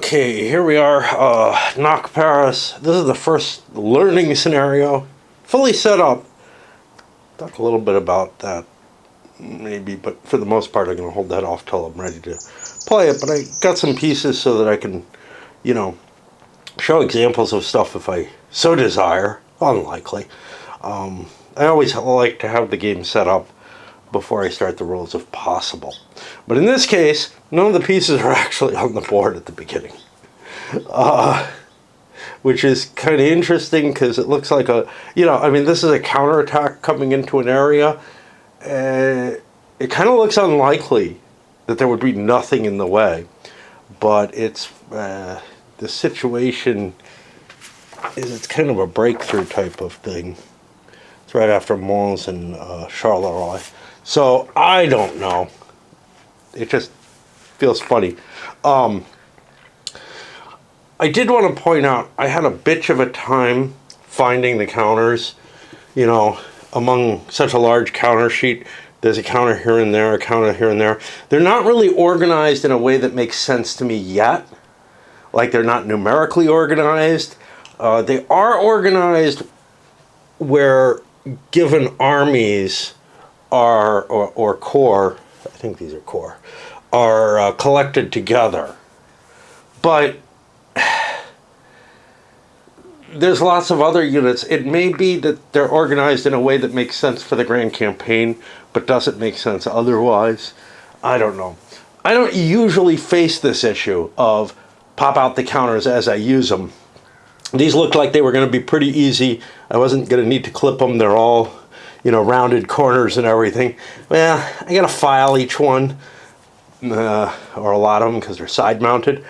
Okay, here we are, Nach Paris. This is the first learning scenario, fully set up. Talk a little bit about that, maybe, but for the most part I'm going to hold that off till I'm ready to play it. But I got some pieces so that I can, show examples of stuff if I so desire. Unlikely. I always like to have the game set up before I start the rules if possible. But in this case, none of the pieces are actually on the board at the beginning. Which is kind of interesting because it looks like this is a counterattack coming into an area. It kind of looks unlikely that there would be nothing in the way. But it's the situation it's kind of a breakthrough type of thing. It's right after Mons and Charleroi. So I don't know. It just feels funny. I did want to point out I had a bitch of a time finding the counters. Among such a large counter sheet, there's a counter here and there, a counter here and there. They're not really organized in a way that makes sense to me yet. Like they're not numerically organized. They are organized where given armies are, or corps, I think these are corps, are collected together. But there's lots of other units. It may be that they're organized in a way that makes sense for the grand campaign, but doesn't make sense otherwise. I don't know. I don't usually face this issue of pop out the counters as I use them. These looked like they were going to be pretty easy. I wasn't going to need to clip them. They're all, rounded corners and everything. Well, I got to file each one, or a lot of them because they're side mounted.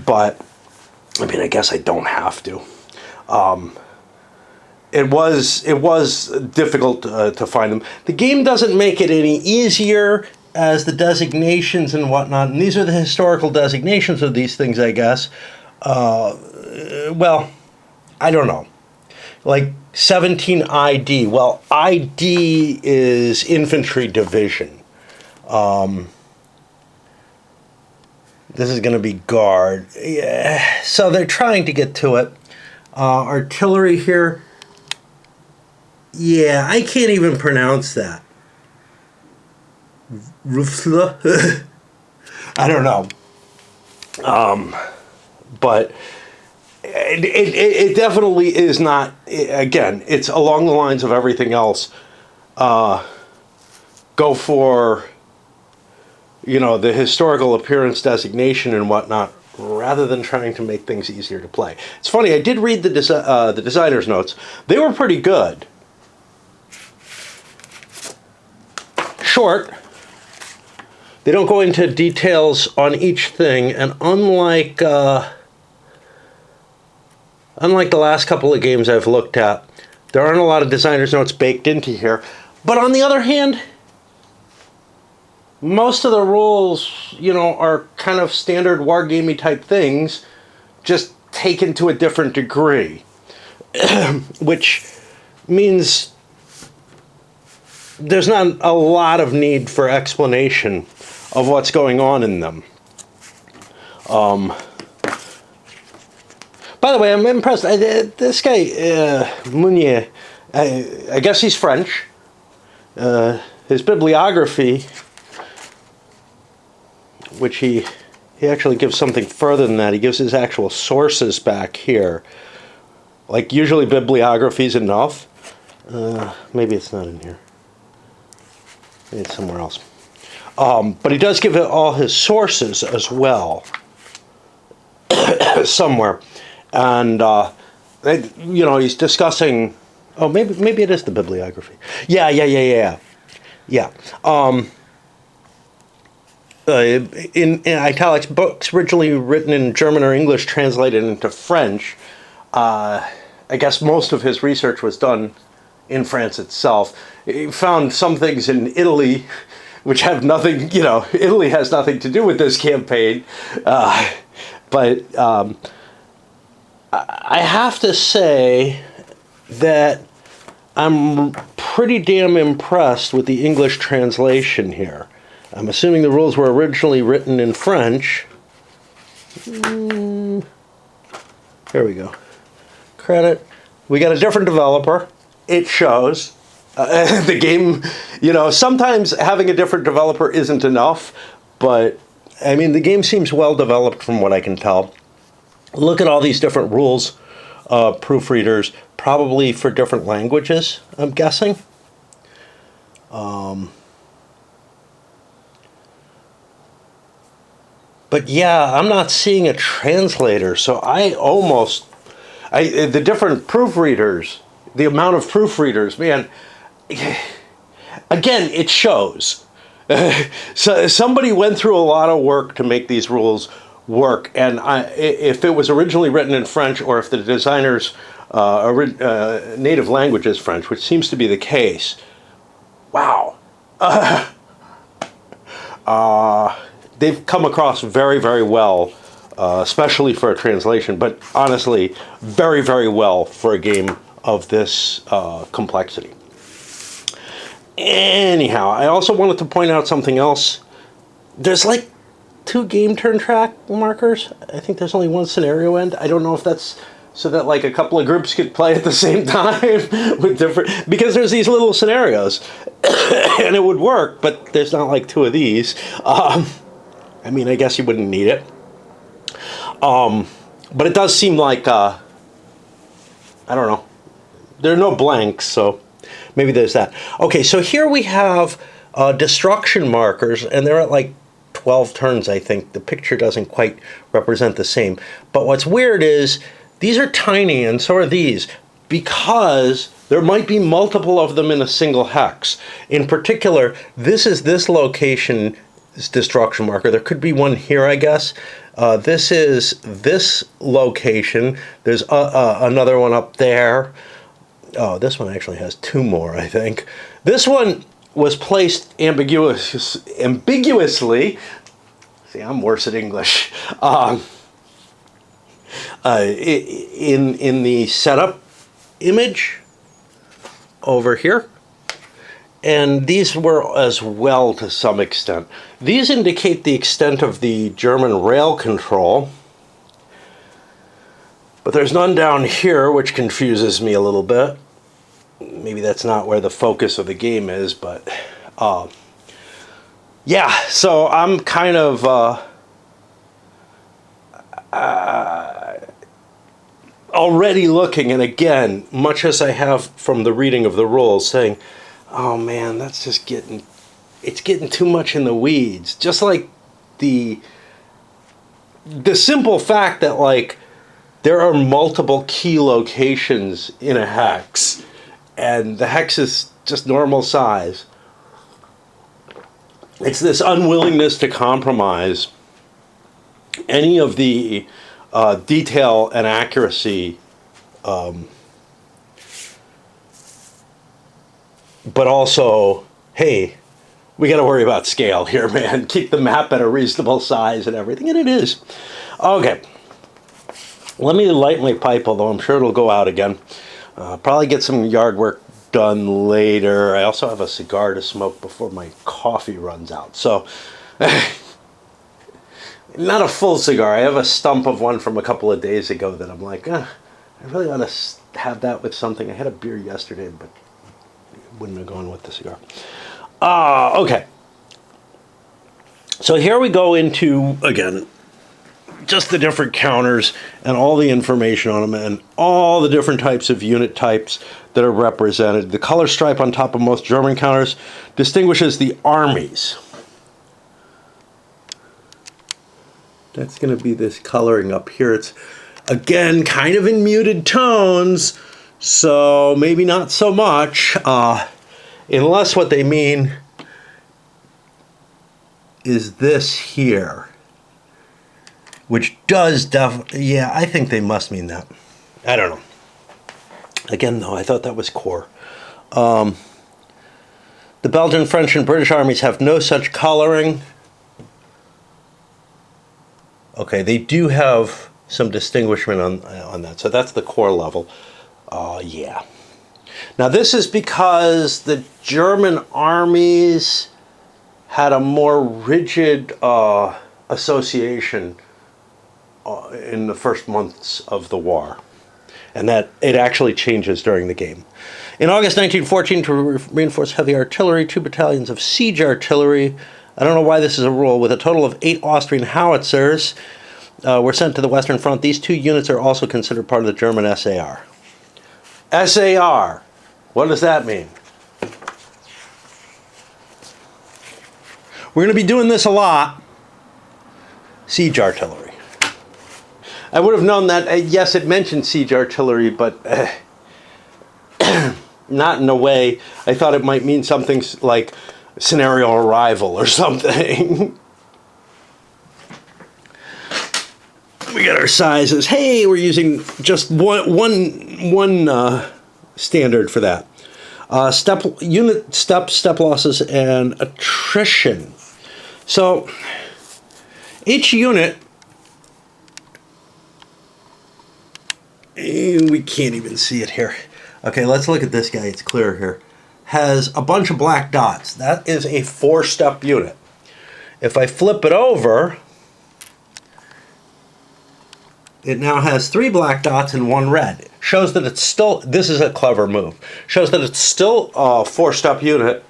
But I guess I don't have to. It was difficult to find them. The game doesn't make it any easier as the designations and whatnot. And these are the historical designations of these things, I guess. Well, I don't know. Like 17 ID. Well, ID is infantry division. This is going to be guard. Yeah. So they're trying to get to it. Artillery here. Yeah, I can't even pronounce that. Rufla? I don't know. But it definitely is not, again, it's along the lines of everything else. Go for, the historical appearance designation and whatnot, rather than trying to make things easier to play. It's funny, I did read the designer's notes. They were pretty good. Short. They don't go into details on each thing, and unlike the last couple of games I've looked at, there aren't a lot of designer's notes baked into here. But on the other hand, most of the rules, are kind of standard wargamey type things, just taken to a different degree. Which means there's not a lot of need for explanation of what's going on in them. By the way, I'm impressed. This guy, Meunier, I guess he's French. His bibliography, which he actually gives something further than that. He gives his actual sources back here. Like, usually bibliography is enough. Maybe it's not in here. Maybe it's somewhere else. But he does give it all his sources as well. Somewhere. And, he's discussing... Oh, maybe it is the bibliography. Yeah. In italics, books originally written in German or English translated into French. I guess most of his research was done in France itself. He found some things in Italy which have nothing, Italy has nothing to do with this campaign. But I have to say that I'm pretty damn impressed with the English translation here. I'm assuming the rules were originally written in French, Here we go. Credit. We got a different developer. It shows. The game, you know, sometimes having a different developer isn't enough, but I mean, the game seems well developed from what I can tell. Look at all these different rules, proofreaders, probably for different languages, I'm guessing. But yeah, I'm not seeing a translator, so the different proofreaders, the amount of proofreaders, man, again, it shows. So somebody went through a lot of work to make these rules work, and if it was originally written in French, or if the designer's native language is French, which seems to be the case, wow. They've come across very, very well, especially for a translation, but honestly, very, very well for a game of this complexity. Anyhow, I also wanted to point out something else. There's like 2 game turn track markers. I think there's only 1 scenario end. I don't know if that's so that like a couple of groups could play at the same time with different, because there's these little scenarios and it would work, but there's not like 2 of these. I mean, I guess you wouldn't need it. But it does seem like, I don't know. There are no blanks, so maybe there's that. Okay, so here we have destruction markers, and they're at like 12 turns, I think. The picture doesn't quite represent the same. But what's weird is these are tiny, and so are these, because there might be multiple of them in a single hex. In particular, this is this location. This destruction marker. There could be one here, I guess. This is this location. There's another one up there. Oh, this one actually has 2 more, I think. This one was placed ambiguously. See, I'm worse at English. In the setup image over here. And these were as well to some extent. These indicate the extent of the German rail control. But there's none down here, which confuses me a little bit. Maybe that's not where the focus of the game is, but yeah, so I'm kind of already looking, and again, much as I have from the reading of the rules, saying, oh man, that's just it's getting too much in the weeds. Just like the simple fact that like there are multiple key locations in a hex, and the hex is just normal size. It's this unwillingness to compromise any of the detail and accuracy, but also, hey, we got to worry about scale here, man. Keep the map at a reasonable size and everything, and it is. Okay, let me light my pipe, although I'm sure it'll go out again. Probably get some yard work done later. I also have a cigar to smoke before my coffee runs out. So, not a full cigar. I have a stump of one from a couple of days ago that I'm like, I really ought to have that with something. I had a beer yesterday, but wouldn't have gone with the cigar. Okay. So here we go into, again, just the different counters and all the information on them and all the different types of unit types that are represented. The color stripe on top of most German counters distinguishes the armies. That's going to be this coloring up here. It's, again, kind of in muted tones, so maybe not so much, unless what they mean is this here, which does yeah, I think they must mean that. I don't know. Again, though, I thought that was core. The Belgian, French, and British armies have no such coloring. Okay, they do have some distinguishment on that, so that's the core level. Yeah. Now this is because the German armies had a more rigid association in the first months of the war, and that it actually changes during the game. In August 1914, to reinforce heavy artillery, 2 battalions of siege artillery, I don't know why this is a rule, with a total of 8 Austrian howitzers, were sent to the Western Front. These 2 units are also considered part of the German SAR. SAR, what does that mean? We're going to be doing this a lot. Siege artillery. I would have known that, yes, it mentioned siege artillery, but not in a way. I thought it might mean something like scenario arrival or something. We got our sizes. Hey, we're using just one standard for that. Unit step losses, and attrition. So each unit, we can't even see it here. Okay, let's look at this guy. It's clear here. Has a bunch of black dots. That is a 4-step unit. If I flip it over, it now has 3 black dots and 1 red. Shows that it's still, this is a clever move, shows that it's still a 4-step unit,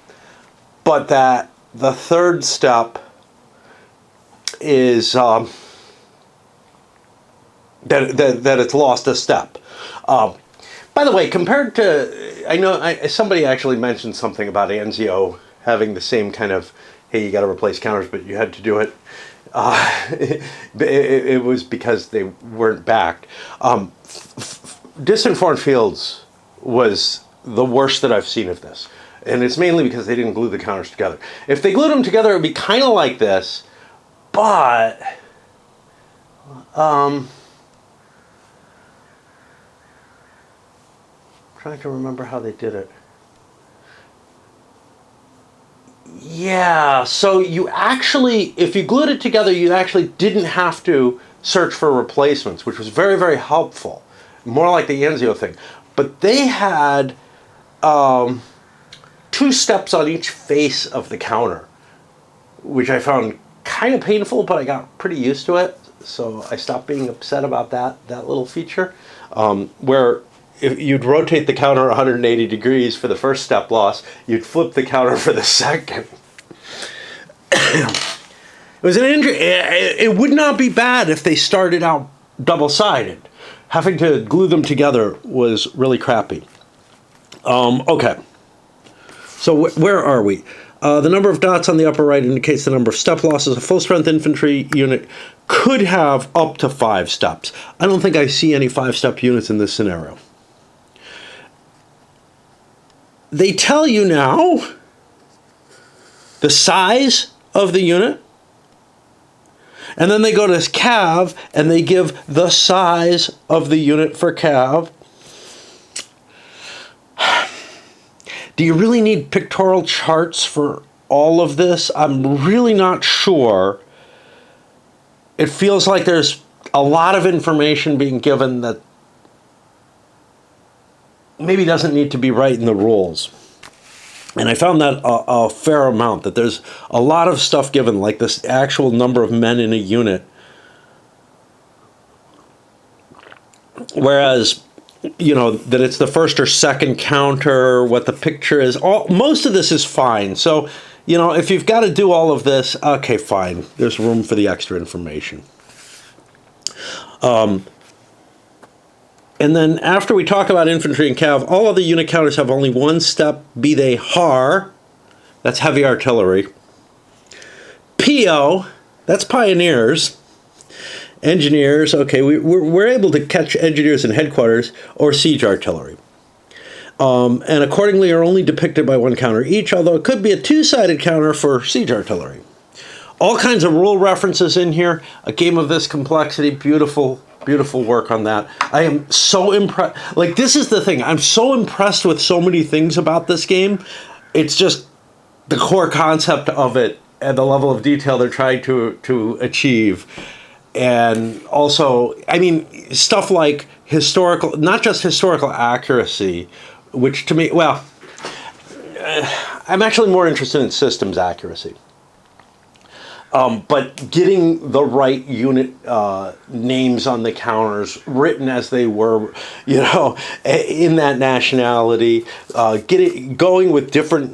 but that the 3rd step is, that it's lost a step. By the way, compared to, I know somebody actually mentioned something about Anzio having the same kind of, hey, you got to replace counters, but you had to do it. It was because they weren't backed. Distant Foreign Fields was the worst that I've seen of this. And it's mainly because they didn't glue the counters together. If they glued them together, it would be kind of like this, but trying to remember how they did it. Yeah, so you actually, if you glued it together, you actually didn't have to search for replacements, which was very, very helpful. More like the Anzio thing. But they had 2 steps on each face of the counter, which I found kind of painful, but I got pretty used to it. So I stopped being upset about that little feature, where if you'd rotate the counter 180 degrees for the first step loss, you'd flip the counter for the second. It would not be bad if they started out double-sided. Having to glue them together was really crappy. Okay. So where are we? The number of dots on the upper right indicates the number of step losses. A full-strength infantry unit could have up to 5 steps. I don't think I see any 5-step units in this scenario. They tell you now the size of the unit, and then they go to cav and they give the size of the unit for cav. Do you really need pictorial charts for all of this? I'm really not sure. It feels like there's a lot of information being given that maybe doesn't need to be right in the rules. And I found that a fair amount, that there's a lot of stuff given, like this actual number of men in a unit. Whereas, you know, that it's the first or second counter, what the picture is. Most of this is fine. So, you know, if you've got to do all of this, okay, fine. There's room for the extra information. And then after we talk about infantry and cav, all of the unit counters have only 1 step, be they HAR, that's heavy artillery. PO, that's pioneers. Engineers, okay, we're able to catch engineers in headquarters, or siege artillery. And accordingly are only depicted by 1 counter each, although it could be a 2-sided counter for siege artillery. All kinds of rule references in here. A game of this complexity, beautiful, beautiful work on that. I am so impressed. Like, this is the thing. I'm so impressed with so many things about this game. It's just the core concept of it and the level of detail they're trying to achieve. And also, I mean, stuff like historical, not just historical accuracy, which to me, well, I'm actually more interested in systems accuracy. But getting the right unit names on the counters, written as they were, in that nationality, going with different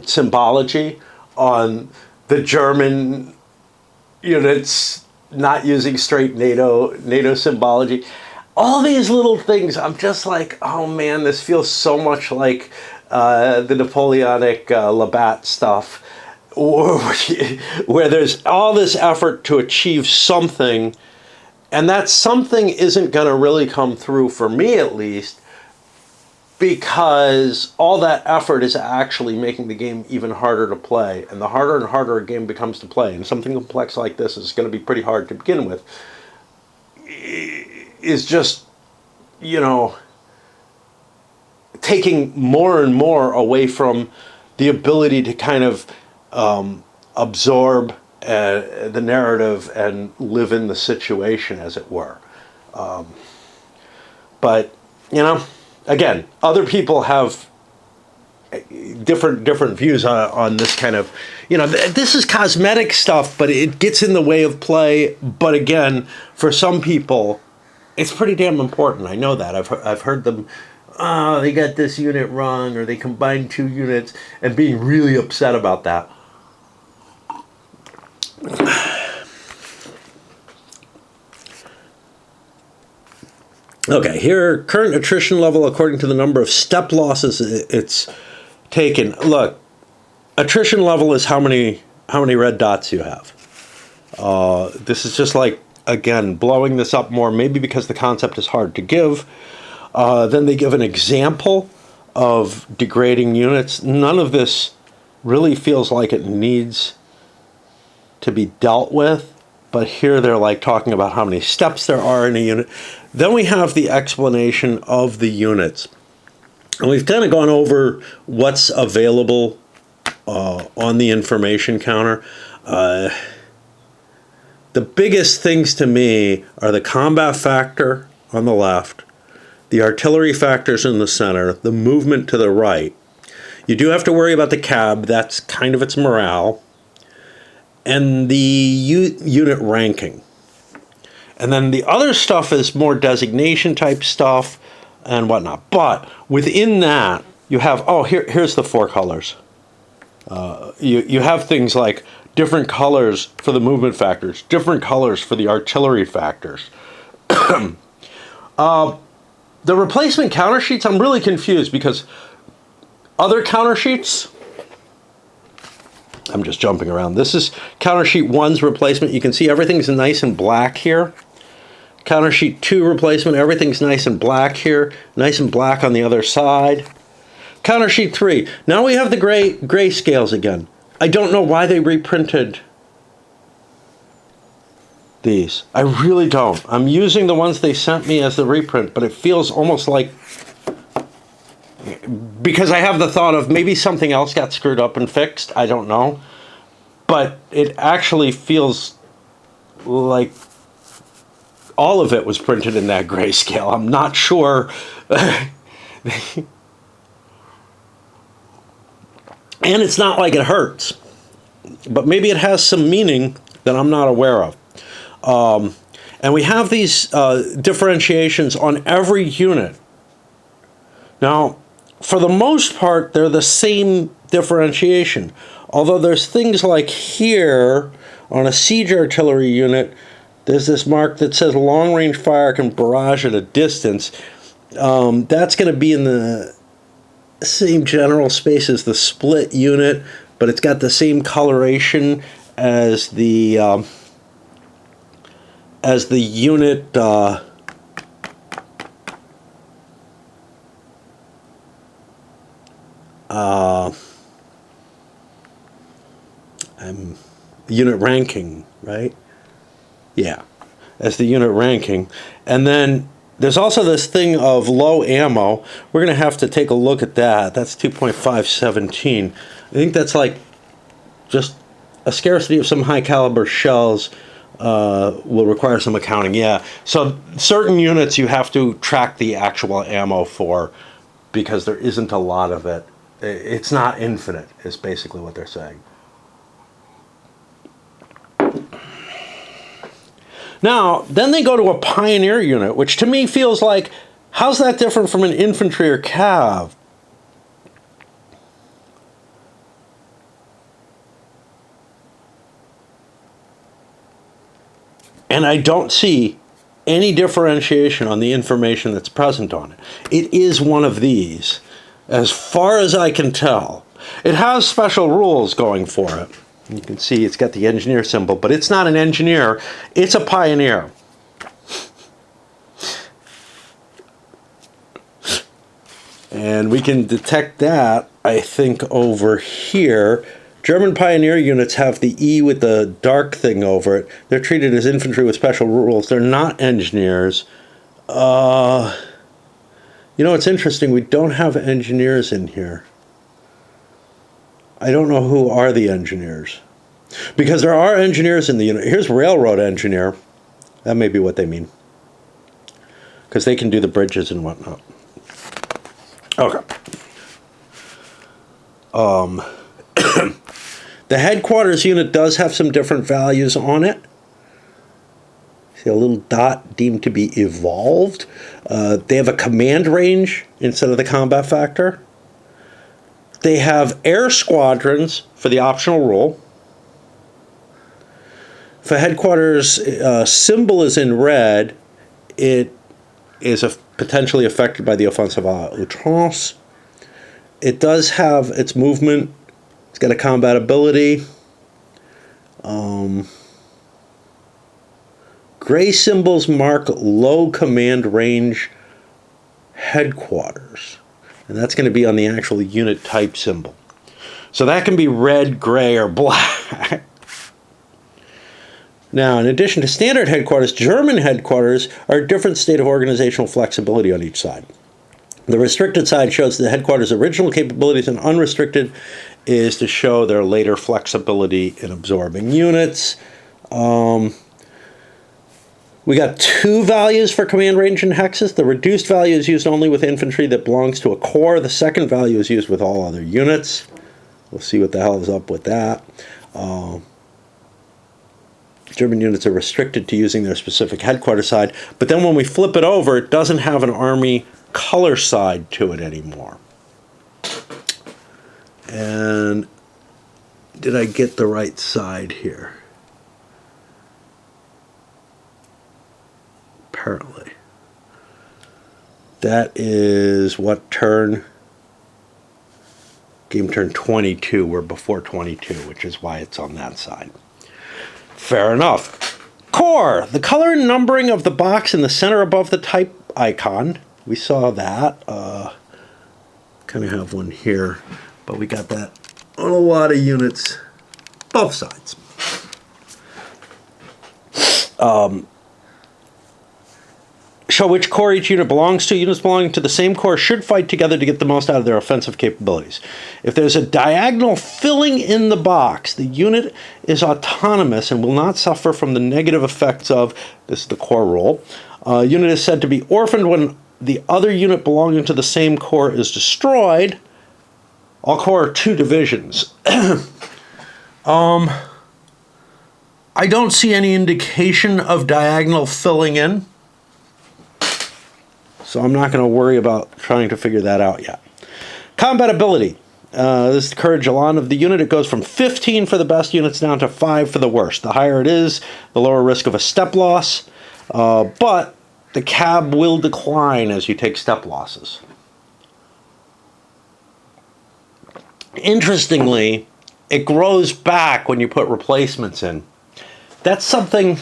symbology on the German units, not using straight NATO symbology. All these little things, I'm just like, oh man, this feels so much like the Napoleonic Labatt stuff, where there's all this effort to achieve something, and that something isn't going to really come through, for me at least, because all that effort is actually making the game even harder to play. And the harder and harder a game becomes to play, and something complex like this is going to be pretty hard to begin with, is just, taking more and more away from the ability to kind of absorb the narrative and live in the situation, as it were. But, again, other people have different views on this kind of, this is cosmetic stuff, but it gets in the way of play. But again, for some people, it's pretty damn important. I know that. I've heard them, they got this unit wrong, or they combined two units, and being really upset about that. Okay, here, current attrition level according to the number of step losses it's taken. Look, attrition level is how many red dots you have. This is just like, again, blowing this up more, maybe because the concept is hard to give. Then they give an example of degrading units. None of this really feels like it needs to be dealt with, but here they're like talking about how many steps there are in a unit. Then we have the explanation of the units. And we've kind of gone over what's available on the information counter. The biggest things to me are the combat factor on the left, the artillery factors in the center, the movement to the right. You do have to worry about the cab. That's kind of its morale. And the unit ranking. And then the other stuff is more designation type stuff and whatnot. But within that, you have, here's the four colors. You have things like different colors for the movement factors, different colors for the artillery factors. The replacement counter sheets, I'm really confused, because other counter sheets, I'm just jumping around. This is counter sheet 1's replacement. You can see everything's nice and black here. Counter sheet 2 replacement, everything's nice and black here, nice and black on the other side. Counter sheet 3, now we have the gray scales again. I don't know why they reprinted these. I really don't. I'm using the ones they sent me as the reprint, but it feels almost like, because I have the thought of maybe something else got screwed up and fixed. I don't know. But it actually feels like all of it was printed in that grayscale. I'm not sure. And it's not like it hurts. But maybe it has some meaning that I'm not aware of. And we have these differentiations on every unit. Now, for the most part, they're the same differentiation. Although there's things like here, on a siege artillery unit, there's this mark that says long-range fire can barrage at a distance. That's going to be in the same general space as the split unit, but it's got the same coloration as the unit. Unit ranking, right? Yeah, as the unit ranking. And then there's also this thing of low ammo. We're going to have to take a look at that. That's 2.517. I think that's like just a scarcity of some high caliber shells will require some accounting. Yeah, so certain units you have to track the actual ammo for, because there isn't a lot of it. It's not infinite, is basically what they're saying. Now, then they go to a pioneer unit, which to me feels like, how's that different from an infantry or cav? And I don't see any differentiation on the information that's present on it. It is one of these, as far as I can tell. It has special rules going for it. You can see it's got the engineer symbol, but it's not an engineer, it's a pioneer. And we can detect that, I think, over here. German pioneer units have the E with the dark thing over it. They're treated as infantry with special rules. They're not engineers. You know, it's interesting. We don't have engineers in here. I don't know who are the engineers. Because there are engineers in the unit. Here's railroad engineer. That may be what they mean. Because they can do the bridges and whatnot. Okay. The headquarters unit does have some different values on it. See a little dot deemed to be evolved. They have a command range instead of the combat factor. They have air squadrons for the optional rule. For headquarters, symbol is in red. It is potentially affected by the offensive à outrance. It does have its movement. It's got a combat ability. Gray symbols mark low command range headquarters. And that's going to be on the actual unit type symbol. So that can be red, gray, or black. Now, in addition to standard headquarters, German headquarters are a different state of organizational flexibility on each side. The restricted side shows the headquarters' original capabilities, and unrestricted is to show their later flexibility in absorbing units. We got two values for command range and hexes. The reduced value is used only with infantry that belongs to a corps. The second value is used with all other units. We'll see what the hell is up with that. German units are restricted to using their specific headquarters side, but then when we flip it over, it doesn't have an army color side to it anymore. And did I get the right side here? Apparently. That is what turn? Game turn 22. We're before 22, which is why it's on that side. Fair enough. Core. The color and numbering of the box in the center above the type icon. We saw that. Kind of have one here, but we got that on a lot of units, both sides. Show which corps each unit belongs to. Units belonging to the same corps should fight together to get the most out of their offensive capabilities. If there's a diagonal filling in the box, the unit is autonomous and will not suffer from the negative effects of, this is the corps rule, unit is said to be orphaned when the other unit belonging to the same corps is destroyed. All corps are two divisions. I don't see any indication of diagonal filling in. So I'm not going to worry about trying to figure that out yet. Combat ability. This is the courage elan of the unit. It goes from 15 for the best units down to 5 for the worst. The higher it is, the lower risk of a step loss. But the cab will decline as you take step losses. Interestingly, it grows back when you put replacements in. That's something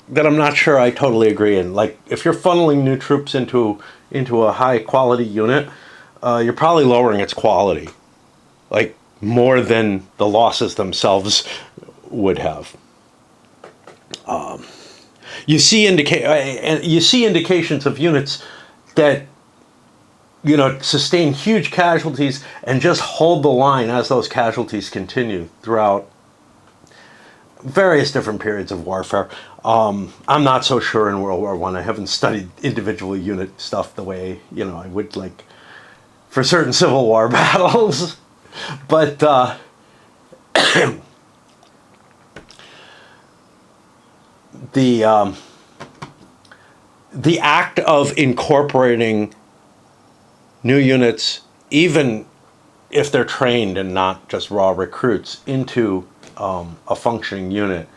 that I'm not sure I totally agree in. Like, if you're funneling new troops into a high quality unit, you're probably lowering its quality, like more than the losses themselves would have. You see indications of units that, you know, sustain huge casualties and just hold the line as those casualties continue throughout various different periods of warfare. I'm not so sure in World War I. I haven't studied individual unit stuff the way, you know, I would like for certain Civil War battles. But the act of incorporating new units, even if they're trained and not just raw recruits, into a functioning unit,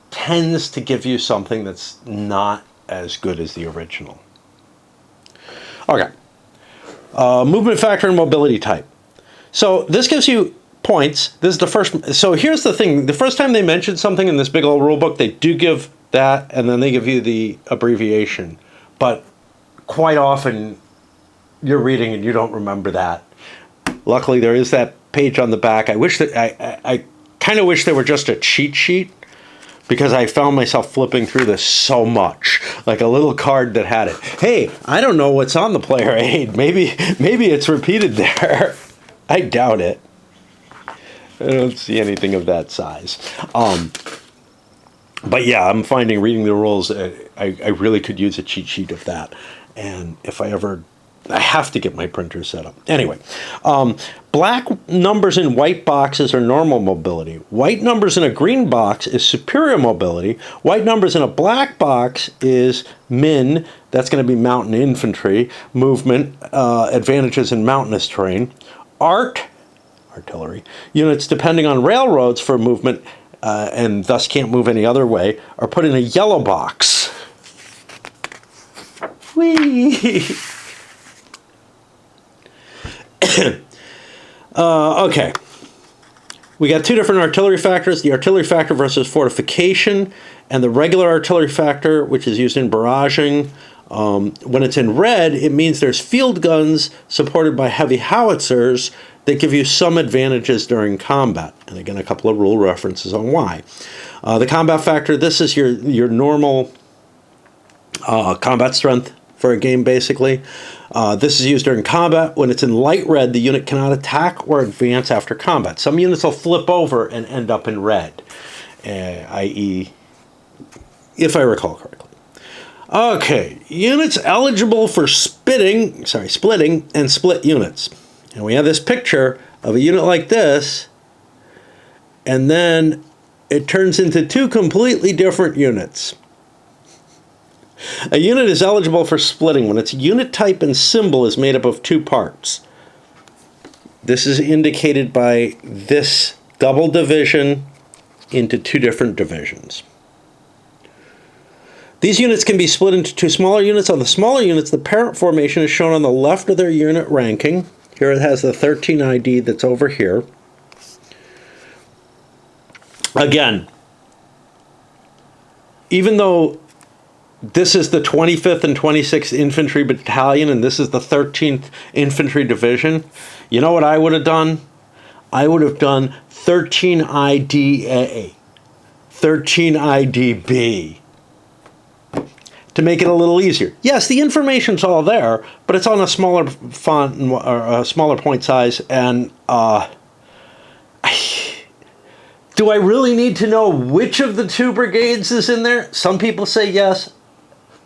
tends to give you something that's not as good as the original. Okay. Movement factor and mobility type. So this gives you points. This is the first. So here's the thing. The first time they mention something in this big old rule book, they do give that, and then they give you the abbreviation. But quite often, you're reading and you don't remember that. Luckily, there is that page on the back. I wish that I kind of wish there were just a cheat sheet, because I found myself flipping through this so much, like a little card that had it. Hey, I don't know what's on the player aid. Maybe it's repeated there. I doubt it. I don't see anything of that size. But yeah, I'm finding reading the rules, I really could use a cheat sheet of that. And if I have to get my printer set up. Anyway, black numbers in white boxes are normal mobility. White numbers in a green box is superior mobility. White numbers in a black box is min. That's going to be mountain infantry. Movement, advantages in mountainous terrain. Artillery. Units depending on railroads for movement and thus can't move any other way are put in a yellow box. Whee! Okay. We got two different artillery factors, the artillery factor versus fortification, and the regular artillery factor, which is used in barraging. When it's in red, it means there's field guns supported by heavy howitzers that give you some advantages during combat. And again, a couple of rule references on why. The combat factor, this is your normal combat strength for a game, basically. This is used during combat. When it's in light red, the unit cannot attack or advance after combat. Some units will flip over and end up in red, i.e., if I recall correctly. Okay, units eligible for splitting and split units. And we have this picture of a unit like this, and then it turns into two completely different units. A unit is eligible for splitting when its unit type and symbol is made up of two parts. This is indicated by this double division into two different divisions. These units can be split into two smaller units. On the smaller units, the parent formation is shown on the left of their unit ranking. Here it has the 13 ID that's over here. Again, even though this is the 25th and 26th Infantry Battalion, and this is the 13th Infantry Division, you know what I would have done? I would have done 13 IDA, 13 IDB, to make it a little easier. Yes, the information's all there, but it's on a smaller font or a smaller point size, and do I really need to know which of the two brigades is in there? Some people say yes.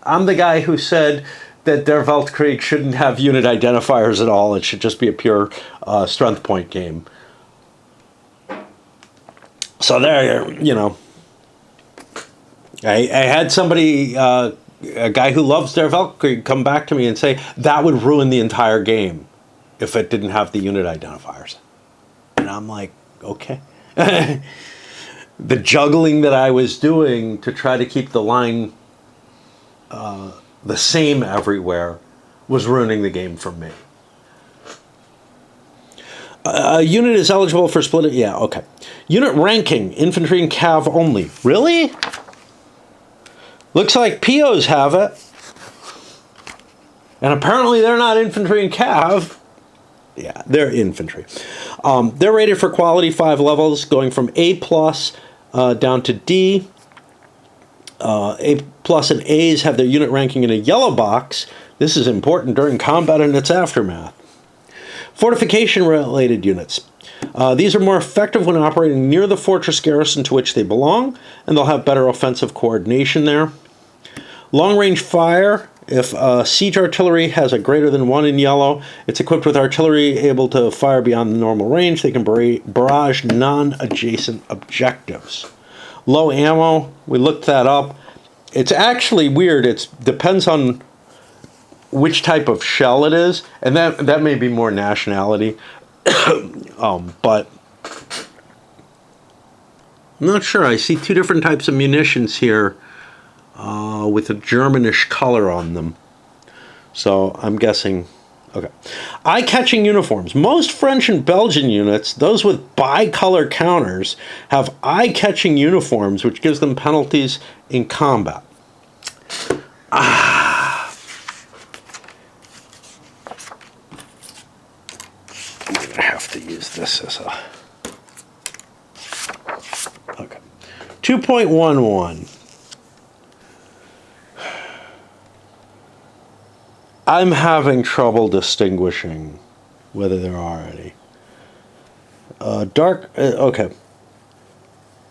I'm the guy who said that Der Weltkrieg shouldn't have unit identifiers at all. It should just be a pure strength point game. So there, you know, I had somebody, a guy who loves Der Weltkrieg, come back to me and say that would ruin the entire game if it didn't have the unit identifiers. And I'm like, okay. The juggling that I was doing to try to keep the line the same everywhere was ruining the game for me. A unit is eligible for split. Yeah, okay. Unit ranking, infantry and cav only. Really? Looks like POs have it. And apparently they're not infantry and cav. Yeah, they're infantry. They're rated for quality 5 levels, going from A+ down to D. A+ and A's have their unit ranking in a yellow box. This is important during combat and its aftermath. Fortification-related units. These are more effective when operating near the fortress garrison to which they belong, and they'll have better offensive coordination there. Long-range fire. If siege artillery has a greater than 1 in yellow, it's equipped with artillery able to fire beyond the normal range. They can barrage non-adjacent objectives. Low ammo, we looked that up. It's actually weird. It depends on which type of shell it is, and that may be more nationality. But I'm not sure. I see two different types of munitions here with a Germanish color on them. So I'm guessing. Okay. Eye-catching uniforms. Most French and Belgian units, those with bicolor counters, have eye-catching uniforms, which gives them penalties in combat. I'm going to have to use this as a... Okay. 2.11. I'm having trouble distinguishing whether there are any. Okay.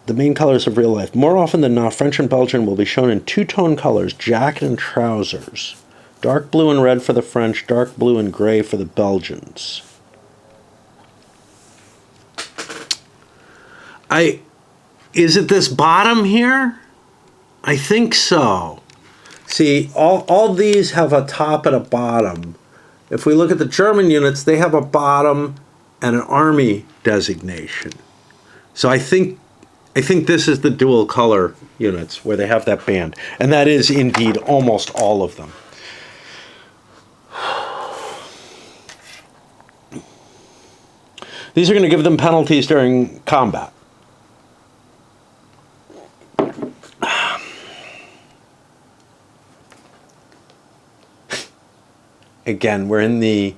The main colors of real life. More often than not, French and Belgian will be shown in two-tone colors, jacket and trousers. Dark blue and red for the French, dark blue and gray for the Belgians. Is it this bottom here? I think so. See, all these have a top and a bottom. If we look at the German units, they have a bottom and an army designation. So I think this is the dual color units where they have that band. And that is indeed almost all of them. These are going to give them penalties during combat. Again, we're in the,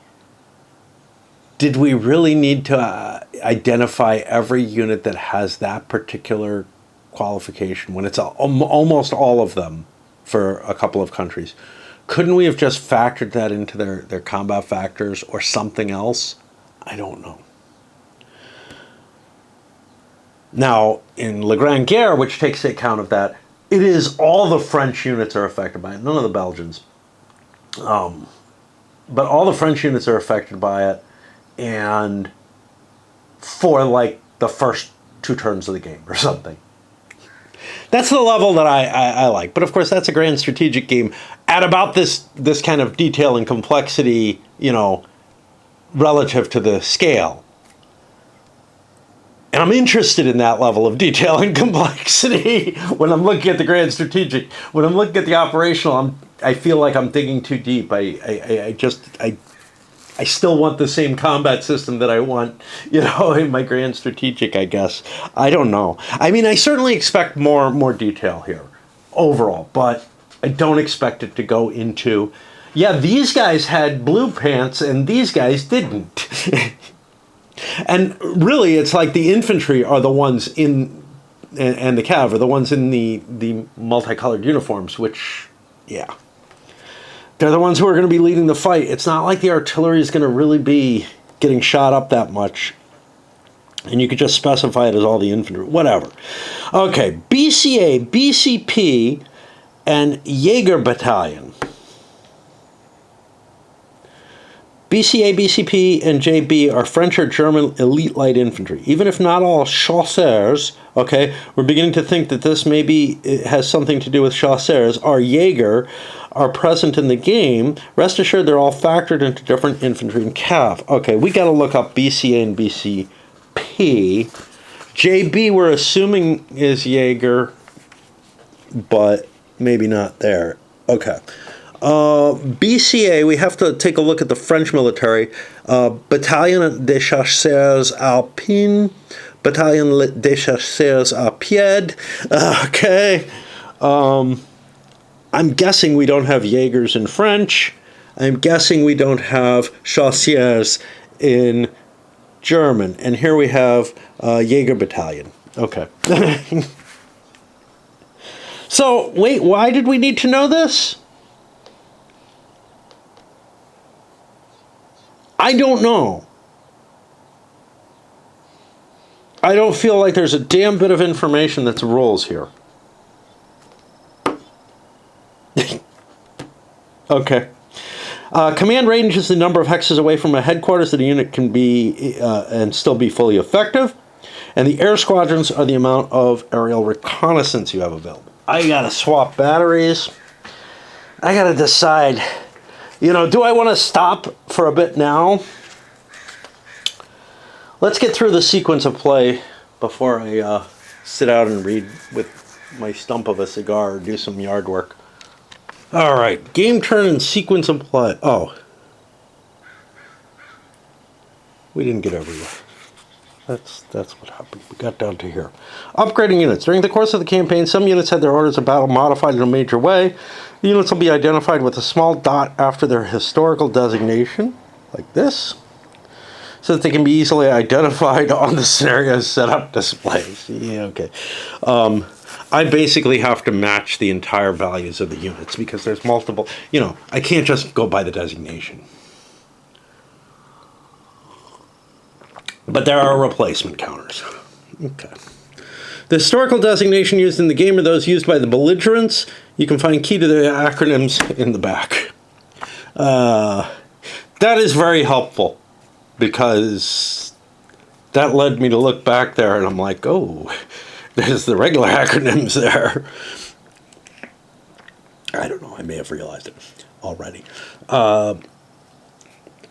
did we really need to identify every unit that has that particular qualification when it's almost all of them for a couple of countries? Couldn't we have just factored that into their combat factors or something else? I don't know. Now, in La Grande Guerre, which takes account of that, it is all the French units are affected by it, none of the Belgians. But all the French units are affected by it, and for like the first 2 turns of the game or something. That's the level that I like. But of course, that's a grand strategic game at about this kind of detail and complexity, you know, relative to the scale. And I'm interested in that level of detail and complexity when I'm looking at the grand strategic. When I'm looking at the operational, I feel like I'm digging too deep. I still want the same combat system that I want, you know, in my grand strategic, I guess. I don't know. I mean, I certainly expect more detail here overall, but I don't expect it to go into, yeah, these guys had blue pants and these guys didn't. And really, it's like the infantry are the ones in, and the cav are the ones in the multicolored uniforms, which, yeah. They're the ones who are going to be leading the fight. It's not like the artillery is going to really be getting shot up that much. And you could just specify it as all the infantry, whatever. Okay, BCA, BCP, and Jaeger Battalion. BCA, BCP, and JB are French or German elite light infantry. Even if not all chasseurs, okay, we're beginning to think that this maybe has something to do with chasseurs, or Jaeger, are present in the game. Rest assured they're all factored into different infantry and cav. Okay, we got to look up BCA and BCP. JB we're assuming is Jaeger, but maybe not there. Okay. BCA, we have to take a look at the French military. Bataillon des Chasseurs Alpines, Bataillon des Chasseurs à Pied. Okay. I'm guessing we don't have Jaegers in French. I'm guessing we don't have Chasseurs in German. And here we have Jaeger Battalion. Okay. So, wait, why did we need to know this? I don't know. I don't feel like there's a damn bit of information that's rules here. Okay. Command range is the number of hexes away from a headquarters that a unit can be and still be fully effective. And the air squadrons are the amount of aerial reconnaissance you have available. I gotta swap batteries. I gotta decide, do I want to stop for a bit now? Let's get through the sequence of play before I sit out and read with my stump of a cigar or do some yard work. All right, game turn and sequence of play. Oh, we didn't get everywhere. That's what happened. We got down to here. Upgrading units. During the course of the campaign, some units had their orders of battle modified in a major way. The units will be identified with a small dot after their historical designation, like this, so that they can be easily identified on the scenario's setup displays. Yeah, okay. I basically have to match the entire values of the units because there's multiple. I can't just go by the designation. But there are replacement counters. Okay. The historical designation used in the game are those used by the belligerents. You can find key to the acronyms in the back. That is very helpful because that led me to look back there and I'm like, oh, there's the regular acronyms there. I don't know. I may have realized it already.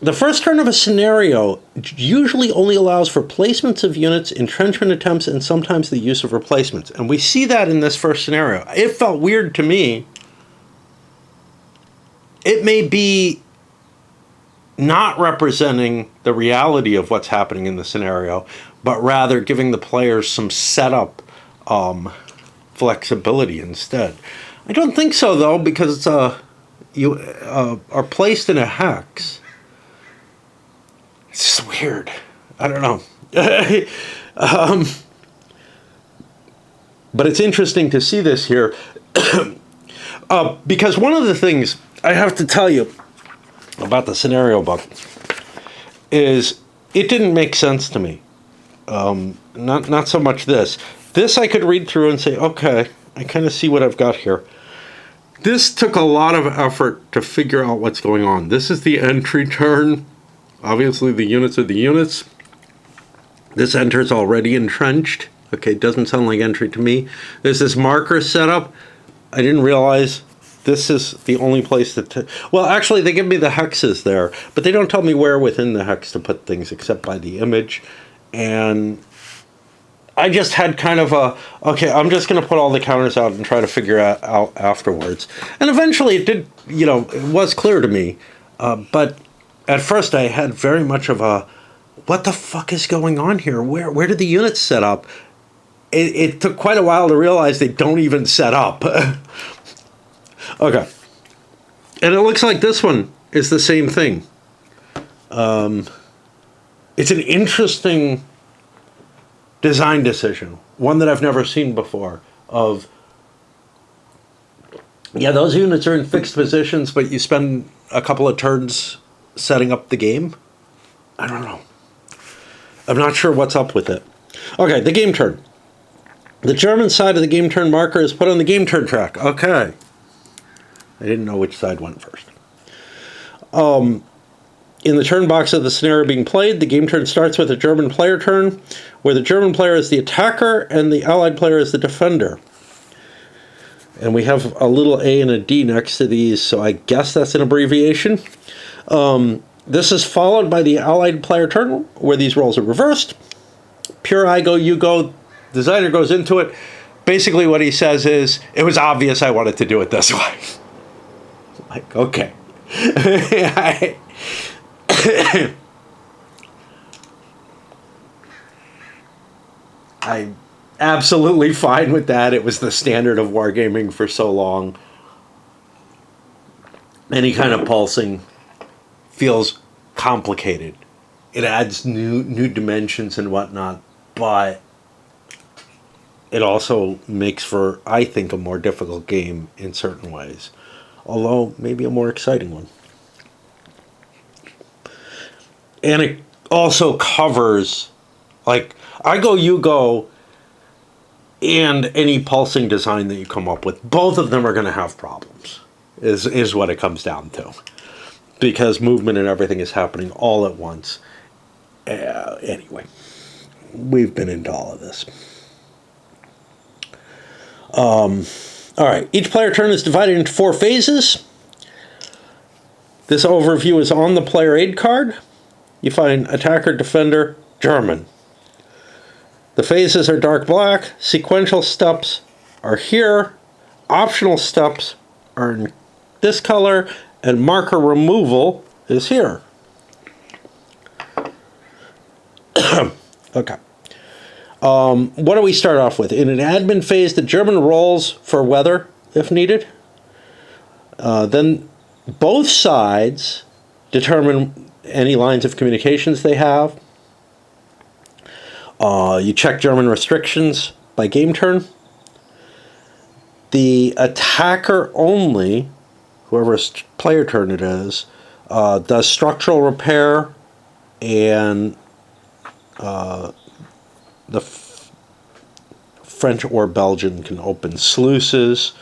The first turn of a scenario usually only allows for placements of units, entrenchment attempts, and sometimes the use of replacements. And we see that in this first scenario. It felt weird to me. It may be not representing the reality of what's happening in the scenario, but rather giving the players some setup flexibility instead. I don't think so, though, because you are placed in a hex. It's just weird. I don't know. But it's interesting to see this here. Because one of the things I have to tell you about the scenario book is it didn't make sense to me. Not so much this. This I could read through and say, okay, I kind of see what I've got here. This took a lot of effort to figure out what's going on. This is the entry turn. Obviously, the units are the units. This enter's already entrenched. Okay, doesn't sound like entry to me. There's this marker set up. I didn't realize this is the only place that... well, actually, they give me the hexes there, but they don't tell me where within the hex to put things except by the image. And I just had kind of a, okay, I'm just going to put all the counters out and try to figure out afterwards. And eventually it did, it was clear to me. But at first I had very much of a, what the fuck is going on here? Where did the units set up? It took quite a while to realize they don't even set up. Okay. And it looks like this one is the same thing. It's an interesting design decision. One that I've never seen before. Those units are in fixed positions, but you spend a couple of turns setting up the game. I don't know. I'm not sure what's up with it. Okay, the game turn. The German side of the game turn marker is put on the game turn track. Okay. I didn't know which side went first. In the turn box of the scenario being played, the game turn starts with a German player turn, where the German player is the attacker and the Allied player is the defender. And we have a little A and a D next to these, so I guess that's an abbreviation. This is followed by the Allied player turn, where these roles are reversed. Pure I go, you go. Designer goes into it. Basically what he says is, it was obvious I wanted to do it this way. Like, okay. I'm absolutely fine with that. It was the standard of wargaming for so long. Any kind of pulsing feels complicated. It adds new dimensions and whatnot, but it also makes for, I think, a more difficult game in certain ways. Although, maybe a more exciting one. And it also covers, like, I go, you go, and any pulsing design that you come up with. Both of them are going to have problems, is what it comes down to. Because movement and everything is happening all at once. Anyway, we've been into all of this. All right, each player turn is divided into 4 phases. This overview is on the player aid card. You find attacker, defender, German. The phases are dark black. Sequential steps are here. Optional steps are in this color. And marker removal is here. Okay. What do we start off with? In an admin phase, the German rolls for weather, if needed. Then both sides determine any lines of communications they have. You check German restrictions by game turn. The attacker only, whoever's player turn it is, does structural repair, and the French or Belgian can open sluices.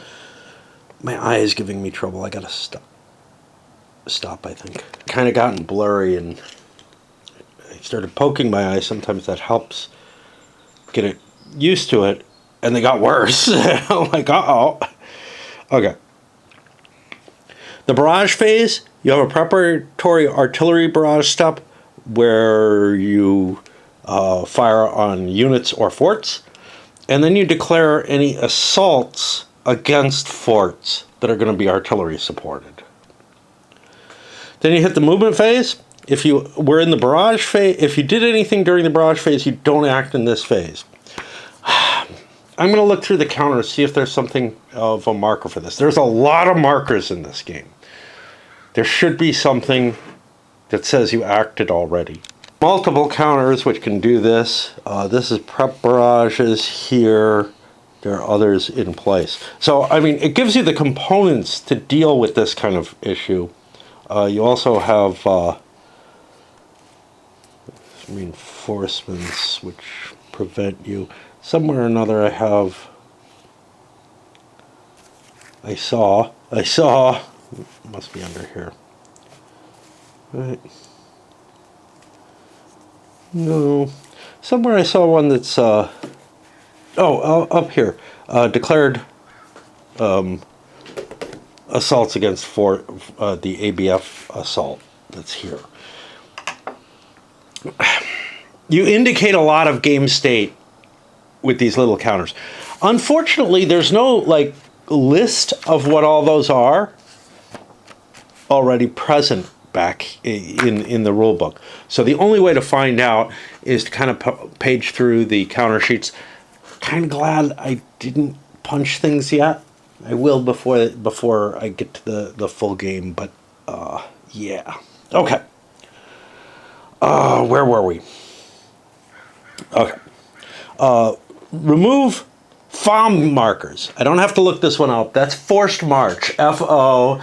My eye is giving me trouble. I gotta stop, I think. Kind of gotten blurry, and I started poking my eye. Sometimes that helps get it used to it, and they got worse. I'm like, uh-oh. Okay. The barrage phase, you have a preparatory artillery barrage step where you fire on units or forts, and then you declare any assaults against forts that are going to be artillery supported. Then you hit the movement phase. If you were in the barrage phase, if you did anything during the barrage phase, you don't act in this phase. I'm going to look through the counter, see if there's something of a marker for this. There's a lot of markers in this game. There should be something that says you acted already. Multiple counters which can do this. This is prep barrages here. There are others in place. So, I mean, it gives you the components to deal with this kind of issue. You also have reinforcements which prevent you. Somewhere or another I saw, must be under here. Right. No. Somewhere I saw one that's, up here. Declared assaults against the ABF assault that's here. You indicate a lot of game state with these little counters. Unfortunately, there's no list of what all those are already present back in the rule book. So the only way to find out is to kind of page through the counter sheets. Kind of glad I didn't punch things yet. I will before I get to the full game, but yeah. Okay. Where were we? Okay. Remove FOM markers. I don't have to look this one up. That's forced march. FOM.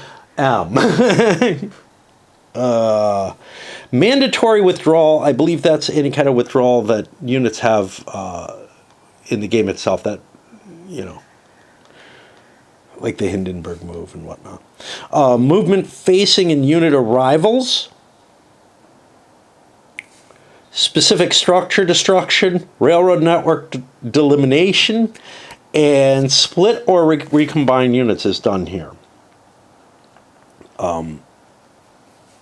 Mandatory withdrawal. I believe that's any kind of withdrawal that units have in the game itself. That, like the Hindenburg move and whatnot. Movement facing and unit arrivals. Specific structure destruction, railroad network delimitation, and split or recombine units is done here.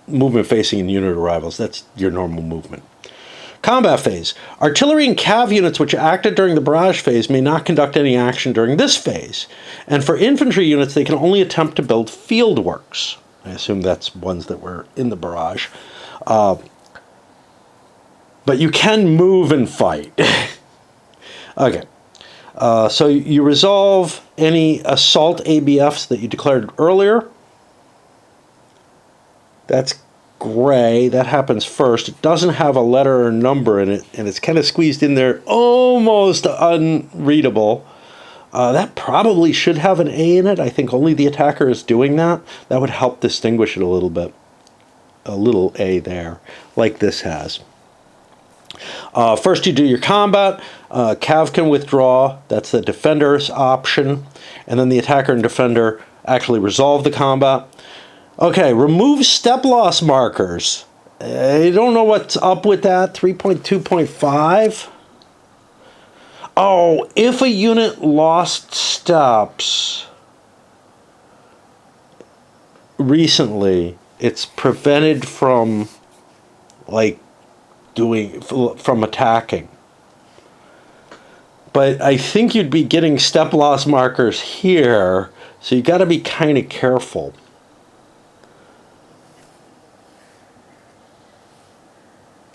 Movement facing and unit arrivals, that's your normal movement. Combat phase. Artillery and cav units which acted during the barrage phase may not conduct any action during this phase. And for infantry units, they can only attempt to build field works. I assume that's ones that were in the barrage. But you can move and fight. Okay. So you resolve any assault ABFs that you declared earlier. That's gray. That happens first. It doesn't have a letter or number in it, and it's kind of squeezed in there, almost unreadable. That probably should have an A in it. I think only the attacker is doing that. That would help distinguish it a little bit. A little A there, like this has. First you do your combat. Cav can withdraw. That's the defender's option. And then the attacker and defender actually resolve the combat. Okay, remove step loss markers. I don't know what's up with that. 3.2.5. Oh, if a unit lost steps, recently, it's prevented from, like, from attacking. But I think you'd be getting step loss markers here, so you got to be kind of careful.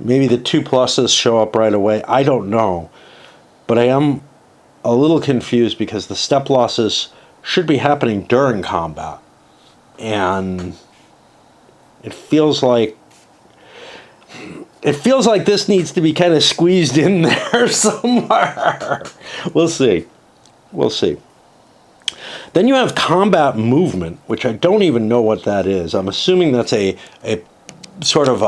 Maybe the 2 pluses show up right away. I don't know. But I am a little confused because the step losses should be happening during combat. And it feels like this needs to be kind of squeezed in there somewhere. We'll see. We'll see. Then you have combat movement, which I don't even know what that is. I'm assuming that's a sort of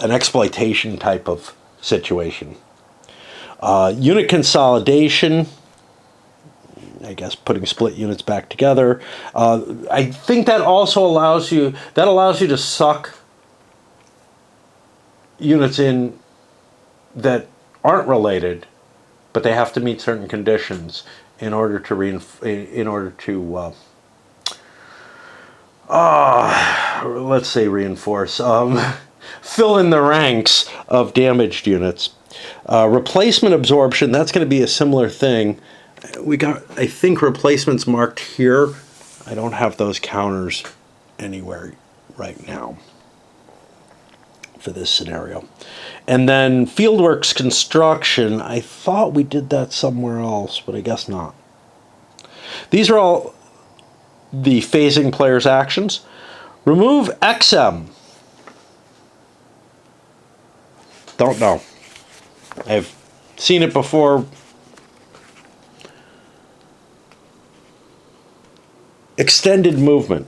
an exploitation type of situation. Unit consolidation, I guess putting split units back together. I think that also allows you to suck units in that aren't related, but they have to meet certain conditions in order to let's say reinforce, fill in the ranks of damaged units. Replacement absorption, that's going to be a similar thing. We got, I think, replacements marked here. I don't have those counters anywhere right now for this scenario. And then Fieldworks construction, I thought we did that somewhere else, but I guess not. These are all the phasing player's actions. Remove XM. Don't know. I've seen it before. Extended movement.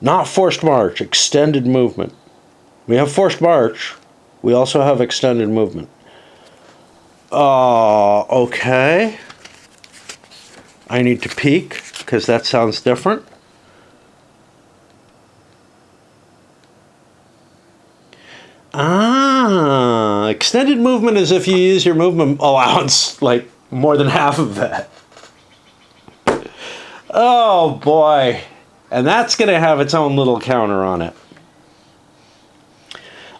Not forced march, extended movement. We have forced march. We also have extended movement. Okay. I need to peek because that sounds different. Extended movement is if you use your movement allowance, like more than half of that. Oh boy. And that's going to have its own little counter on it.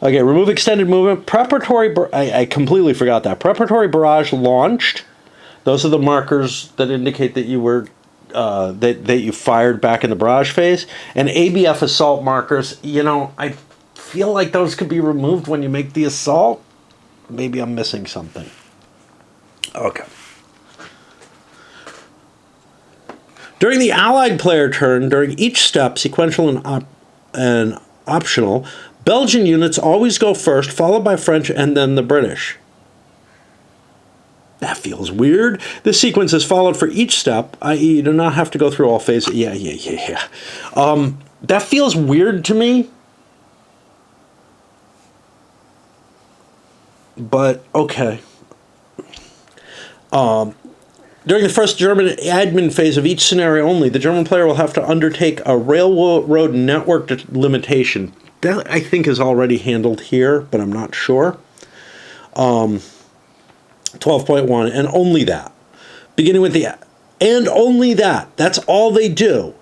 Okay, remove extended movement. Preparatory, I completely forgot that. Preparatory barrage launched. Those are the markers that indicate that you were, that you fired back in the barrage phase. And ABF assault markers, you know, I feel like those could be removed when you make the assault. Maybe I'm missing something. Okay. During the Allied player turn, during each step, sequential and optional, Belgian units always go first, followed by French, and then the British. That feels weird. This sequence is followed for each step, i.e. you do not have to go through all phases. Yeah. That feels weird to me. But, okay. During the first German admin phase of each scenario only, the German player will have to undertake a railroad network limitation. That, I think, is already handled here, but I'm not sure. 12.1, and only that. Beginning with the... And only that. That's all they do.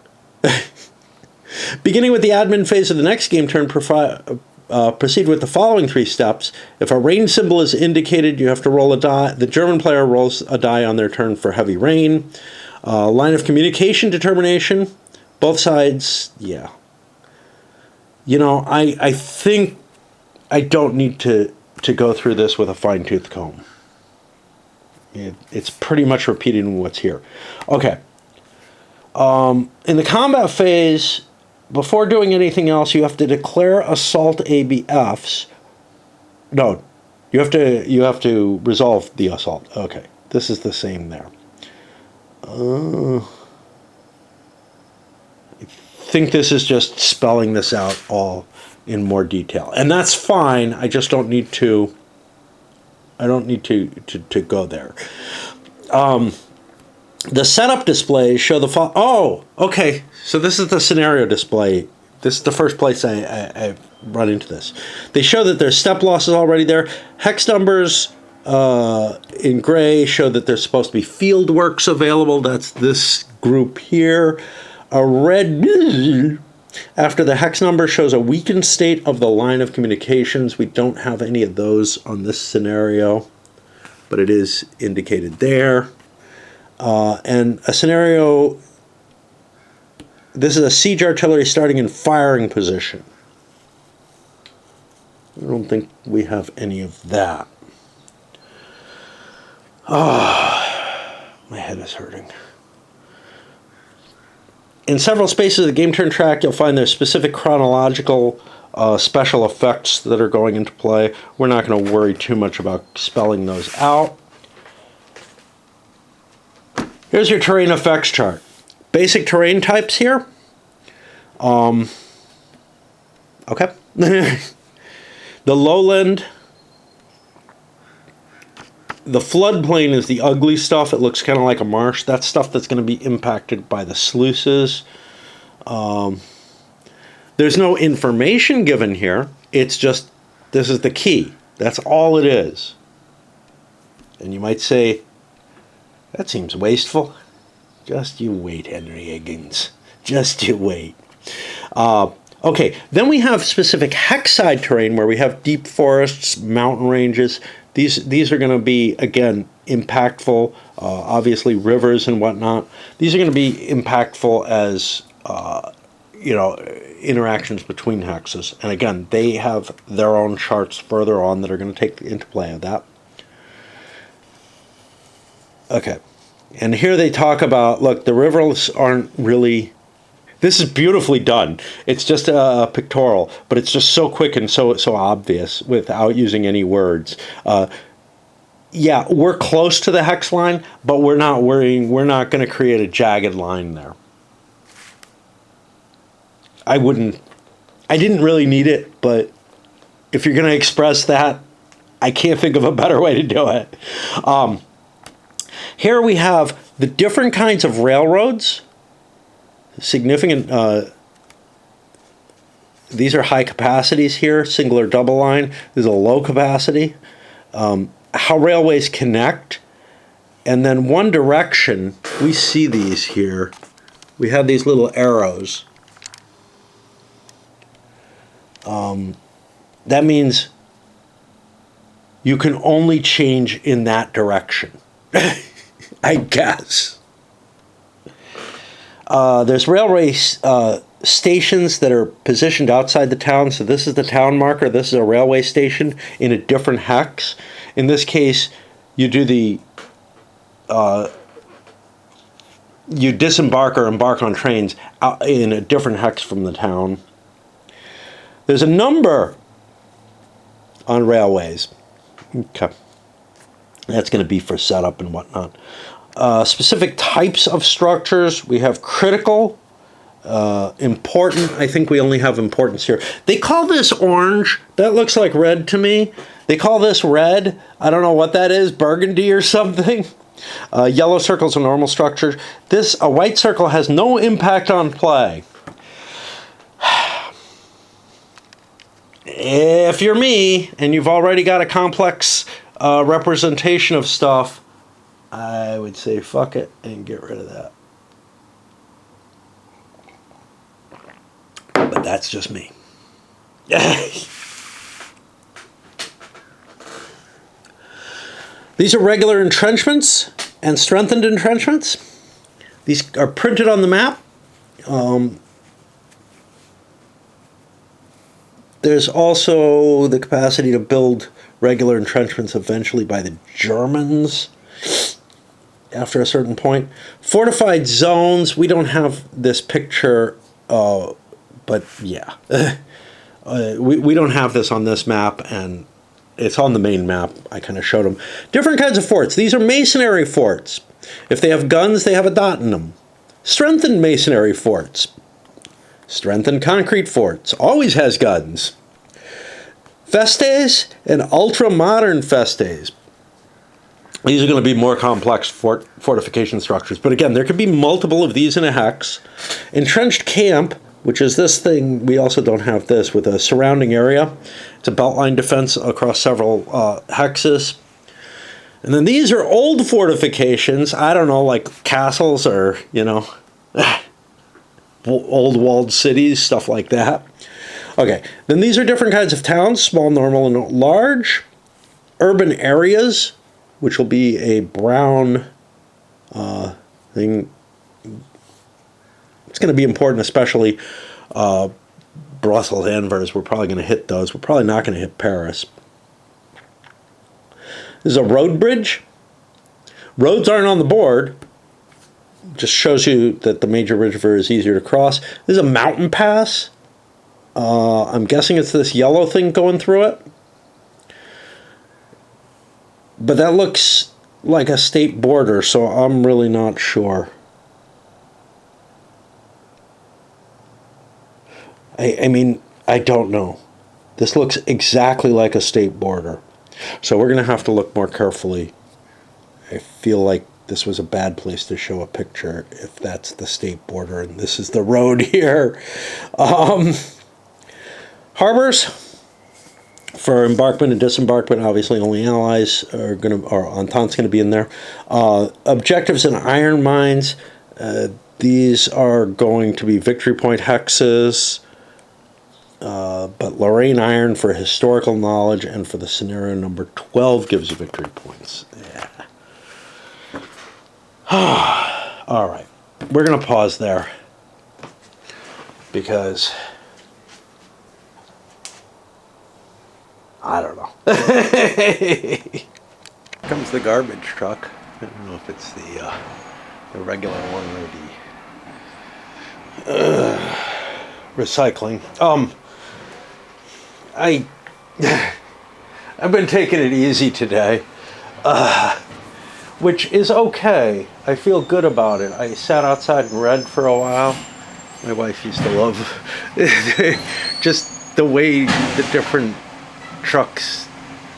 Beginning with the admin phase of the next game turn, proceed with the following 3 steps. If a rain symbol is indicated, you have to roll a die. The German player rolls a die on their turn for heavy rain. Line of communication determination. Both sides, yeah. You know, I think I don't need to go through this with a fine-tooth comb. It's pretty much repeating what's here. Okay. In the combat phase, before doing anything else, you have to declare assault ABFs. No, you have to resolve the assault. Okay, this is the same there. I think this is just spelling this out all in more detail, and that's fine. I just don't need to. I don't need to go there. The setup displays show the oh, okay. So this is the scenario display. This is the first place I've run into this. They show that there's step losses already there. Hex numbers in gray show that there's supposed to be field works available. That's this group here. A red After the hex number shows a weakened state of the line of communications. We don't have any of those on this scenario, but it is indicated there. And a scenario, this is a siege artillery starting in firing position. I don't think we have any of that. Oh, my head is hurting. In several spaces of the game turn track, you'll find there's specific chronological special effects that are going into play. We're not going to worry too much about spelling those out. Here's your terrain effects chart. Basic terrain types here. Okay. The lowland. The floodplain is the ugly stuff. It looks kind of like a marsh. That's stuff that's going to be impacted by the sluices. There's no information given here. It's just, this is the key. That's all it is. And you might say, that seems wasteful. Just you wait, Henry Higgins. Just you wait. Okay, then we have specific hexside terrain where we have deep forests, mountain ranges. These are going to be, again, impactful. Obviously, rivers and whatnot. These are going to be impactful as, interactions between hexes. And again, they have their own charts further on that are going to take into play of that. Okay. And here they talk about, look, the rivers aren't really... This is beautifully done. It's just a pictorial, but it's just so quick and so obvious without using any words. Yeah, we're close to the hex line, but we're not worrying. We're not going to create a jagged line there. I didn't really need it, but if you're going to express that, I can't think of a better way to do it. Here we have the different kinds of railroads. Significant, these are high capacities here, single or double line. This is a low capacity. How railways connect. And then one direction, we see these here. We have these little arrows. That means you can only change in that direction, I guess. There's railway stations that are positioned outside the town. So this is the town marker. This is a railway station in a different hex. In this case, you do the you disembark or embark on trains out in a different hex from the town. There's a number on railways. Okay, that's going to be for setup and whatnot. Specific types of structures. We have critical, important. I think we only have importance here. They call this orange. That looks like red to me. They call this red. I don't know what that is, burgundy or something. Yellow circles are normal structures. A white circle has no impact on play. If you're me and you've already got a complex representation of stuff, I would say fuck it and get rid of that. But that's just me. These are regular entrenchments and strengthened entrenchments. These are printed on the map. There's also the capacity to build regular entrenchments eventually by the Germans after a certain point. Fortified zones, we don't have this picture, but yeah. we don't have this on this map, and it's on the main map. I kind of showed them. Different kinds of forts. These are masonry forts. If they have guns, they have a dot in them. Strengthened masonry forts. Strengthened concrete forts. Always has guns. Festes and ultra-modern festes. These are going to be more complex fortification structures. But again, there could be multiple of these in a hex. Entrenched camp, which is this thing. We also don't have this with a surrounding area. It's a beltline defense across several hexes. And then these are old fortifications. I don't know, like castles or, old walled cities, stuff like that. Okay, then these are different kinds of towns, small, normal, and large. Urban areas, which will be a brown thing. It's going to be important, especially Brussels, Anvers. We're probably going to hit those. We're probably not going to hit Paris. This is a road bridge. Roads aren't on the board. Just shows you that the major river is easier to cross. This is a mountain pass. I'm guessing it's this yellow thing going through it. But that looks like a state border, so I'm really not sure. I mean, I don't know. This looks exactly like a state border. So we're going to have to look more carefully. I feel like this was a bad place to show a picture if that's the state border and this is the road here. Harbors for embarkment and disembarkment, obviously only allies are going to, or Entente's going to be in there. Objectives and iron mines, these are going to be victory point hexes. But Lorraine Iron for historical knowledge and for the scenario number 12 gives you victory points. Yeah. All right. We're going to pause there because I don't know. Comes the garbage truck. I don't know if it's the regular one or the recycling. I've been taking it easy today, which is okay. I feel good about it. I sat outside and read for a while. My wife used to love just the way the different trucks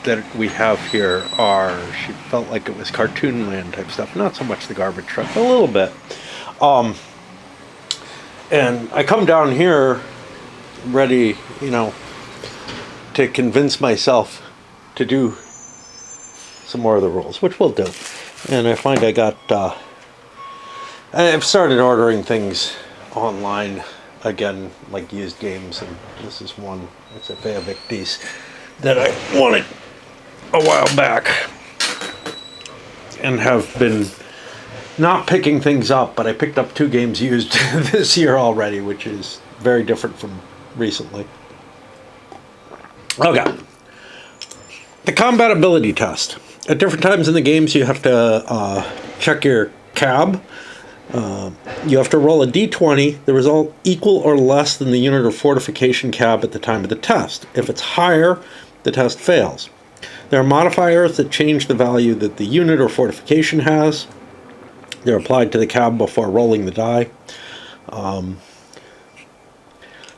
that we have here are. She felt like it was cartoon land type stuff. Not so much the garbage truck, but a little bit. And I come down here ready, to convince myself to do some more of the rules, which we'll do. And I find I've started ordering things online again, like used games, and this is one. It's a Vea Victis that I wanted a while back and have been not picking things up, but I picked up 2 games used this year already, which is very different from recently. Okay. The combat ability test. At different times in the games, you have to check your cab. You have to roll a d20, the result equal or less than the unit or fortification cab at the time of the test. If it's higher, the test fails. There are modifiers that change the value that the unit or fortification has. They're applied to the cab before rolling the die.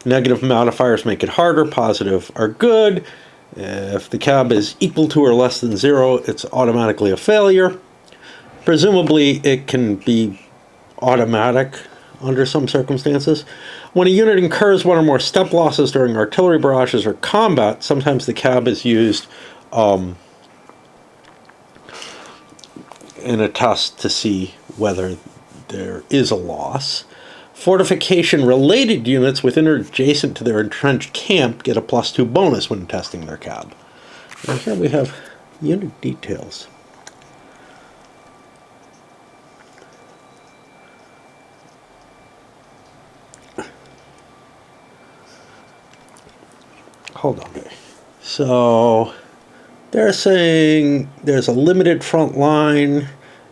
Negative modifiers make it harder, positive are good. If the cab is equal to or less than 0, it's automatically a failure. Presumably, it can be automatic under some circumstances. When a unit incurs one or more step losses during artillery barrages or combat, sometimes the cab is used in a test to see whether there is a loss. Fortification-related units within or adjacent to their entrenched camp get a +2 bonus when testing their cab. And here we have unit details. Hold on here. So they're saying there's a limited front line.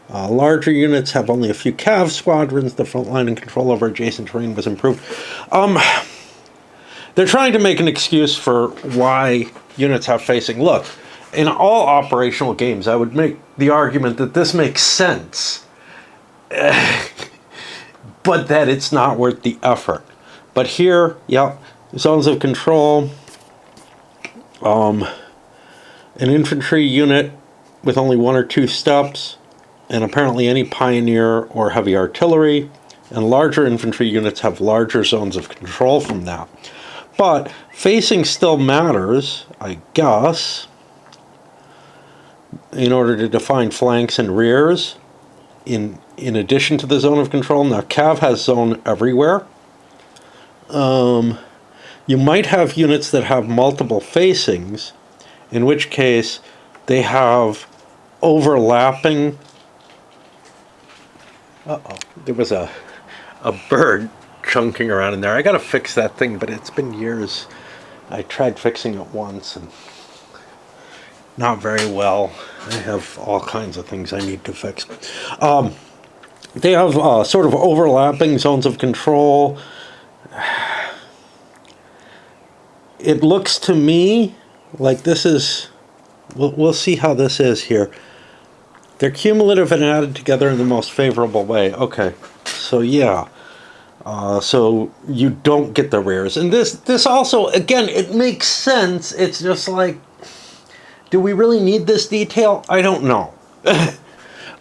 Larger units have only a few cav squadrons. The front line and control over adjacent terrain was improved. They're trying to make an excuse for why units have facing. Look, in all operational games, I would make the argument that this makes sense, but that it's not worth the effort. But here, yeah, zones of control. An infantry unit with only 1 or 2 steps, and apparently any pioneer or heavy artillery, and larger infantry units have larger zones of control from that. But facing still matters, I guess, in order to define flanks and rears in addition to the zone of control. Now, Cav has zone everywhere. You might have units that have multiple facings, in which case they have overlapping. Uh-oh, there was a bird chunking around in there. I gotta fix that thing, but it's been years. I tried fixing it once and not very well. I have all kinds of things I need to fix. They have sort of overlapping zones of control. It looks to me like this is, we'll see how this is here. They're cumulative and added together in the most favorable way. Okay, so yeah. So you don't get the rears. And this also, again, it makes sense. It's just like, do we really need this detail? I don't know.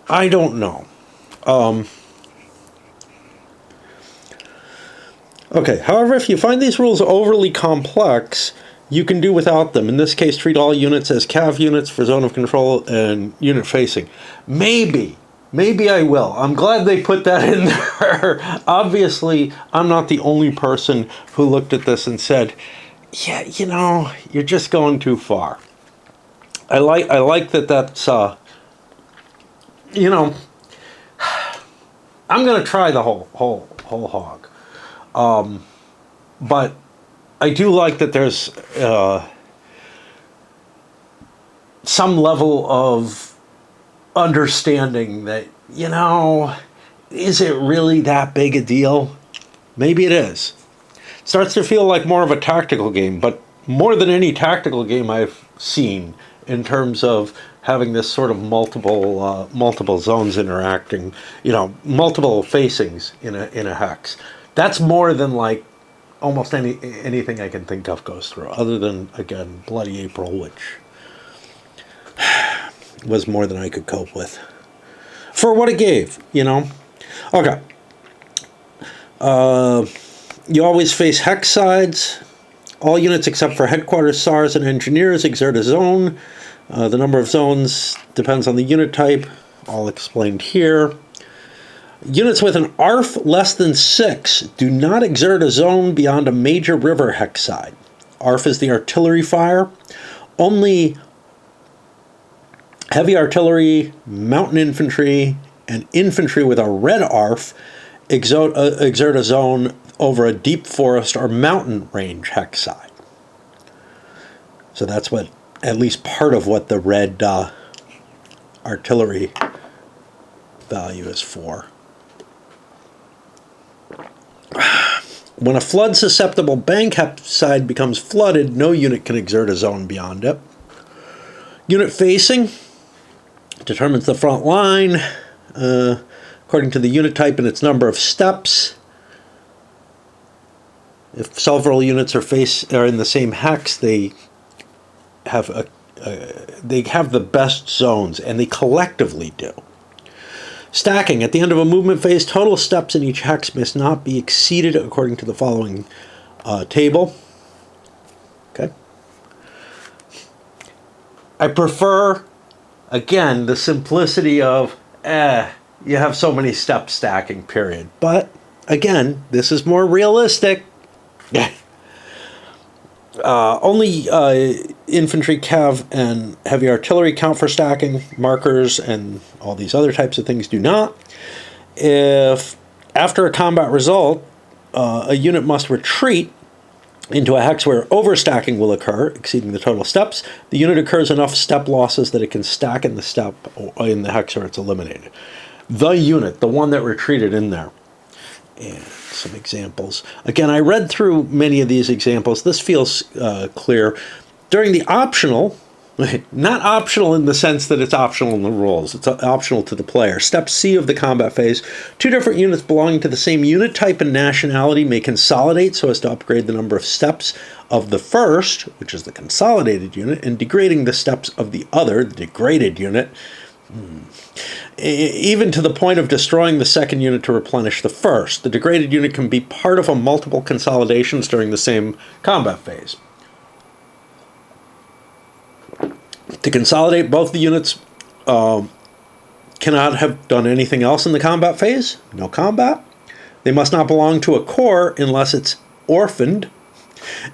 I don't know. Okay, however, if you find these rules overly complex, you can do without them. In this case, treat all units as cav units for zone of control and unit facing. Maybe I will. I'm glad they put that in there. Obviously, I'm not the only person who looked at this and said, yeah, you know, you're just going too far. I like that that's, you know, I'm going to try the whole hog. But I do like that there's some level of understanding that, you know, is it really that big a deal? Maybe it is. It starts to feel like more of a tactical game, but more than any tactical game I've seen in terms of having this sort of multiple zones interacting, you know, multiple facings in a hex. That's more than like almost anything I can think of goes through, other than, again, Bloody April, which was more than I could cope with for what it gave, you know. Okay. You always face hex sides. All units except for headquarters, SARs, and engineers exert a zone. The number of zones depends on the unit type, all explained here. Units with an ARF less than 6 do not exert a zone beyond a major river hex side. ARF is the artillery fire. Only heavy artillery, mountain infantry, and infantry with a red ARF exert a zone over a deep forest or mountain range hex side. So that's what, at least part of what the red artillery value is for. When a flood-susceptible bank side becomes flooded, no unit can exert a zone beyond it. Unit facing determines the front line according to the unit type and its number of steps. If several units are in the same hex, they have the best zones, and they collectively do. Stacking. At the end of a movement phase, total steps in each hex must not be exceeded according to the following table. Okay. I prefer, again, the simplicity of, you have so many steps stacking, period. But, again, this is more realistic. Only infantry, cav, and heavy artillery count for stacking. Markers and all these other types of things do not. If, after a combat result, a unit must retreat into a hex where overstacking will occur, exceeding the total steps, the unit incurs enough step losses that it can stack in the step in the hex or it's eliminated. The unit, the one that retreated in there. And some examples. Again, I read through many of these examples. This feels clear. During the optional, not optional in the sense that it's optional in the rules, it's optional to the player. Step C of the combat phase, 2 different units belonging to the same unit type and nationality may consolidate so as to upgrade the number of steps of the first, which is the consolidated unit, and degrading the steps of the other, the degraded unit, even to the point of destroying the second unit to replenish the first. The degraded unit can be part of multiple consolidations during the same combat phase. To consolidate, both the units cannot have done anything else in the combat phase. No combat. They must not belong to a corps unless it's orphaned,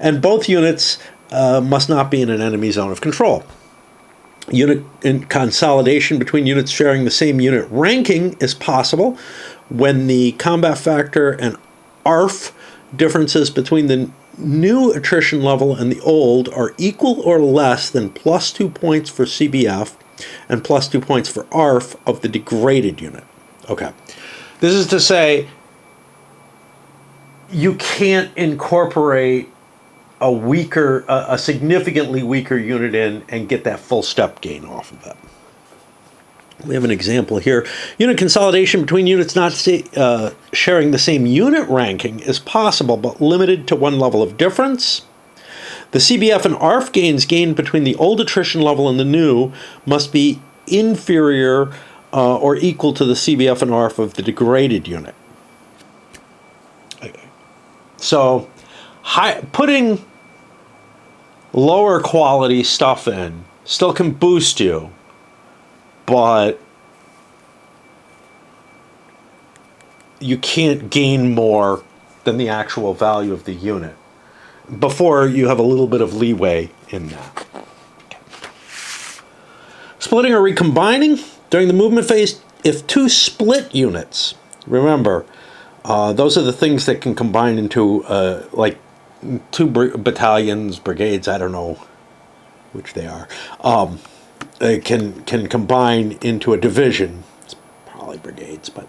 and both units must not be in an enemy zone of control. Unit consolidation between units sharing the same unit ranking is possible when the combat factor and ARF differences between the new attrition level and the old are equal or less than +2 points for CBF and +2 points for ARF of the degraded unit. Okay. This is to say, you can't incorporate a significantly weaker unit in and get that full step gain off of it. We have an example here. Unit consolidation between units not sharing the same unit ranking is possible, but limited to one level of difference. The CBF and ARF gains gained between the old attrition level and the new must be inferior or equal to the CBF and ARF of the degraded unit. So, putting lower quality stuff in still can boost you, but you can't gain more than the actual value of the unit before you have a little bit of leeway in that. Okay. Splitting or recombining. During the movement phase, if two split units, remember, those are the things that can combine into like two battalions, brigades, I don't know which they are, can combine into a division. It's probably brigades, but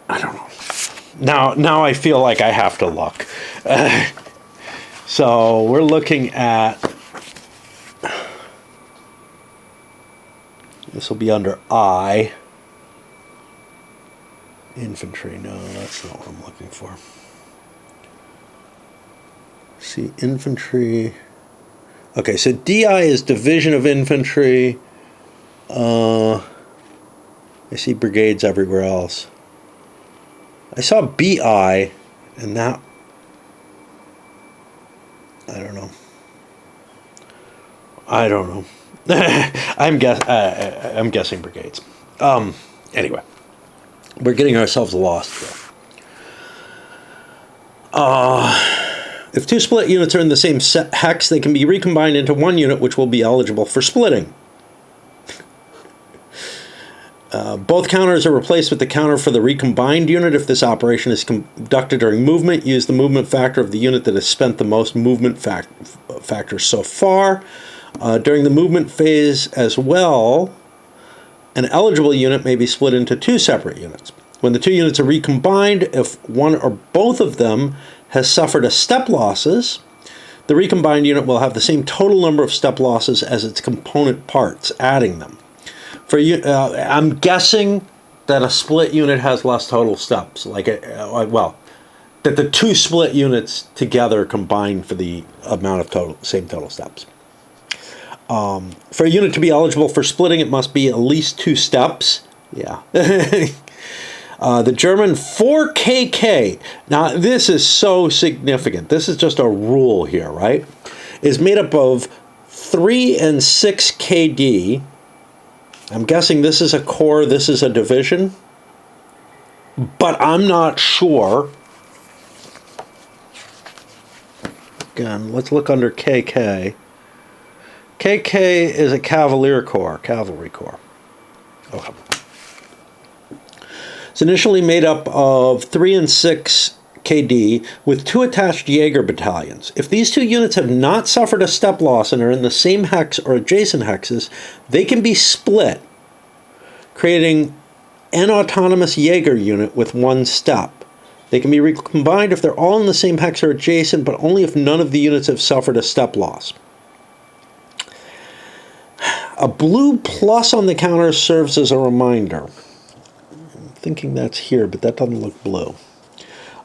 I don't know. Now I feel like I have to look. So we're looking at, this will be under I. Infantry, no, that's not what I'm looking for. See, infantry. Okay, so DI is division of infantry. I see brigades everywhere else. I saw BI, and that, I don't know. I'm guessing brigades. Anyway, we're getting ourselves lost here. If two split units are in the same hex, they can be recombined into one unit, which will be eligible for splitting. Both counters are replaced with the counter for the recombined unit. If this operation is conducted during movement, use the movement factor of the unit that has spent the most movement factors so far. During the movement phase as well, an eligible unit may be split into two separate units. When the two units are recombined, if one or both of them has suffered a step losses, the recombined unit will have the same total number of step losses as its component parts, adding them. For I'm guessing that a split unit has less total steps, that the two split units together combine for the amount of same total steps. For a unit to be eligible for splitting, it must be at least 2 steps. Yeah. The German 4KK, now this is so significant. This is just a rule here, right? Is made up of 3 and 6 KD. I'm guessing this is a corps, this is a division, but I'm not sure. Again, let's look under KK. KK is a cavalry corps. Okay. It's initially made up of 3 and 6 KD with 2 attached Jaeger battalions. If these 2 units have not suffered a step loss and are in the same hex or adjacent hexes, they can be split, creating an autonomous Jaeger unit with 1 step. They can be recombined if they're all in the same hex or adjacent, but only if none of the units have suffered a step loss. A blue plus on the counter serves as a reminder. I'm thinking that's here, but that doesn't look blue.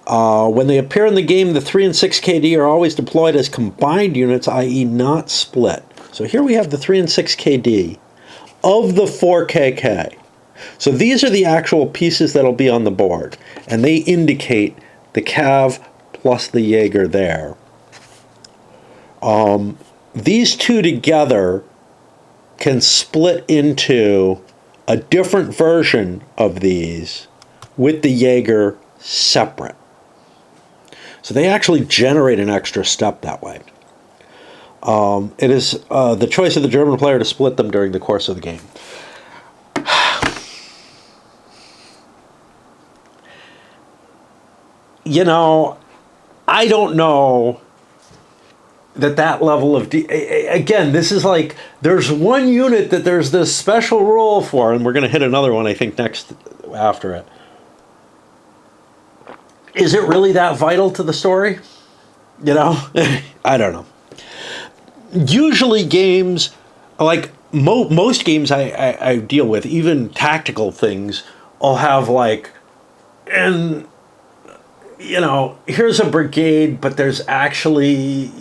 When they appear in the game, the 3 and 6 KD are always deployed as combined units, i.e. not split. So here we have the 3 and 6 KD of the 4 KK. So these are the actual pieces that'll be on the board, and they indicate the Cav plus the Jaeger there. These two together can split into a different version of these with the Jaeger separate. So they actually generate an extra step that way. It is the choice of the German player to split them during the course of the game. You know, I don't know that level of... Again, this is like, there's one unit that there's this special rule for, and we're going to hit another one, I think, next after it. Is it really that vital to the story? You know? I don't know. Usually games, like most games I deal with, even tactical things, I'll have like, and you know, here's a brigade, but there's actually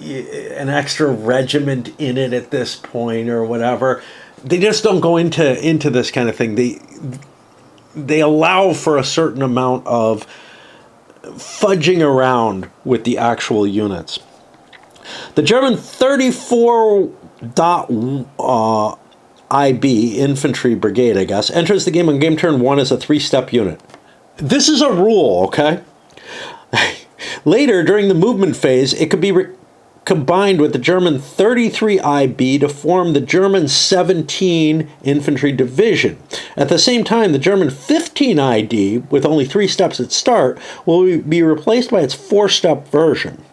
an extra regiment in it at this point or whatever. They just don't go into this kind of thing. They allow for a certain amount of fudging around with the actual units. The German 34.IB infantry brigade, I guess, enters the game on game turn 1 as a 3-step unit. This is a rule, okay? Later, during the movement phase, it could be combined with the German 33IB to form the German 17 infantry division. At the same time, the German 15ID, with only 3 steps at start, will be replaced by its 4-step version.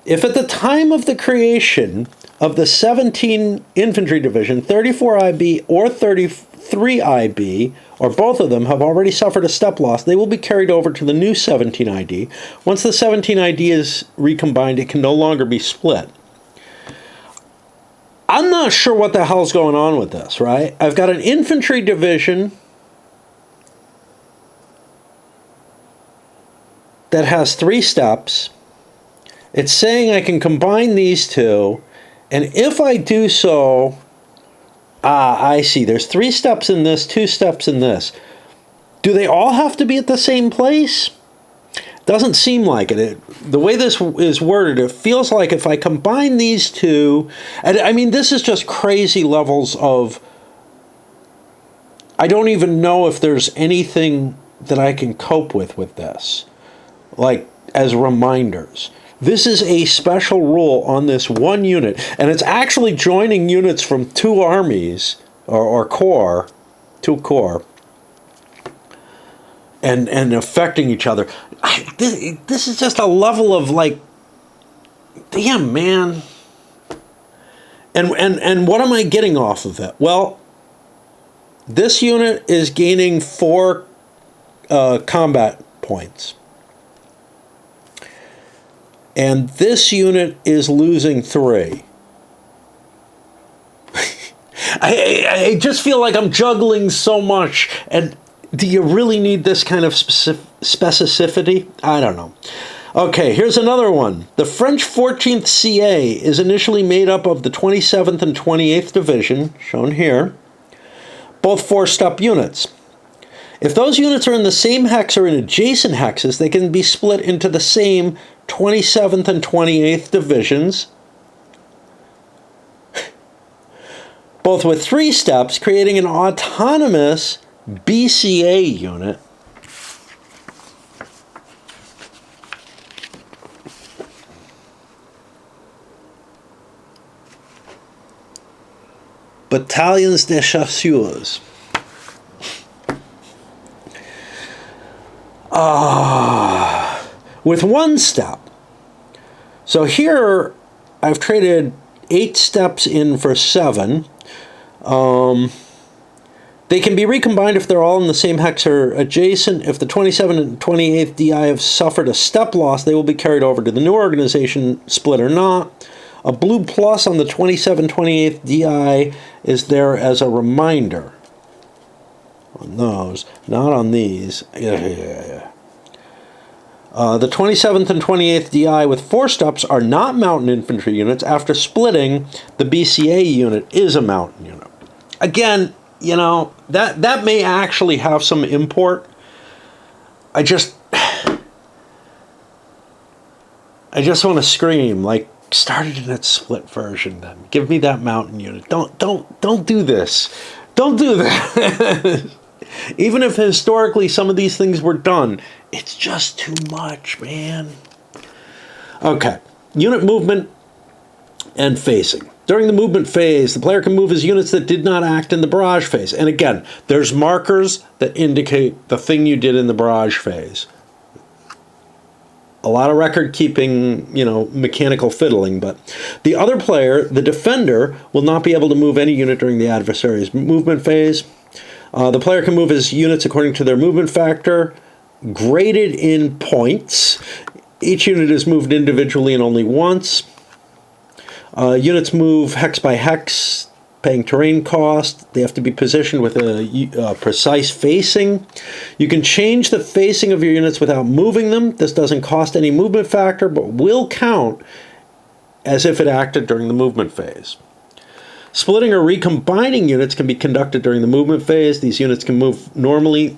If at the time of the creation of the 17 Infantry Division, 34IB or 33IB, or both of them, have already suffered a step loss, they will be carried over to the new 17ID. Once the 17ID is recombined, it can no longer be split. I'm not sure what the hell's going on with this, right? I've got an infantry division that has 3 steps. It's saying I can combine these two, and if I do so, I see, there's 3 steps in this, 2 steps in this. Do they all have to be at the same place? Doesn't seem like it. The way this is worded, it feels like if I combine these two, and I mean, this is just crazy levels of, I don't even know if there's anything that I can cope with this, like as reminders. This is a special rule on this one unit, and it's actually joining units from 2 armies, or corps, 2 corps, and affecting each other. This is just a level of like, damn, man. And what am I getting off of it? Well, this unit is gaining 4 combat points. And this unit is losing 3. I just feel like I'm juggling so much. And do you really need this kind of specificity? I don't know. Okay, here's another one. The French 14th CA is initially made up of the 27th and 28th Division, shown here, both 4-step units. If those units are in the same hex or in adjacent hexes, they can be split into the same 27th and 28th Divisions, both with 3 steps, creating an autonomous BCA unit. Battalions de chasseurs. With 1 step. So here I've traded 8 steps in for 7. They can be recombined if they're all in the same hex or adjacent. If the 27th and 28th DI have suffered a step loss, they will be carried over to the new organization, split or not. A blue plus on the 27th, 28th DI is there as a reminder. On those, not on these. The 27th and 28th DI with 4 steps are not mountain infantry units. After splitting, the BCA unit is a mountain unit. Again, you know, that may actually have some import. I just want to scream, like, start it in that split version then. Give me that mountain unit. Don't do this. Don't do that. Even if historically some of these things were done, it's just too much, man. Okay, unit movement and facing. During the movement phase, the player can move his units that did not act in the barrage phase. And again, there's markers that indicate the thing you did in the barrage phase. A lot of record keeping, mechanical fiddling, but the other player, the defender, will not be able to move any unit during the adversary's movement phase. The player can move his units according to their movement factor, graded in points. Each unit is moved individually and only once. Units move hex by hex, paying terrain cost. They have to be positioned with a precise facing. You can change the facing of your units without moving them. This doesn't cost any movement factor, but will count as if it acted during the movement phase. Splitting or recombining units can be conducted during the movement phase. These units can move normally.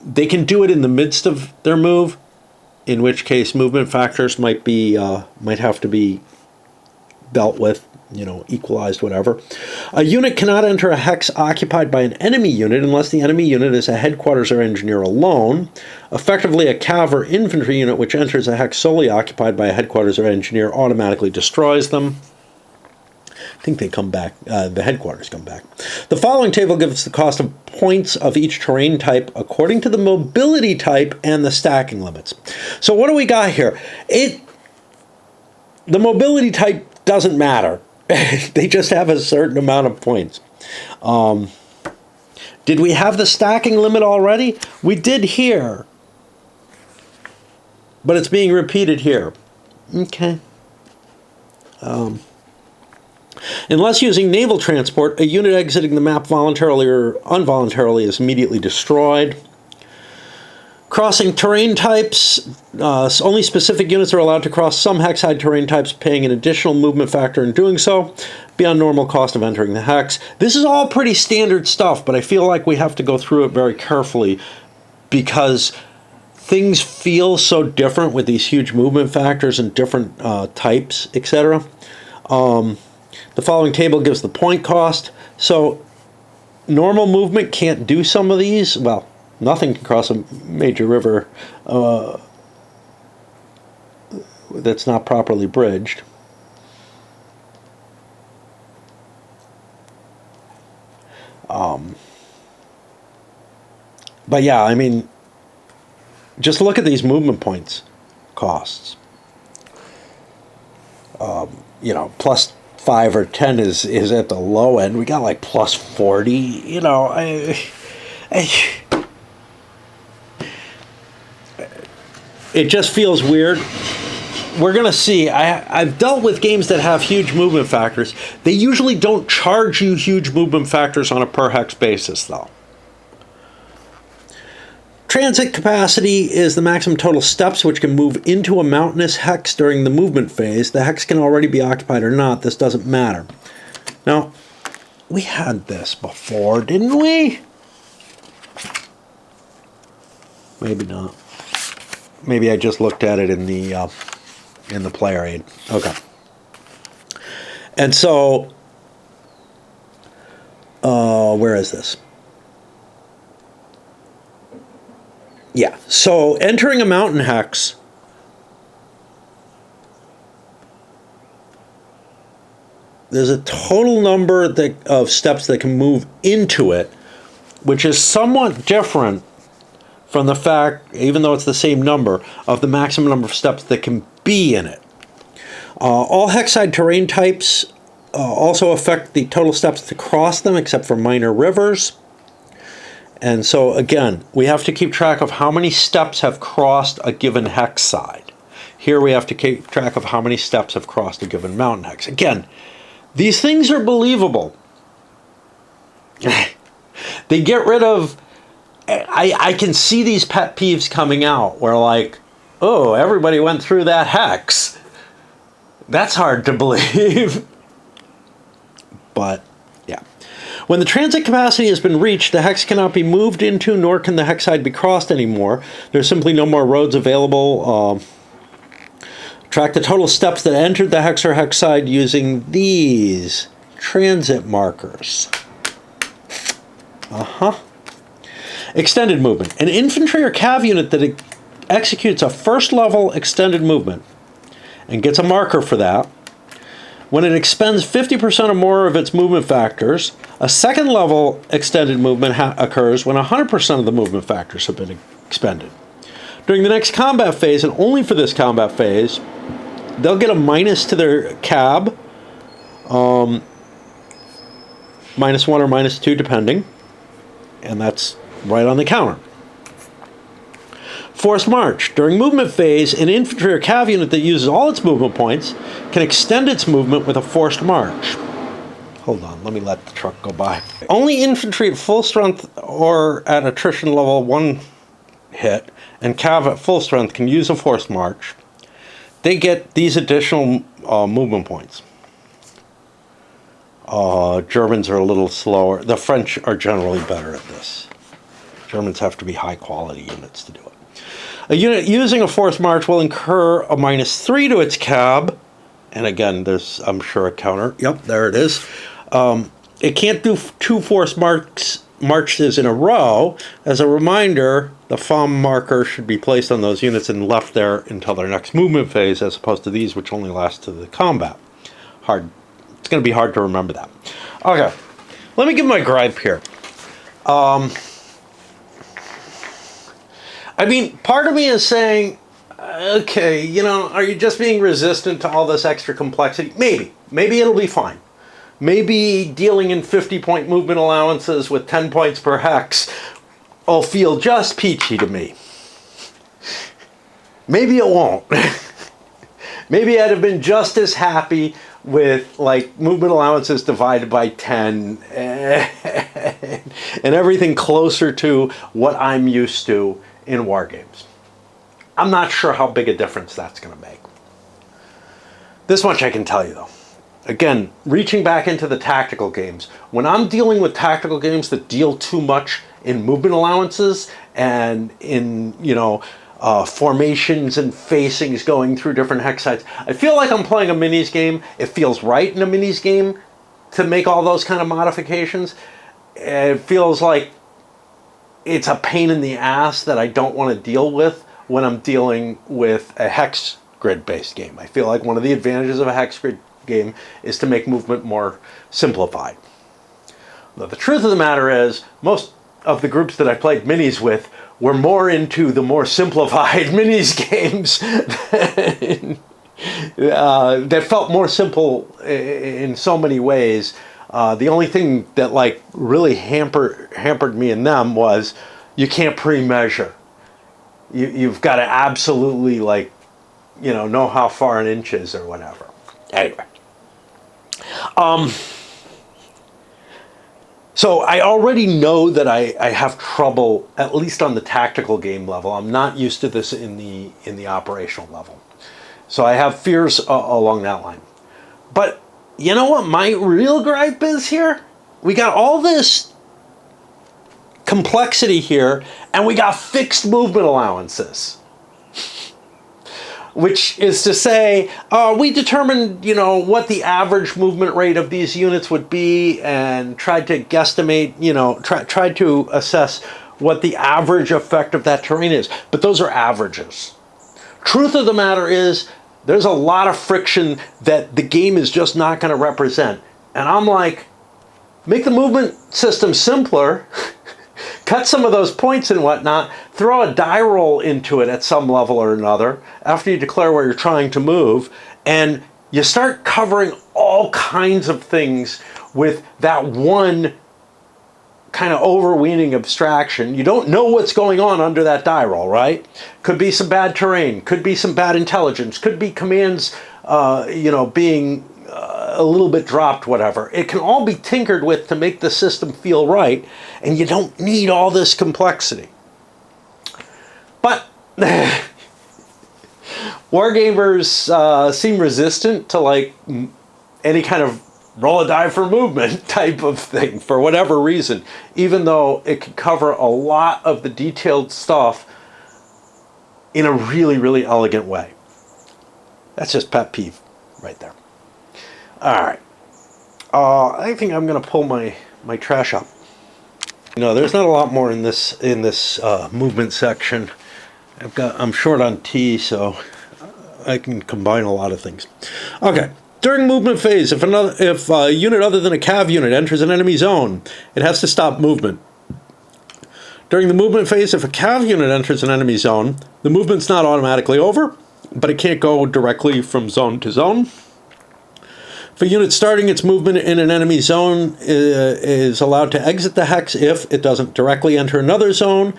They can do it in the midst of their move, in which case movement factors might have to be dealt with, equalized, whatever. A unit cannot enter a hex occupied by an enemy unit unless the enemy unit is a headquarters or engineer alone. Effectively, a cav or infantry unit which enters a hex solely occupied by a headquarters or engineer automatically destroys them. I think they come back, the headquarters come back. The following table gives the cost of points of each terrain type according to the mobility type and the stacking limits. So what do we got here? The mobility type doesn't matter. They just have a certain amount of points. Did we have the stacking limit already? We did here. But it's being repeated here. Okay. Unless using naval transport, a unit exiting the map voluntarily or involuntarily is immediately destroyed. Crossing terrain types, only specific units are allowed to cross some hex-hide terrain types, paying an additional movement factor in doing so, beyond normal cost of entering the hex. This is all pretty standard stuff, but I feel like we have to go through it very carefully because things feel so different with these huge movement factors and different types, etc. The following table gives the point cost. So normal movement can't do some of these. Well, nothing can cross a major river that's not properly bridged. But yeah, I mean, just look at these movement points costs. Plus 5 or 10 is at the low end. We got like plus 40. It just feels weird. We're going to see. I've dealt with games that have huge movement factors. They usually don't charge you huge movement factors on a per hex basis, though. Transit capacity is the maximum total steps which can move into a mountainous hex during the movement phase. The hex can already be occupied or not. This doesn't matter. Now, we had this before, didn't we? Maybe not. Maybe I just looked at it in the player aid. Okay. And so, where is this? Yeah, so entering a mountain hex, there's a total number of steps that can move into it, which is somewhat different from the fact, even though it's the same number, of the maximum number of steps that can be in it. All hex-side terrain types also affect the total steps to cross them, except for minor rivers. And so, again, we have to keep track of how many steps have crossed a given hex side. Here we have to keep track of how many steps have crossed a given mountain hex. Again, these things are believable. They get rid of... I can see these pet peeves coming out where like, oh, everybody went through that hex. That's hard to believe. But, yeah. When the transit capacity has been reached, the hex cannot be moved into, nor can the hex side be crossed anymore. There's simply no more roads available. Track the total steps that entered the hex or hex side using these transit markers. Extended movement. An infantry or cav unit that executes a first level extended movement and gets a marker for that. When it expends 50% or more of its movement factors, a second level extended movement occurs when 100% of the movement factors have been expended. During the next combat phase, and only for this combat phase, they'll get a minus to their cab, -1 or -2 depending, and that's right on the counter. Forced march. During movement phase, an infantry or cav unit that uses all its movement points can extend its movement with a forced march. Hold on, let me let the truck go by. Only infantry at full strength or at attrition level 1 hit and cav at full strength can use a forced march. They get these additional movement points. Germans are a little slower. The French are generally better at this. Germans have to be high quality units to do it. A unit using a forced march will incur a -3 to its cab. And again, there's, I'm sure, a counter. Yep, there it is. It can't do 2 forced marches in a row. As a reminder, the FOM marker should be placed on those units and left there until their next movement phase, as opposed to these, which only last to the combat. Hard. It's going to be hard to remember that. Okay, let me give my gripe here. I mean, part of me is saying, okay, you know, are you just being resistant to all this extra complexity? Maybe. Maybe it'll be fine. Maybe dealing in 50-point movement allowances with 10 points per hex will feel just peachy to me. Maybe it won't. Maybe I'd have been just as happy with, like, movement allowances divided by 10 and everything closer to what I'm used to in war games. I'm not sure how big a difference that's going to make. This much I can tell you, though. Again, reaching back into the tactical games, when I'm dealing with tactical games that deal too much in movement allowances and in, you know, formations and facings going through different hex sites, I feel like I'm playing a minis game. It feels right in a minis game to make all those kind of modifications. It feels like it's a pain in the ass that I don't want to deal with when I'm dealing with a hex grid based game. I feel like one of the advantages of a hex grid game is to make movement more simplified. But the truth of the matter is, most of the groups that I played minis with were more into the more simplified minis games that felt more simple in so many ways. The only thing that like really hampered me in them was you can't pre-measure. You've got to absolutely, like, you know how far an inch is or whatever. Anyway. So I already know that I have trouble, at least on the tactical game level. I'm not used to this in the operational level. So I have fears along that line. But you know what my real gripe is here? We got all this complexity here, and we got fixed movement allowances. Which is to say, we determined, you know, what the average movement rate of these units would be and tried to guesstimate, you know, tried to assess what the average effect of that terrain is. But those are averages. Truth of the matter is, there's a lot of friction that the game is just not going to represent. And I'm like, make the movement system simpler, cut some of those points and whatnot, throw a die roll into it at some level or another after you declare where you're trying to move, and you start covering all kinds of things with that one kind of overweening abstraction. You don't know what's going on under that die roll, right? Could be some bad terrain, could be some bad intelligence, could be commands, you know, being a little bit dropped, whatever. It can all be tinkered with to make the system feel right, and you don't need all this complexity. But wargamers seem resistant to like any kind of roll a die for movement type of thing for whatever reason, even though it can cover a lot of the detailed stuff in a really, really elegant way. That's just pet peeve right there. All right. I think I'm going to pull my trash up. No, there's not a lot more in this movement section. I'm short on T, so I can combine a lot of things. Okay. During movement phase, if a unit other than a cav unit enters an enemy zone, it has to stop movement. During the movement phase, if a cav unit enters an enemy zone, the movement's not automatically over, but it can't go directly from zone to zone. If a unit starting its movement in an enemy zone is allowed to exit the hex if it doesn't directly enter another zone,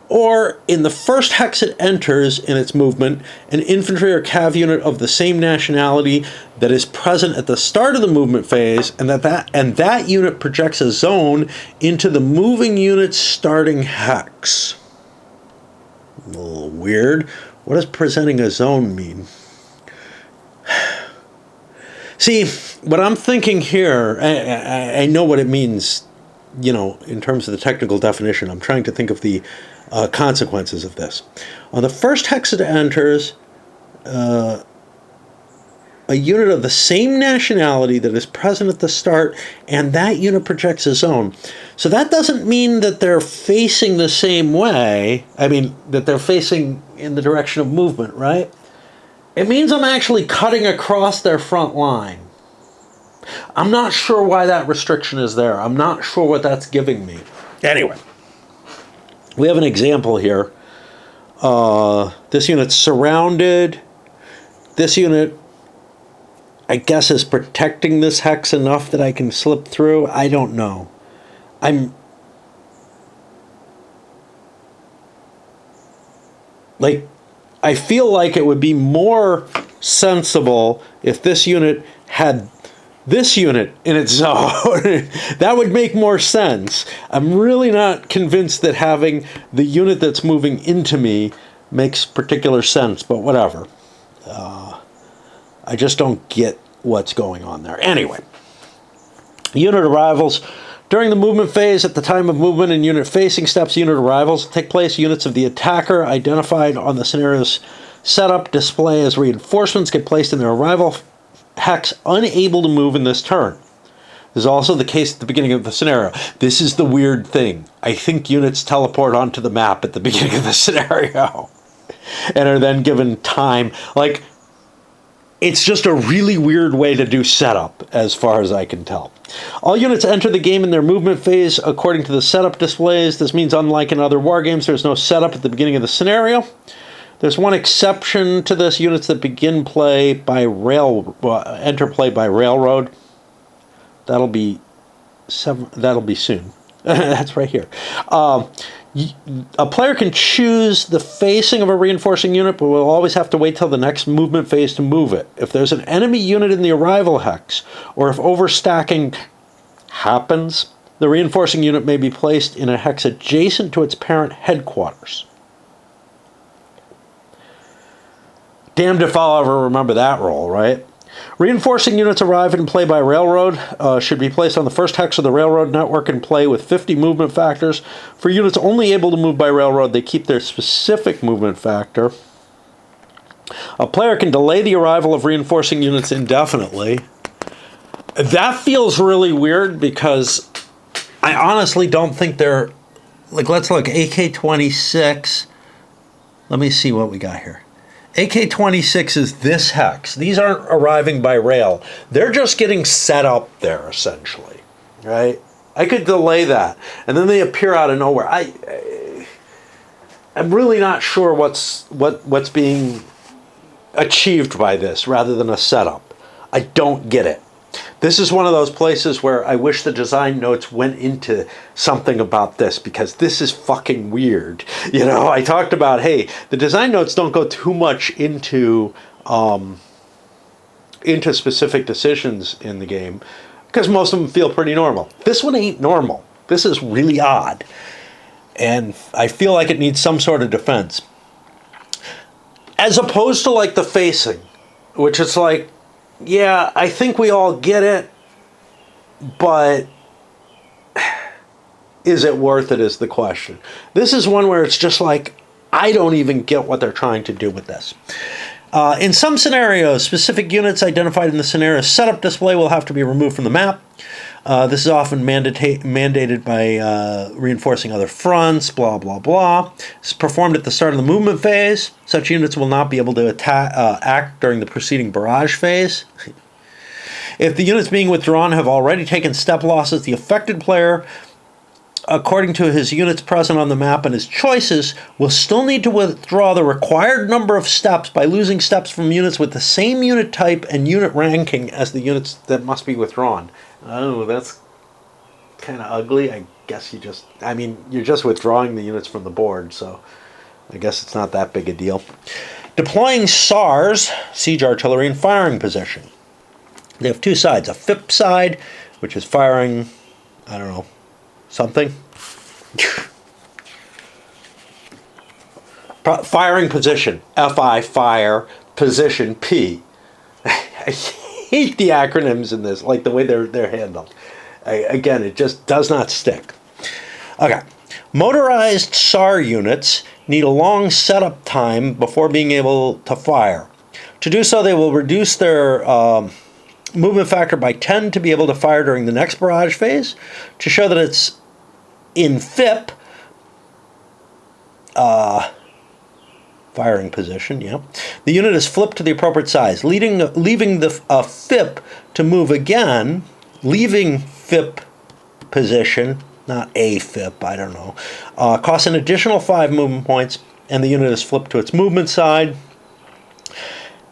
or in the first hex it enters in its movement, an infantry or cav unit of the same nationality that is present at the start of the movement phase, and that unit projects a zone into the moving unit's starting hex. A little weird. What does presenting a zone mean? See, what I'm thinking here, I know what it means, in terms of the technical definition. I'm trying to think of the consequences of this. On the first hex it enters, a unit of the same nationality that is present at the start, and that unit projects a zone. So that doesn't mean that they're facing the same way. I mean, that they're facing in the direction of movement, right? It means I'm actually cutting across their front line. I'm not sure why that restriction is there. I'm not sure what that's giving me. Anyway, we have an example here. This unit's surrounded. This unit, I guess, is protecting this hex enough that I can slip through. I don't know. I feel like it would be more sensible if this unit had this unit in its zone. That would make more sense. I'm really not convinced that having the unit that's moving into me makes particular sense, but whatever. I just don't get what's going on there. Anyway, unit arrivals. During the movement phase, at the time of movement and unit facing steps, unit arrivals take place. Units of the attacker identified on the scenario's setup display as reinforcements get placed in their arrival hex, unable to move in this turn. This is also the case at the beginning of the scenario. This is the weird thing. I think units teleport onto the map at the beginning of the scenario and are then given time. It's just a really weird way to do setup, as far as I can tell. All units enter the game in their movement phase according to the setup displays. This means, unlike in other war games, there's no setup at the beginning of the scenario. There's one exception to this: units that begin play by enter play by railroad. That'll be soon. That's right here. A player can choose the facing of a reinforcing unit, but will always have to wait till the next movement phase to move it. If there's an enemy unit in the arrival hex, or if overstacking happens, the reinforcing unit may be placed in a hex adjacent to its parent headquarters. Damned if I'll ever remember that role, right? Reinforcing units arrive and play by railroad should be placed on the first hex of the railroad network and play with 50 movement factors. For units only able to move by railroad, they keep their specific movement factor. A player can delay the arrival of reinforcing units indefinitely. That feels really weird because I honestly don't think they're... let's look. AK-26. Let me see what we got here. AK-26 is this hex. These aren't arriving by rail. They're just getting set up there, essentially, right? I could delay that, and then they appear out of nowhere. I'm really not sure what's being achieved by this, rather than a setup. I don't get it. This is one of those places where I wish the design notes went into something about this, because this is fucking weird. I talked about, hey, the design notes don't go too much into specific decisions in the game, because most of them feel pretty normal. This one ain't normal. This is really odd. And I feel like it needs some sort of defense. As opposed to the facing, which is yeah, I think we all get it, but is it worth it is the question. This is one where it's just I don't even get what they're trying to do with this. In some scenarios, specific units identified in the scenario setup display will have to be removed from the map. This is often mandated by reinforcing other fronts, blah, blah, blah. It's performed at the start of the movement phase. Such units will not be able to act during the preceding barrage phase. If the units being withdrawn have already taken step losses, the affected player, according to his units present on the map and his choices, will still need to withdraw the required number of steps by losing steps from units with the same unit type and unit ranking as the units that must be withdrawn. Oh, that's kind of ugly. I guess you're just withdrawing the units from the board, so I guess it's not that big a deal. Deploying SARs, siege artillery, in firing position. They have two sides, a FIP side, which is firing, I don't know, something. Firing position, FI, fire, position, P. I hate the acronyms in this, like the way they're handled. Again, it just does not stick. Okay. Motorized SAR units need a long setup time before being able to fire. To do so, they will reduce their movement factor by 10 to be able to fire during the next barrage phase. To show that it's in FIP, firing position, yeah, the unit is flipped to the appropriate size, leaving the FIP to move again, leaving FIP position, not a FIP, I don't know, costs an additional 5 movement points, and the unit is flipped to its movement side.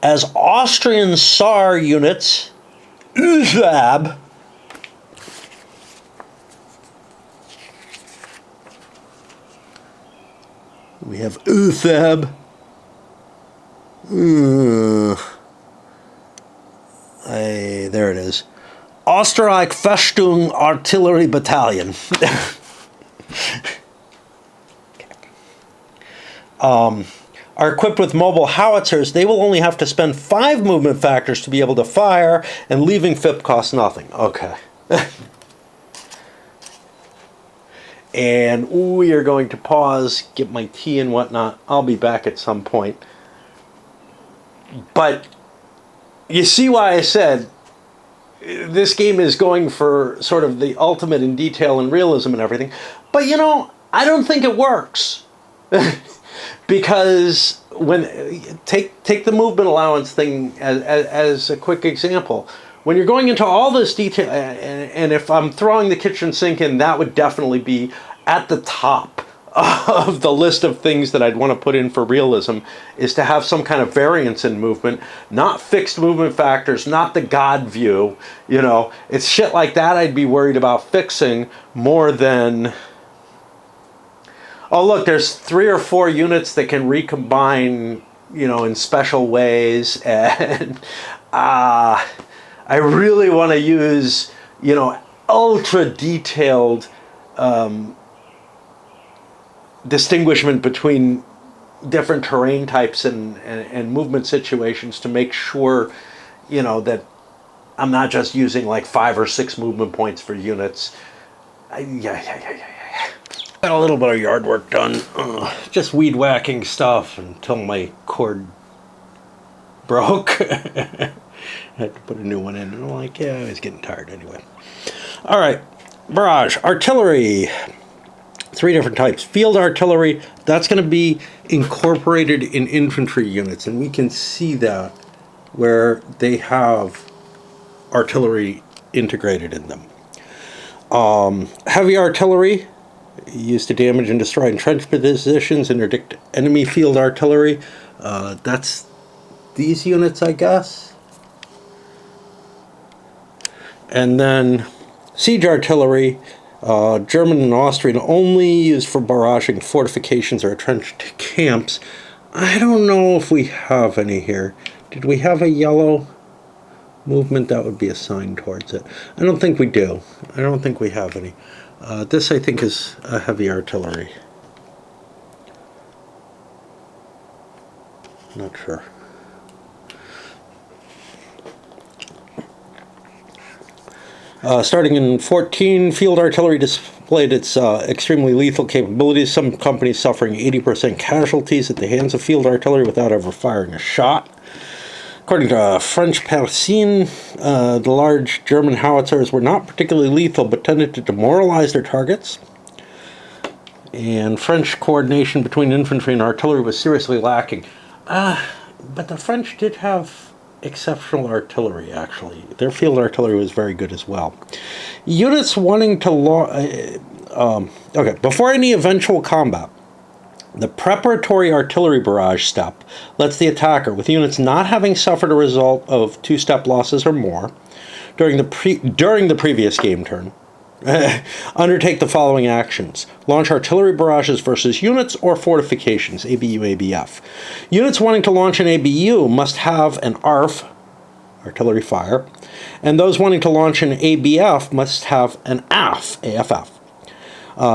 As Austrian SAR units, USAB, we have USAB. There it is. Österreich Festung Artillery Battalion. Are equipped with mobile howitzers. They will only have to spend 5 movement factors to be able to fire, and leaving FIP costs nothing. Okay. And we are going to pause, get my tea and whatnot. I'll be back at some point. But you see why I said this game is going for sort of the ultimate in detail and realism and everything. But you know, I don't think it works. Because when take the movement allowance thing as a quick example. When you're going into all this detail, and if I'm throwing the kitchen sink in, that would definitely be at the top of the list of things that I'd want to put in for realism, is to have some kind of variance in movement, not fixed movement factors, not the God view. You know, it's shit like that I'd be worried about fixing more than, oh look, there's 3 or 4 units that can recombine, you know, in special ways, and I really want to use, you know, ultra detailed distinguishment between different terrain types and movement situations to make sure, you know, that I'm not just using like 5 or 6 movement points for units. Got a little bit of yard work done. Just weed whacking stuff until my cord broke. I had to put a new one in, and I'm like, yeah, I was getting tired anyway. All right, barrage, artillery. 3 different types. Field artillery, that's going to be incorporated in infantry units, and we can see that where they have artillery integrated in them. Heavy artillery, used to damage and destroy entrenchment positions, interdict enemy field artillery. That's these units, I guess. And then siege artillery, German and Austrian, only used for barraging fortifications or entrenched camps. I don't know if we have any here. Did we have a yellow movement that would be assigned towards it? I don't think we do. I don't think we have any. This, I think, is a heavy artillery. Not sure. Starting in 14, field artillery displayed its extremely lethal capabilities. Some companies suffering 80% casualties at the hands of field artillery without ever firing a shot. According to French Parisien, the large German howitzers were not particularly lethal, but tended to demoralize their targets. And French coordination between infantry and artillery was seriously lacking. But the French did have exceptional artillery, actually. Their field artillery was very good as well. Units wanting to before any eventual combat, the preparatory artillery barrage step lets the attacker, with units not having suffered a result of 2-step losses or more during the previous game turn, undertake the following actions. Launch artillery barrages versus units or fortifications, ABU, ABF. Units wanting to launch an ABU must have an ARF, artillery fire, and those wanting to launch an ABF must have an AF, AFF.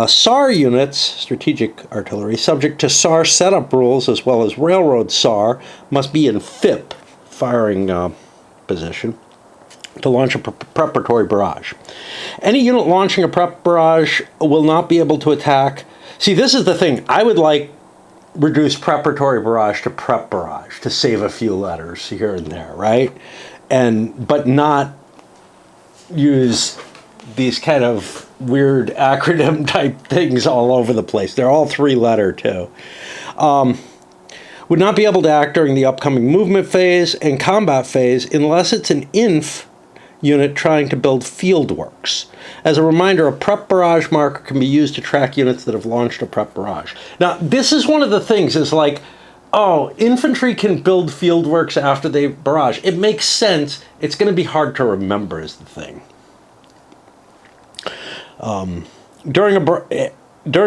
SAR units, strategic artillery, subject to SAR setup rules as well as railroad SAR, must be in FIP, firing position, to launch a preparatory barrage. Any unit launching a prep barrage will not be able to attack. See, this is the thing. I would like reduce preparatory barrage to prep barrage to save a few letters here and there, right? But not use these kind of weird acronym type things all over the place. They're all 3-letter too. Would not be able to act during the upcoming movement phase and combat phase unless it's an INF unit trying to build field works. As a reminder, a prep barrage marker can be used to track units that have launched a prep barrage. Now, this is one of the things, is like, oh, infantry can build field works after they barrage. It makes sense. It's going to be hard to remember is the thing. During a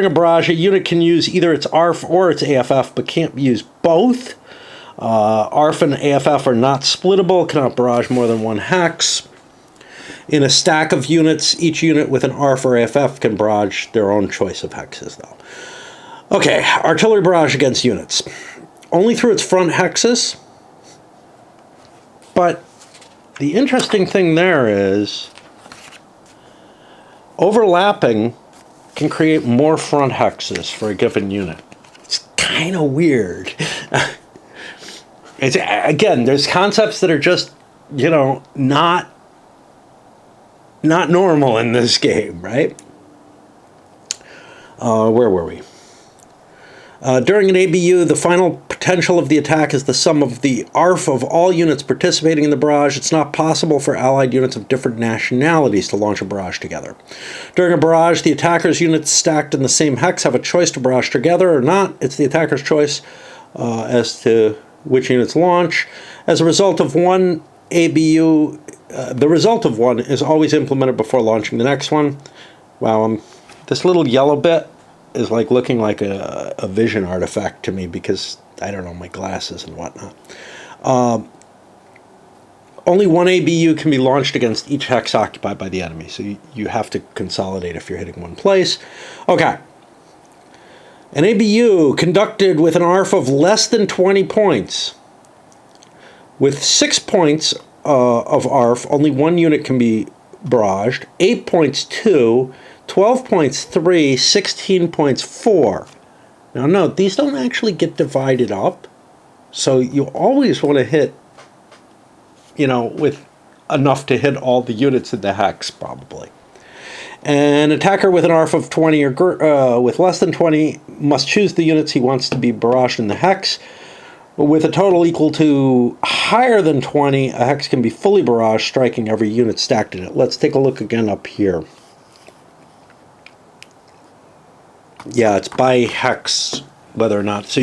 barrage, a unit can use either its ARF or its AFF, but can't use both. ARF and AFF are not splittable, cannot barrage more than 1 hex. In a stack of units, each unit with an ARF or AFF can barrage their own choice of hexes, though. Okay, artillery barrage against units. Only through its front hexes, but the interesting thing there is overlapping can create more front hexes for a given unit. It's kind of weird. Again, there's concepts that are just, not normal in this game, right? Where were we? During an ABU, the final potential of the attack is the sum of the ARF of all units participating in the barrage. It's not possible for allied units of different nationalities to launch a barrage together. During a barrage, the attacker's units stacked in the same hex have a choice to barrage together or not. It's the attacker's choice as to which units launch. As a result of one ABU, the result of one is always implemented before launching the next one. Wow, this little yellow bit is like looking like a vision artifact to me because, I don't know, my glasses and whatnot. Only one ABU can be launched against each hex occupied by the enemy, so you have to consolidate if you're hitting one place. Okay. An ABU conducted with an ARF of less than 20 points. With 6 points of ARF, only one unit can be barraged. 8 points, 2. 12 points, 3, 16 points, 4. Now note, these don't actually get divided up, so you always want to hit, with enough to hit all the units in the hex, probably. An attacker with an ARF of 20 or with less than 20 must choose the units he wants to be barraged in the hex. With a total equal to higher than 20, a hex can be fully barraged, striking every unit stacked in it. Let's take a look again up here. Yeah, it's by hex, whether or not. So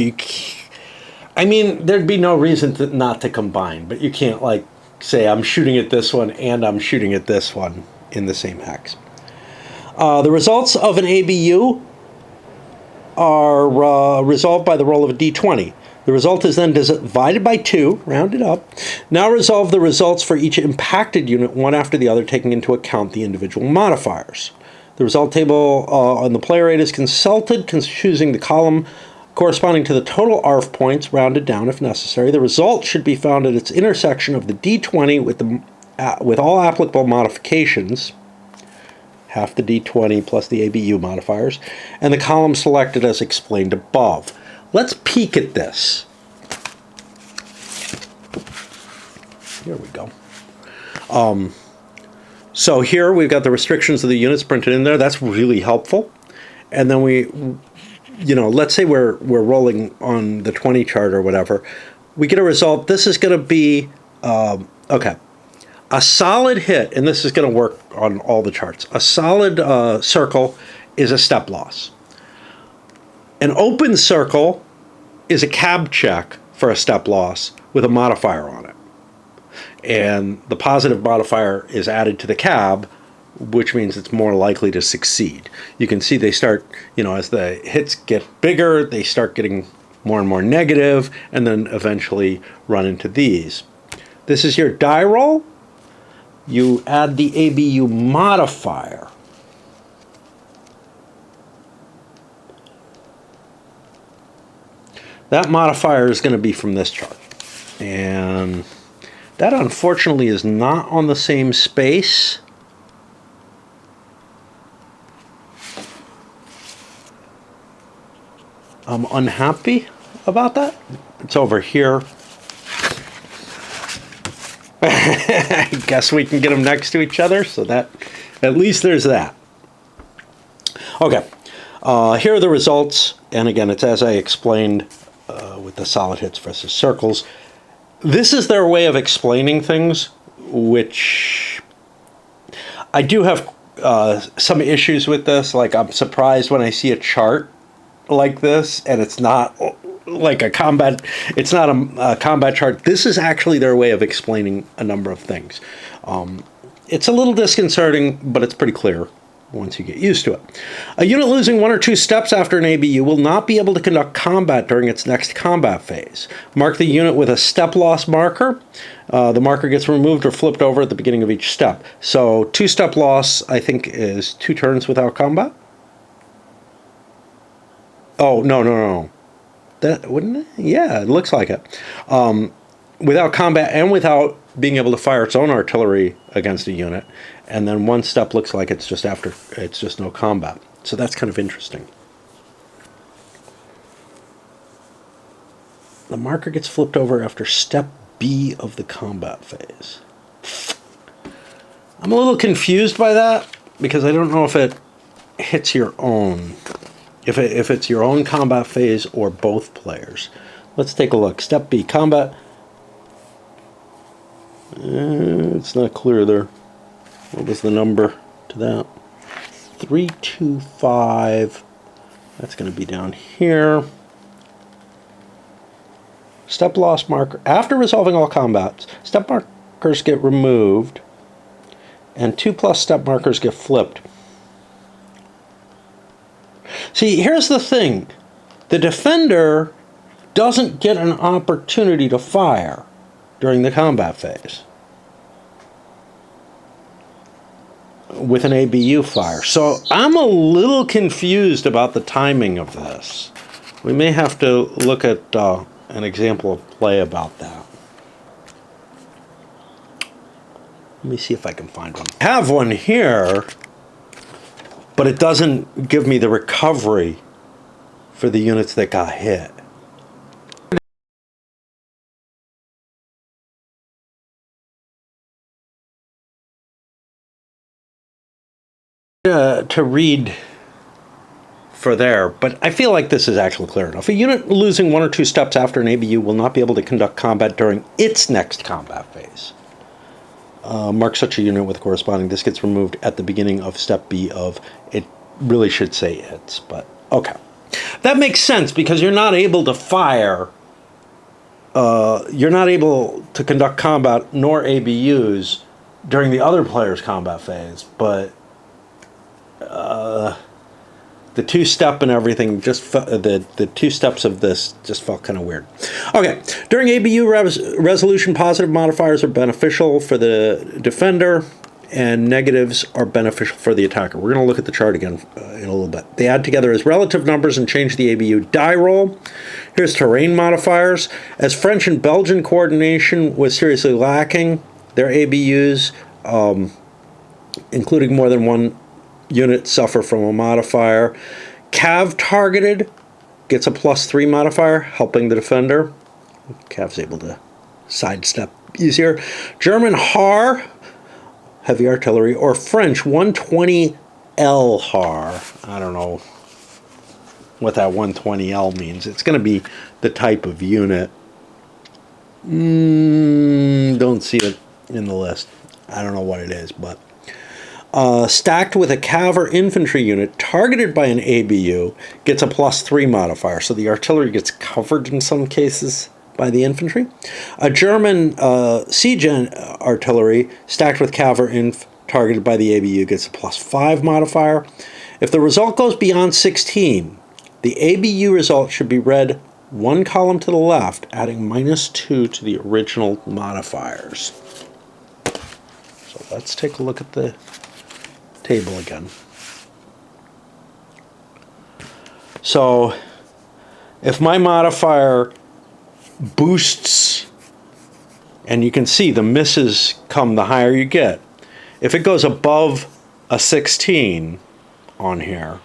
there'd be no reason not to combine, but you can't, say I'm shooting at this one and I'm shooting at this one in the same hex. The results of an ABU are resolved by the roll of a d20. The result is then divided by 2, rounded up. Now resolve the results for each impacted unit, one after the other, taking into account the individual modifiers. The result table on the player aid is consulted, choosing the column corresponding to the total ARF points, rounded down if necessary. The result should be found at its intersection of the D20 with all applicable modifications, half the D20 plus the ABU modifiers, and the column selected as explained above. Let's peek at this. Here we go. So here we've got the restrictions of the units printed in there. That's really helpful. And then we, let's say we're rolling on the 20 chart or whatever. We get a result. This is going to be, okay, a solid hit, and this is going to work on all the charts. A solid circle is a step loss. An open circle is a cab check for a step loss with a modifier on it. And the positive modifier is added to the cab, which means it's more likely to succeed. You can see they start, as the hits get bigger, they start getting more and more negative, and then eventually run into these. This is your die roll. You add the ABU modifier. That modifier is going to be from this chart. And that, unfortunately, is not on the same space. I'm unhappy about that. It's over here. I guess we can get them next to each other, so that at least there's that. Okay, here are the results. And again, it's as I explained with the solid hits versus circles. This is their way of explaining things, which I do have some issues with this. Like, I'm surprised when I see a chart like this, and it's not like a combat, it's not a combat chart. This is actually their way of explaining a number of things. It's a little disconcerting, but it's pretty clear once you get used to it. A unit losing 1 or 2 steps after an ABU will not be able to conduct combat during its next combat phase. Mark the unit with a step loss marker. The marker gets removed or flipped over at the beginning of each step. So 2 step loss, I think, is 2 turns without combat. Oh, no. That wouldn't it? Yeah, it looks like it. Without combat and without being able to fire its own artillery against a unit. And then 1 step looks like it's just no combat. So that's kind of interesting. The marker gets flipped over after step B of the combat phase. I'm a little confused by that because I don't know if it hits your own. If it's your own combat phase or both players. Let's take a look. Step B, combat. It's not clear there. What was the number to that? 325. That's going to be down here. Step loss marker. After resolving all combats, step markers get removed, and 2+ step markers get flipped. See, here's the thing. The defender doesn't get an opportunity to fire during the combat phase with an ABU fire. So I'm a little confused about the timing of this. We may have to look at an example of play about that. Let me see if I can find one. I have one here, but it doesn't give me the recovery for the units that got hit. To read for there, but I feel like this is actually clear enough. A unit losing 1 or 2 steps after an ABU will not be able to conduct combat during its next combat phase. Mark such a unit with corresponding. This gets removed at the beginning of step B of, it really should say its, but okay. That makes sense because you're not able to fire, you're not able to conduct combat nor ABUs during the other player's combat phase, but the 2-step and everything just the 2 steps of this just felt kind of weird. Okay, during ABU resolution, positive modifiers are beneficial for the defender and negatives are beneficial for the attacker. We're going to look at the chart again in a little bit. They add together as relative numbers and change the ABU die roll. Here's terrain modifiers. As French and Belgian coordination was seriously lacking, their ABUs, including more than 1 unit, suffer from a modifier. Cav targeted gets a +3 modifier, helping the defender. Cav's able to sidestep easier. German Har, heavy artillery, or French 120L Har. I don't know what that 120L means. It's going to be the type of unit. Don't see it in the list. I don't know what it is, but stacked with a cav or infantry unit targeted by an ABU gets a +3 modifier. So the artillery gets covered in some cases by the infantry. A German siege artillery stacked with cav or inf targeted by the ABU gets a +5 modifier. If the result goes beyond 16, the ABU result should be read one column to the left, adding -2 to the original modifiers. So let's take a look at the table again. So if my modifier boosts, and you can see the misses come the higher you get. If it goes above a 16 on here,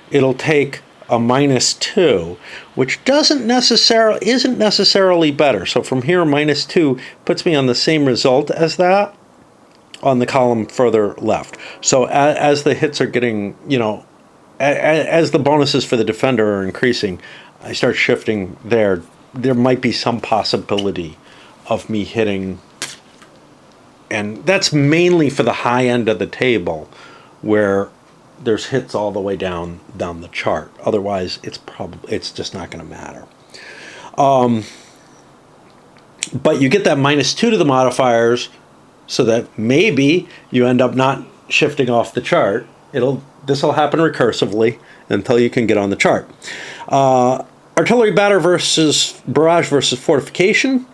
it'll take a -2, which isn't necessarily better. So from here, -2 puts me on the same result as that on the column further left. So as the hits are getting, as the bonuses for the defender are increasing, I start shifting there. There might be some possibility of me hitting, and that's mainly for the high end of the table, where there's hits all the way down the chart. Otherwise, it's just not going to matter. But you get that -2 to the modifiers, so that maybe you end up not shifting off the chart. This will happen recursively until you can get on the chart. Artillery barrage versus fortification.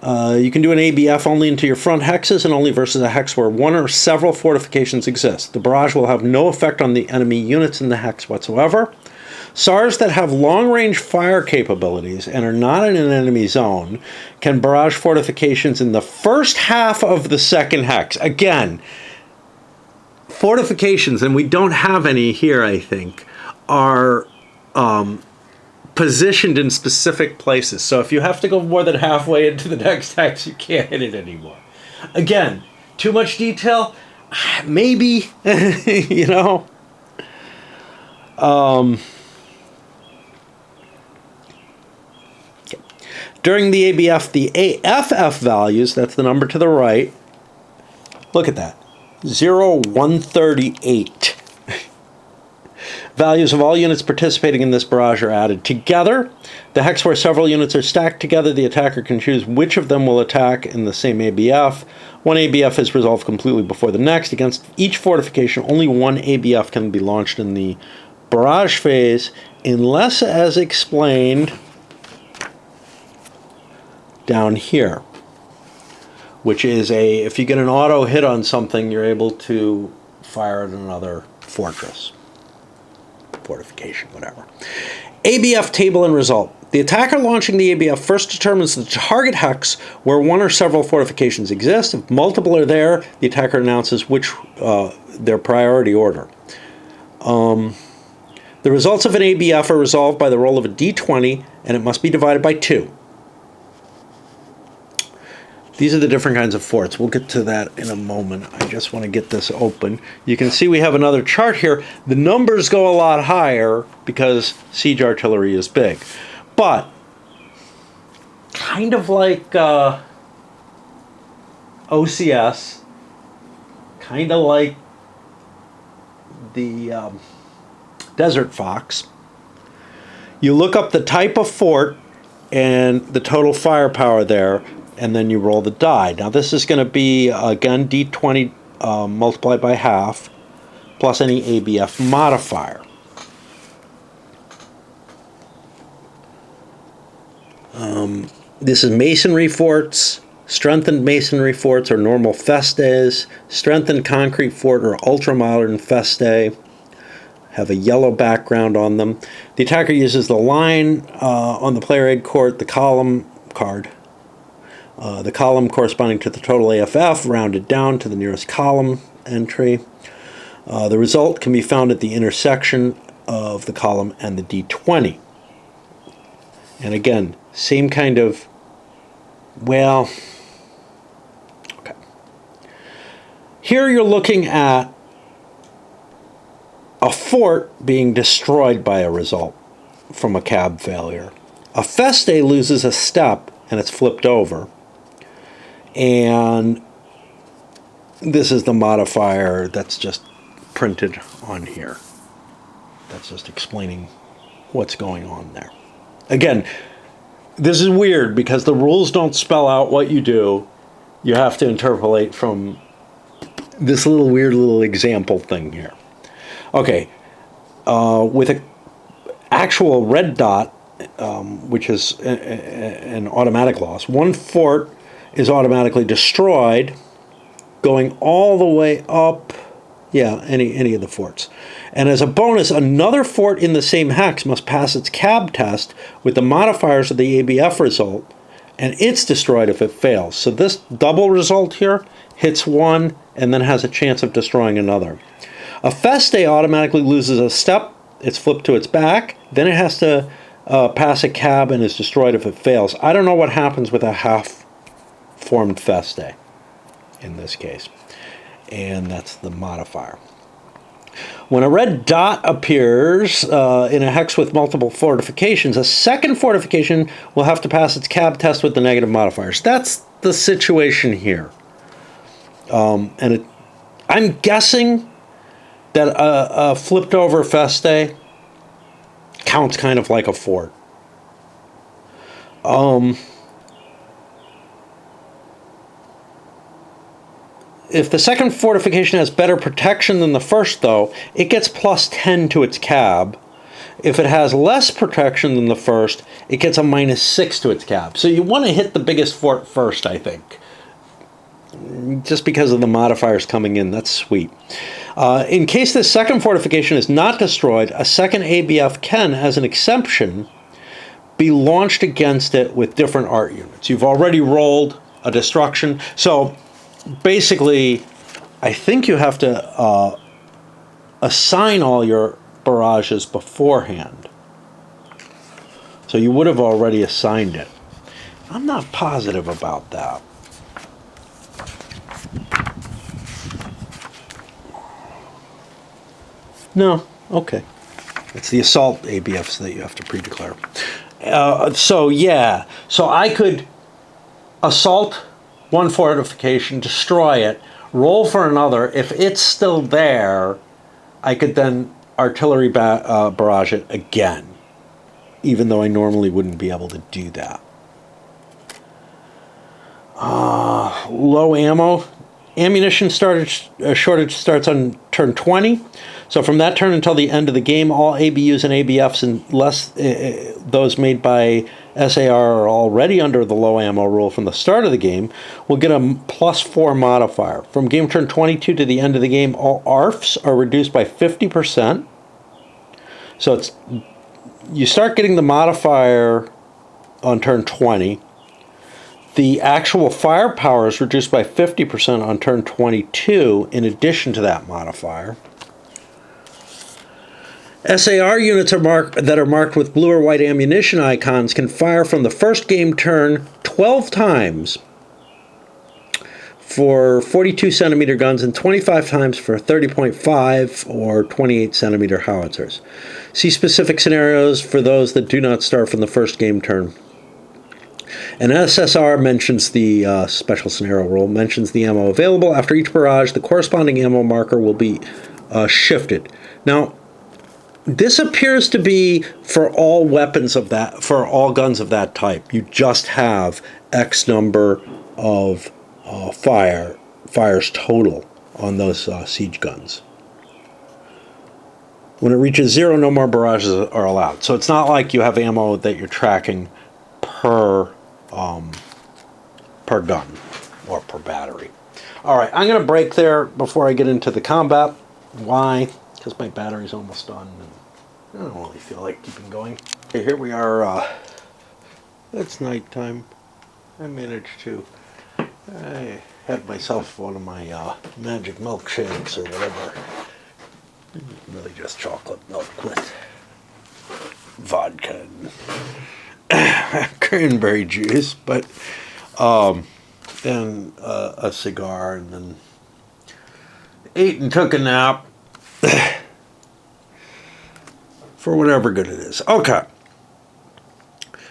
You can do an ABF only into your front hexes and only versus a hex where one or several fortifications exist. The barrage will have no effect on the enemy units in the hex whatsoever. SARs that have long-range fire capabilities and are not in an enemy zone can barrage fortifications in the first half of the second hex. Again, fortifications, and we don't have any here, I think, are positioned in specific places. So if you have to go more than halfway into the next hex, you can't hit it anymore. Again, too much detail? Maybe, During the ABF, the AFF values, that's the number to the right, look at that, 0, 138. Values of all units participating in this barrage are added together. The hex where several units are stacked together, the attacker can choose which of them will attack in the same ABF. One ABF is resolved completely before the next. Against each fortification, only one ABF can be launched in the barrage phase, unless as explained down here, which is if you get an auto hit on something, you're able to fire at another fortress. Fortification, whatever. ABF table and result. The attacker launching the ABF first determines the target hex where one or several fortifications exist. If multiple are there, the attacker announces which their priority order. The results of an ABF are resolved by the roll of a d20, and it must be divided by 2. These are the different kinds of forts. We'll get to that in a moment. I just want to get this open. You can see we have another chart here. The numbers go a lot higher because siege artillery is big. But, kind of like OCS, kind of like the Desert Fox, you look up the type of fort and the total firepower there, and then you roll the die. Now this is going to be, again, D20 multiplied by half, plus any ABF modifier. This is masonry forts, strengthened masonry forts or normal festes, strengthened concrete fort or ultramodern feste, have a yellow background on them. The attacker uses the line on the player aid court, the column card, the column corresponding to the total AFF, rounded down to the nearest column entry. The result can be found at the intersection of the column and the D20. And again, same kind of, well, Here you're looking at a fort being destroyed by a result from a cab failure. A feste loses a step and it's flipped over. And this is the modifier that's just printed on here. That's just explaining what's going on there. Again, this is weird because the rules don't spell out what you do. You have to interpolate from this weird little example thing here. Okay, with an actual red dot, which is an automatic loss, one fort is automatically destroyed going all the way up, any of the forts. And as a bonus, another fort in the same hex must pass its cab test with the modifiers of the ABF result, and it's destroyed if it fails. So this double result here hits one and then has a chance of destroying another. A feste automatically loses a step, it's flipped to its back, then it has to pass a cab and is destroyed if it fails. I don't know what happens with a half-formed feste in this case. And that's the modifier. When a red dot appears in a hex with multiple fortifications, a second fortification will have to pass its cab test with the negative modifiers. That's the situation here. I'm guessing that a flipped over feste counts kind of like a fort. If the second fortification has better protection than the first, though, it gets plus 10 to its cab. If it has less protection than the first, it gets a minus 6 to its cab. So you want to hit the biggest fort first, I think. Just because of the modifiers coming in, that's sweet. In case this second fortification is not destroyed, a second ABF can, as an exception, be launched against it with different art units. You've already rolled a destruction, so basically, I think you have to assign all your barrages beforehand. So you would have already assigned it. I'm not positive about that. No, okay. It's the assault ABFs that you have to pre-declare. So I could assault one fortification, destroy it, roll for another. If it's still there, I could then artillery barrage it again, even though I normally wouldn't be able to do that. Low ammo. Ammunition shortage starts on turn 20. So from that turn until the end of the game, all ABUs and ABFs, unless those made by SAR are already under the low ammo rule from the start of the game, will get a +4 modifier. From game turn 22 to the end of the game, all ARFs are reduced by 50%. So you start getting the modifier on turn 20. The actual firepower is reduced by 50% on turn 22 in addition to that modifier. SAR units that are marked with blue or white ammunition icons can fire from the first game turn 12 times for 42 centimeter guns and 25 times for 30.5 or 28 centimeter howitzers. See specific scenarios for those that do not start from the first game turn. And SSR mentions the special scenario rule, mentions the ammo available. After each barrage, the corresponding ammo marker will be shifted. Now, this appears to be for all weapons of that, for all guns of that type. You just have X number of fires total on those siege guns. When it reaches 0, no more barrages are allowed. So it's not like you have ammo that you're tracking per gun or per battery. All right, I'm going to break there before I get into the combat. Why? Because my battery's almost done. And I don't really feel like keeping going. Okay, here we are. It's nighttime. I managed to. I had myself one of my magic milkshakes or whatever. Really just chocolate milk with vodka and cranberry juice, but then a cigar, and then ate and took a nap. For whatever good it is. Okay.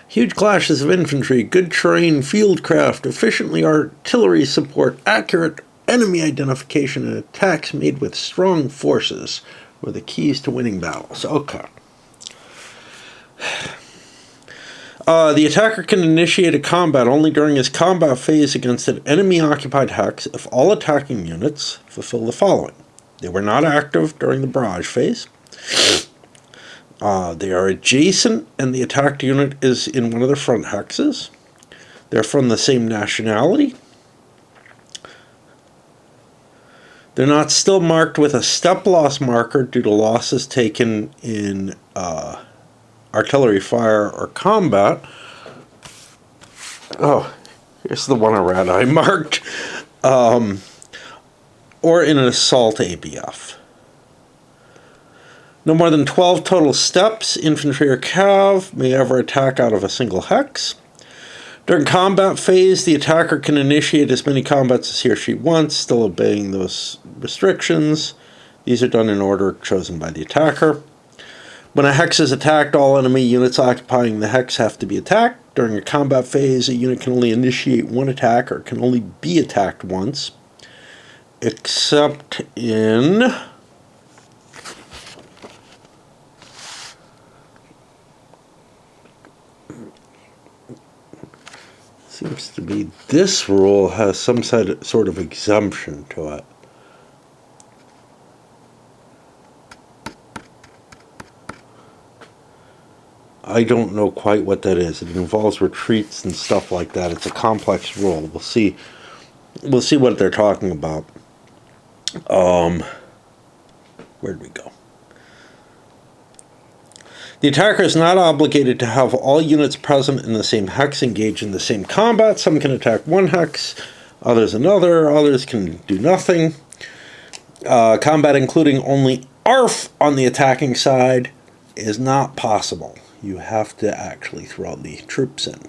Huge clashes of infantry, good terrain, field craft, efficiently artillery support, accurate enemy identification, and attacks made with strong forces were the keys to winning battles. Okay. The attacker can initiate a combat only during his combat phase against an enemy-occupied hex if all attacking units fulfill the following. They were not active during the barrage phase. They are adjacent, and the attacked unit is in one of their front hexes. They're from the same nationality. They're not still marked with a step loss marker due to losses taken in artillery fire or combat. Oh, here's the one around I marked. Or in an assault ABF. No more than 12 total steps, infantry or cav may ever attack out of a single hex. During combat phase, the attacker can initiate as many combats as he or she wants, still obeying those restrictions. These are done in order chosen by the attacker. When a hex is attacked, all enemy units occupying the hex have to be attacked. During a combat phase, a unit can only initiate one attack or can only be attacked once, except in seems to be this rule has some sort of exemption to it. I don't know quite what that is. It involves retreats and stuff like that. It's a complex rule. We'll see what they're talking about. Where'd we go? The attacker is not obligated to have all units present in the same hex engage in the same combat. Some can attack one hex, others another, others can do nothing. Combat including only ARF on the attacking side is not possible. You have to actually throw the troops in.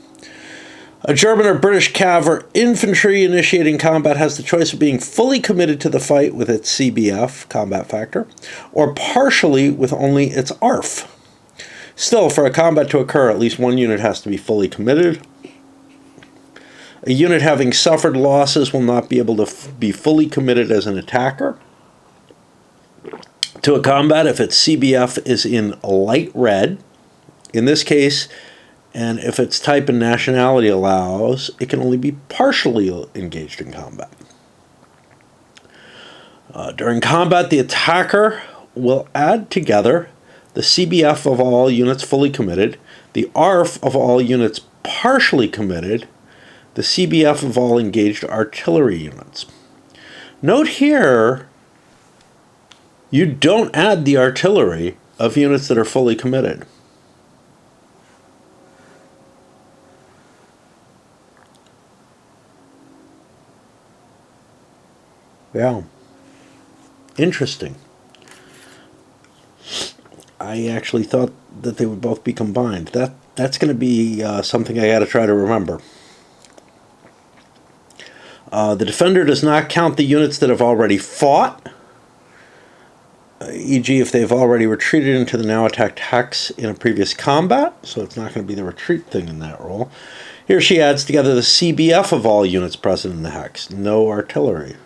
A German or British cav or infantry initiating combat has the choice of being fully committed to the fight with its CBF, combat factor, or partially with only its ARF. Still, for a combat to occur, at least one unit has to be fully committed. A unit having suffered losses will not be able to be fully committed as an attacker to a combat if its CBF is in light red. In this case, and if its type and nationality allows, it can only be partially engaged in combat. During combat, the attacker will add together the CBF of all units fully committed, the ARF of all units partially committed, the CBF of all engaged artillery units. Note here, you don't add the artillery of units that are fully committed. Yeah. Interesting. I actually thought that they would both be combined. That's going to be something I got to try to remember. The defender does not count the units that have already fought, e.g. if they've already retreated into the now attacked hex in a previous combat, so it's not going to be the retreat thing in that role. Here she adds together the CBF of all units present in the hex, no artillery.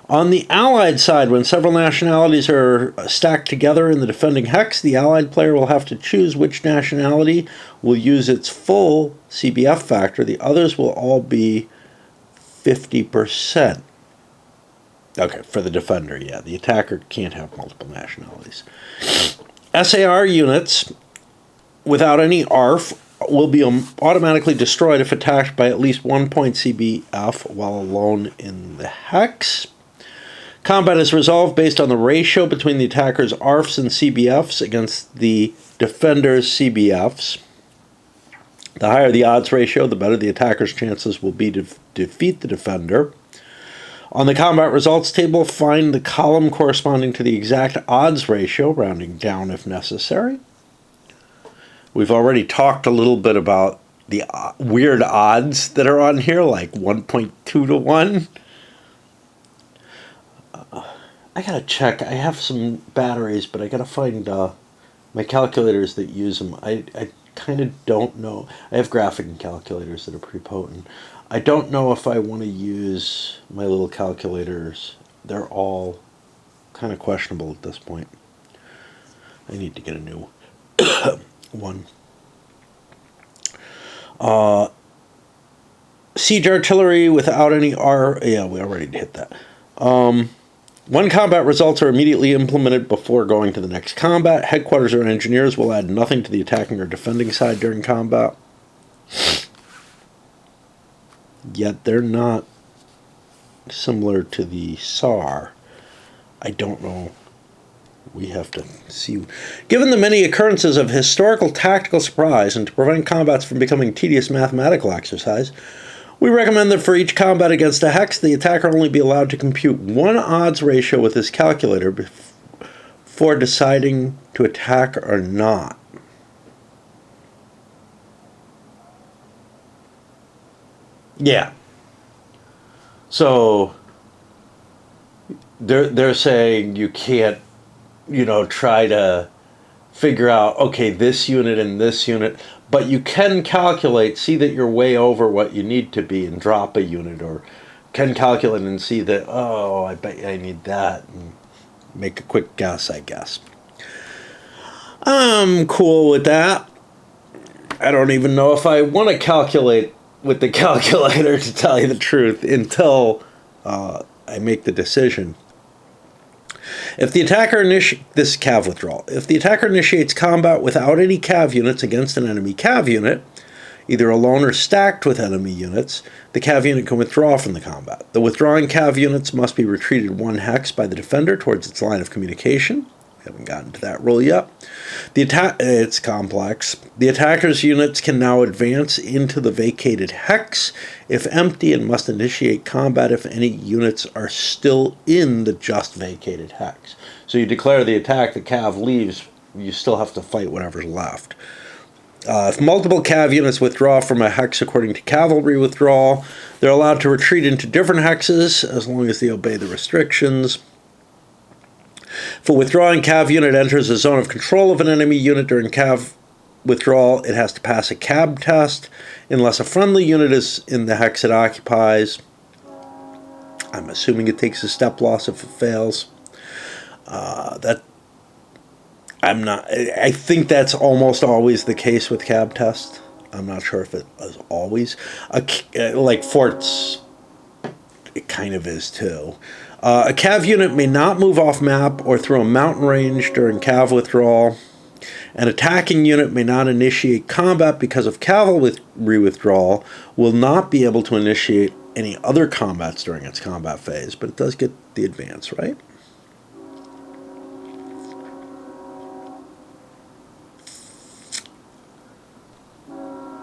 On the Allied side, when several nationalities are stacked together in the defending hex, the Allied player will have to choose which nationality will use its full CBF factor. The others will all be 50%. Okay, for the defender, yeah. The attacker can't have multiple nationalities. SAR units without any ARF will be automatically destroyed if attacked by at least 1 point CBF while alone in the hex. Combat is resolved based on the ratio between the attacker's ARFs and CBFs against the defender's CBFs. The higher the odds ratio, the better the attacker's chances will be to defeat the defender. On the combat results table, find the column corresponding to the exact odds ratio, rounding down if necessary. We've already talked a little bit about the weird odds that are on here, like 1.2 to 1. I gotta check. I have some batteries, but I gotta find my calculators that use them. I kind of don't know. I have graphing calculators that are pretty potent. I don't know if I want to use my little calculators. They're all kind of questionable at this point. I need to get a new one. Siege artillery without any R. Yeah, we already hit that. When combat results are immediately implemented before going to the next combat, headquarters or engineers will add nothing to the attacking or defending side during combat. Yet they're not similar to the SAR. I don't know. We have to see. Given the many occurrences of historical tactical surprise and to prevent combats from becoming tedious mathematical exercise, we recommend that for each combat against a hex, the attacker only be allowed to compute one odds ratio with his calculator before deciding to attack or not. Yeah. So they're saying you can't, try to figure out, okay, this unit and this unit, but you can calculate, see that you're way over what you need to be and drop a unit, or can calculate and see that, oh, I bet I need that, and make a quick guess, I guess. I'm cool with that. I don't even know if I want to calculate with the calculator, to tell you the truth, until I make the decision. If the attacker this is cav withdrawal. If the attacker initiates combat without any cav units against an enemy cav unit, either alone or stacked with enemy units, the cav unit can withdraw from the combat. The withdrawing cav units must be retreated one hex by the defender towards its line of communication. We haven't gotten to that rule yet. It's complex. The attacker's units can now advance into the vacated hex if empty and must initiate combat if any units are still in the just vacated hex. So you declare the attack, the cav leaves, you still have to fight whatever's left. If multiple cav units withdraw from a hex according to cavalry withdrawal, they're allowed to retreat into different hexes as long as they obey the restrictions. If a withdrawing cav unit enters a zone of control of an enemy unit during cav withdrawal, it has to pass a cab test unless a friendly unit is in the hex it occupies. I'm assuming it takes a step loss if it fails. I think that's almost always the case with cab test. I'm not sure if it is always. Like forts, it kind of is too. A cav unit may not move off map or through a mountain range during cav withdrawal. An attacking unit may not initiate combat because of cavalry withdrawal, will not be able to initiate any other combats during its combat phase, but it does get the advance, right?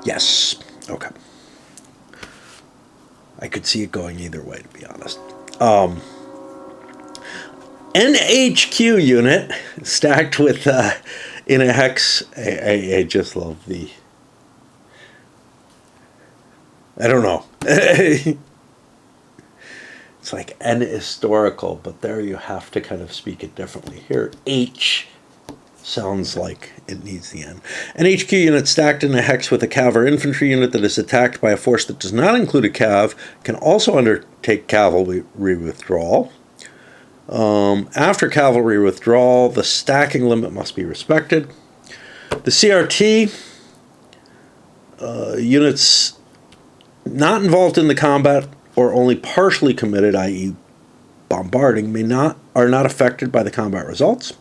Yes. Okay. I could see it going either way, to be honest. NHQ unit stacked with in a hex. I just love the. I don't know. It's like N historical, but there you have to kind of speak it differently. Here, H sounds like it needs the N. An HQ unit stacked in a hex with a cav or infantry unit that is attacked by a force that does not include a cav can also undertake cavalry withdrawal. After cavalry withdrawal, the stacking limit must be respected. The CRT units not involved in the combat or only partially committed, i.e. bombarding, are not affected by the combat results.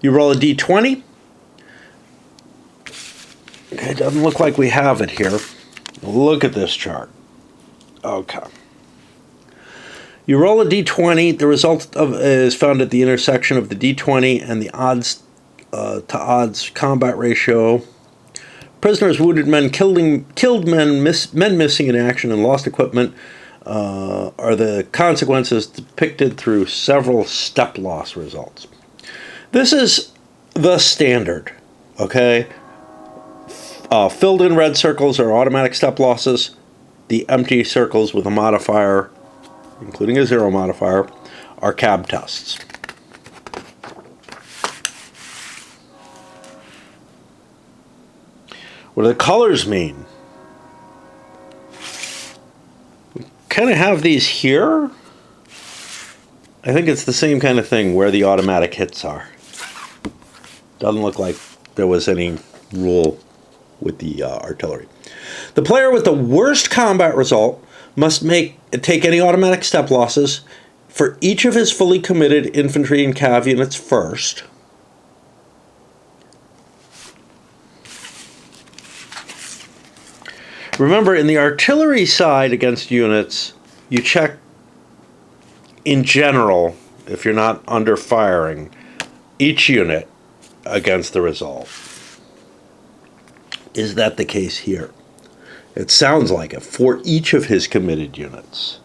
You roll a d20. It doesn't look like we have it here. Look at this chart. Okay. You roll a d20. The result is found at the intersection of the d20 and the odds to odds combat ratio. Prisoners, wounded men, killed men, men missing in action, and lost equipment are the consequences depicted through several step loss results. This is the standard, okay? Filled in red circles are automatic step losses. The empty circles with a modifier, including a 0 modifier, are cab tests. What do the colors mean? We kind of have these here. I think it's the same kind of thing where the automatic hits are. Doesn't look like there was any rule with the artillery. The player with the worst combat result must take any automatic step losses for each of his fully committed infantry and cav units first. Remember, in the artillery side against units, you check in general, if you're not under firing, each unit against the result. Is that the case here? It sounds like it, for each of his committed units.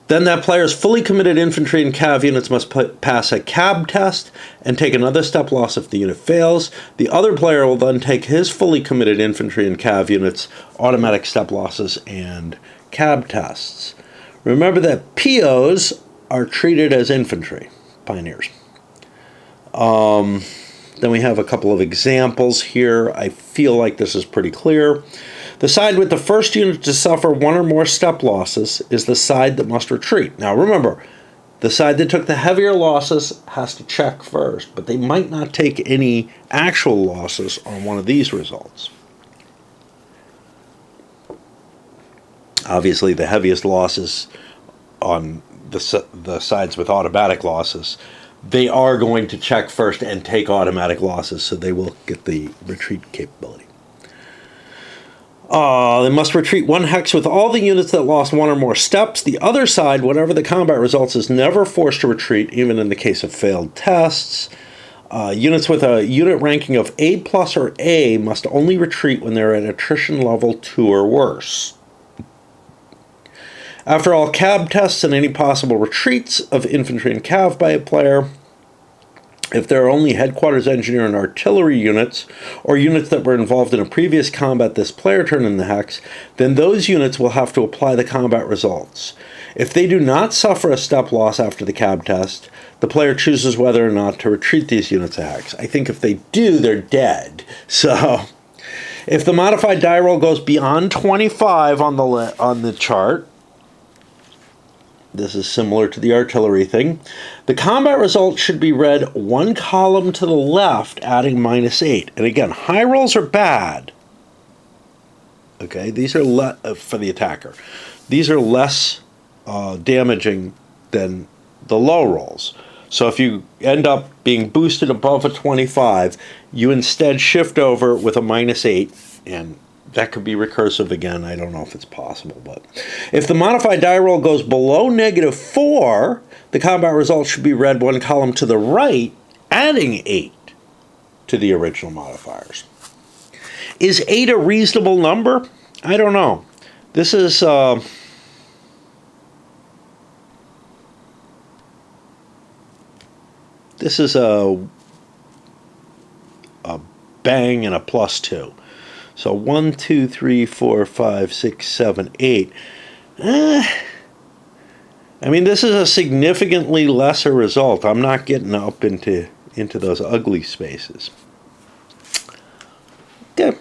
Then that player's fully committed infantry and cav units must pass a cab test and take another step loss if the unit fails. The other player will then take his fully committed infantry and cav units, automatic step losses, and cab tests. Remember that POs are treated as infantry, pioneers. Then we have a couple of examples here. I feel like this is pretty clear. The side with the first unit to suffer one or more step losses is the side that must retreat. Now remember, the side that took the heavier losses has to check first, but they might not take any actual losses on one of these results. Obviously, the heaviest losses on the sides with automatic losses, they are going to check first and take automatic losses, so they will get the retreat capability. They must retreat one hex with all the units that lost one or more steps. The other side, whatever the combat results, is never forced to retreat, even in the case of failed tests. Units with a unit ranking of A+ or A must only retreat when they're at attrition level 2 or worse. After all cab tests and any possible retreats of infantry and cav by a player, if there are only headquarters engineer and artillery units, or units that were involved in a previous combat this player turn in the hex, then those units will have to apply the combat results. If they do not suffer a step loss after the cab test, the player chooses whether or not to retreat these units a hex. I think if they do, they're dead. So, if the modified die roll goes beyond 25 on the chart, this is similar to the artillery thing. The combat result should be read one column to the left, adding -8. And again, high rolls are bad. Okay, these are for the attacker. These are less damaging than the low rolls. So if you end up being boosted above a 25, you instead shift over with a -8, and that could be recursive again. I don't know if it's possible, but if the modified die roll goes below -4, the combat result should be read one column to the right, adding 8 to the original modifiers. Is 8 a reasonable number? I don't know. This is a bang and a +2. So 1, 2, 3, 4, 5, 6, 7, 8. I mean, this is a significantly lesser result. I'm not getting up into those ugly spaces. Okay.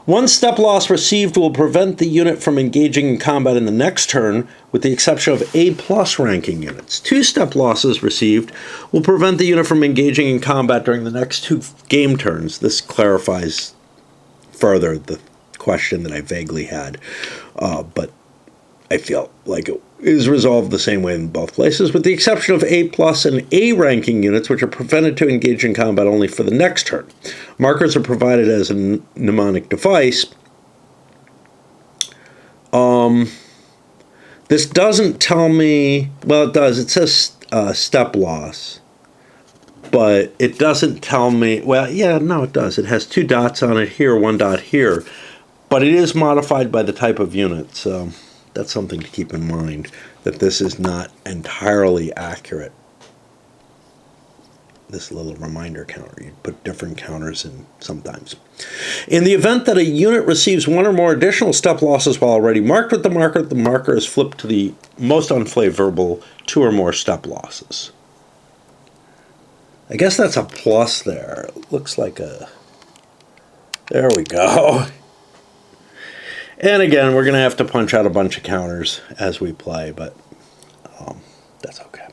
One step loss received will prevent the unit from engaging in combat in the next turn, with the exception of A+ ranking units. 2 step losses received will prevent the unit from engaging in combat during the next 2 game turns. This clarifies further the question that I vaguely had, but I feel like it is resolved the same way in both places, with the exception of A+ and A ranking units, which are prevented to engage in combat only for the next turn. Markers are provided as a mnemonic device. This doesn't tell me, well, it does. It says step loss, but it doesn't tell me, well, yeah, no, it does. It has 2 dots on it here, 1 dot here, but it is modified by the type of unit, so that's something to keep in mind, that this is not entirely accurate. This little reminder counter, you put different counters in sometimes. In the event that a unit receives 1 or more additional step losses while already marked with the marker is flipped to the most unfavorable 2 or more step losses. I guess that's a plus there. It looks like a... There we go. And again, we're going to have to punch out a bunch of counters as we play, but that's okay.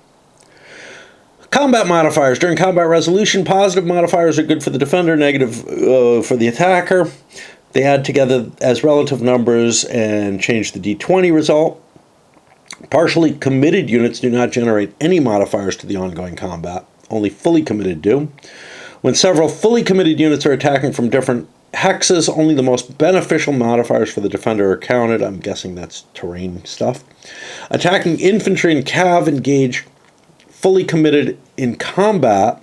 Combat modifiers. During combat resolution, positive modifiers are good for the defender, negative for the attacker. They add together as relative numbers and change the d20 result. Partially committed units do not generate any modifiers to the ongoing combat. Only fully committed do. When several fully committed units are attacking from different hexes, only the most beneficial modifiers for the defender are counted. I'm guessing that's terrain stuff. Attacking infantry and cav engage fully committed in combat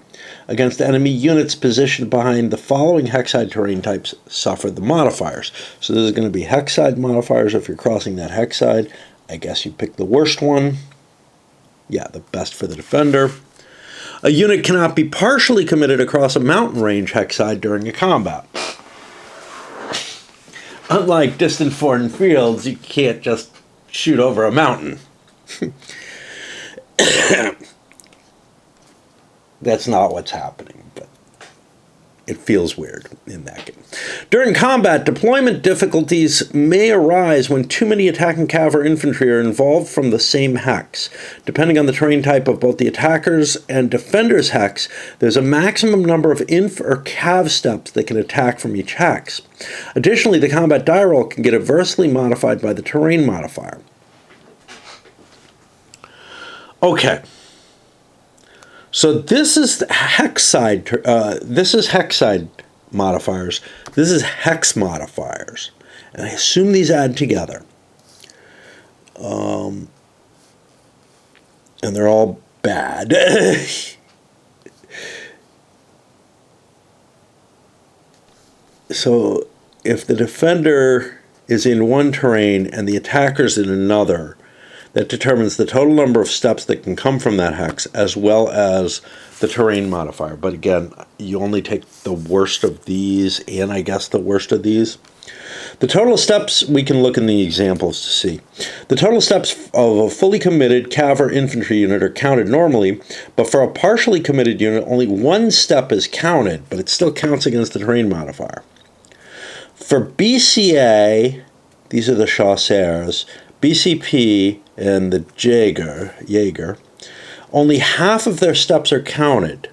against enemy units positioned behind the following hexside terrain types suffer the modifiers. So this is going to be hexside modifiers if you're crossing that hexside. I guess you pick the worst one. Yeah, the best for the defender. A unit cannot be partially committed across a mountain range hexside during a combat. Unlike distant foreign fields, you can't just shoot over a mountain. That's not what's happening, but it feels weird in that game. During combat, deployment difficulties may arise when too many attacking cav or infantry are involved from the same hex. Depending on the terrain type of both the attackers and defenders' hex, there's a maximum number of inf or cav steps that can attack from each hex. Additionally, the combat die roll can get adversely modified by the terrain modifier. Okay. So this is hexside. This is hexside modifiers. This is hex modifiers, and I assume these add together. And they're all bad. So if the defender is in one terrain and the attacker's in another, that determines the total number of steps that can come from that hex, as well as the terrain modifier. But again, you only take the worst of these, and I guess the worst of these. The total steps, we can look in the examples to see. The total steps of a fully committed cav or infantry unit are counted normally, but for a partially committed unit, only one step is counted, but it still counts against the terrain modifier. For BCA, these are the chasseurs, BCP and the Jaeger, only half of their steps are counted.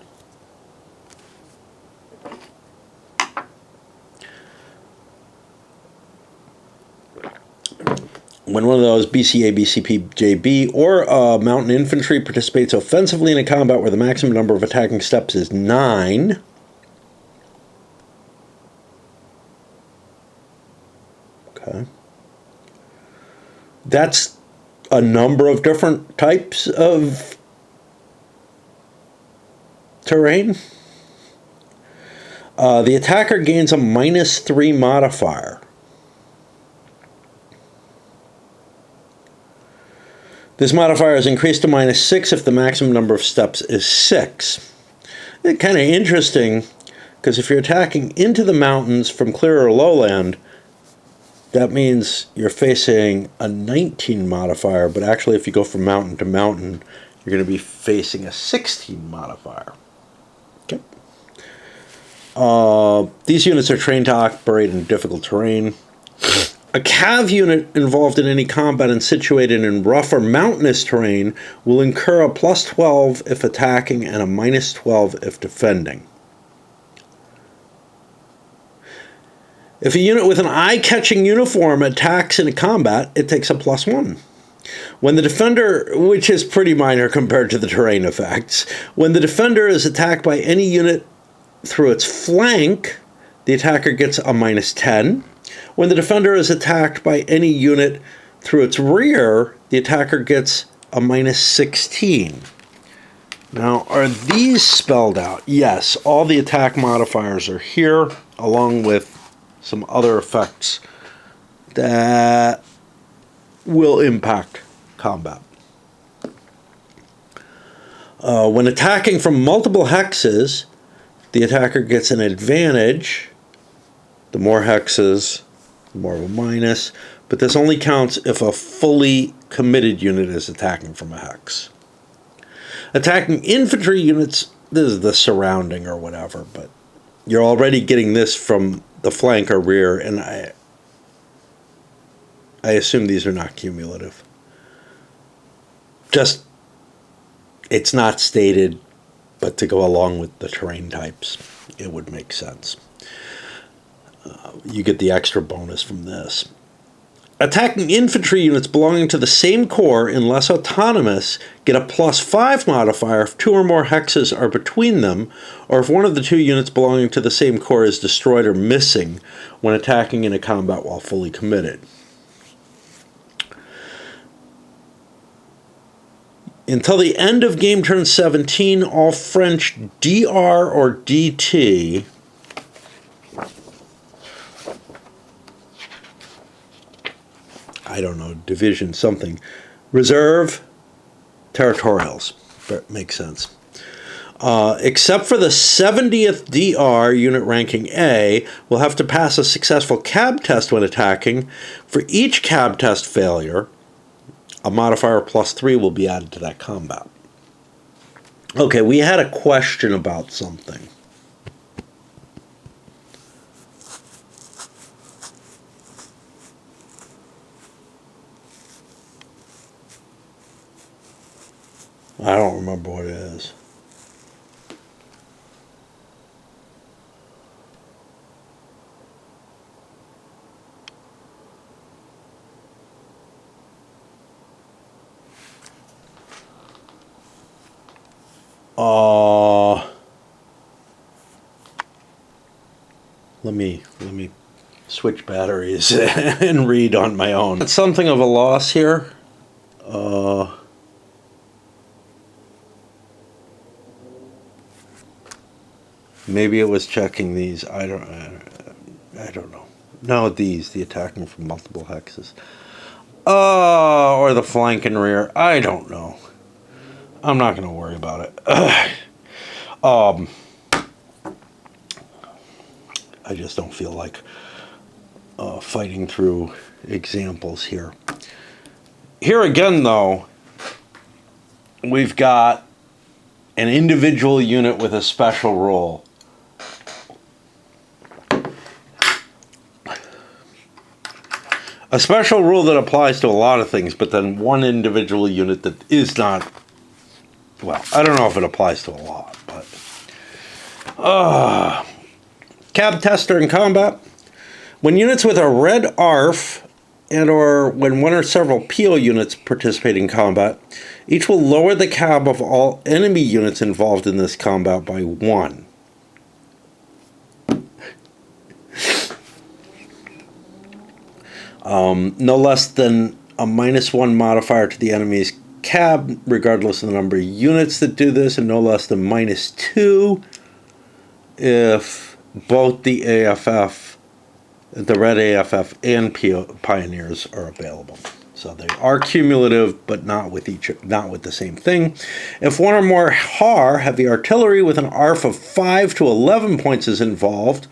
When one of those BCA, BCP, JB, or mountain infantry participates offensively in a combat where the maximum number of attacking steps is 9, okay, that's a number of different types of terrain. The attacker gains a -3 modifier. This modifier is increased to -6 if the maximum number of steps is 6. It's kind of interesting, because if you're attacking into the mountains from clear or lowland, that means you're facing a 19 modifier, but actually if you go from mountain to mountain, you're going to be facing a 16 modifier. Okay. These units are trained to operate in difficult terrain. A cav unit involved in any combat and situated in rough or mountainous terrain will incur a +12 if attacking and a -12 if defending. If a unit with an eye-catching uniform attacks in a combat, it takes a +1. When the defender, which is pretty minor compared to the terrain effects, when the defender is attacked by any unit through its flank, the attacker gets a -10. When the defender is attacked by any unit through its rear, the attacker gets a -16. Now, are these spelled out? Yes, all the attack modifiers are here, along with some other effects that will impact combat. When attacking from multiple hexes, the attacker gets an advantage. The more hexes, the more of a minus, but this only counts if a fully committed unit is attacking from a hex. Attacking infantry units this is the surrounding or whatever, but you're already getting this from the flank or rear, and I assume these are not cumulative. Just, it's not stated, but to go along with the terrain types, it would make sense. You get the extra bonus from this. Attacking infantry units belonging to the same corps, unless autonomous, get a +5 modifier if 2 or more hexes are between them, or if one of the 2 units belonging to the same corps is destroyed or missing when attacking in a combat while fully committed. Until the end of game turn 17, all French DR or DT I don't know, division something. Reserve territorials. That makes sense. Except for the 70th DR, unit ranking A, will have to pass a successful cab test when attacking. For each cab test failure, a modifier +3 will be added to that combat. Okay, we had a question about something. I don't remember what it is. Let me switch batteries and read on my own. It's something of a loss here. Maybe it was checking these. I don't know. No, these, the attacking from multiple hexes. Or the flank and rear. I don't know. I'm not going to worry about it. I just don't feel like fighting through examples here. Here again, though, we've got an individual unit with a special role. A special rule that applies to a lot of things, but then one individual unit that is not, well, I don't know if it applies to a lot, but cab tester in combat. When units with a red ARF and or when one or several PO units participate in combat, each will lower the cab of all enemy units involved in this combat by 1. No less than a -1 modifier to the enemy's cab, regardless of the number of units that do this, and no less than -2 if both the AFF, the red AFF, and Pioneers are available. So they are cumulative, but not with the same thing. If one or more HAR, heavy artillery, with an ARF of 5 to 11 points is involved,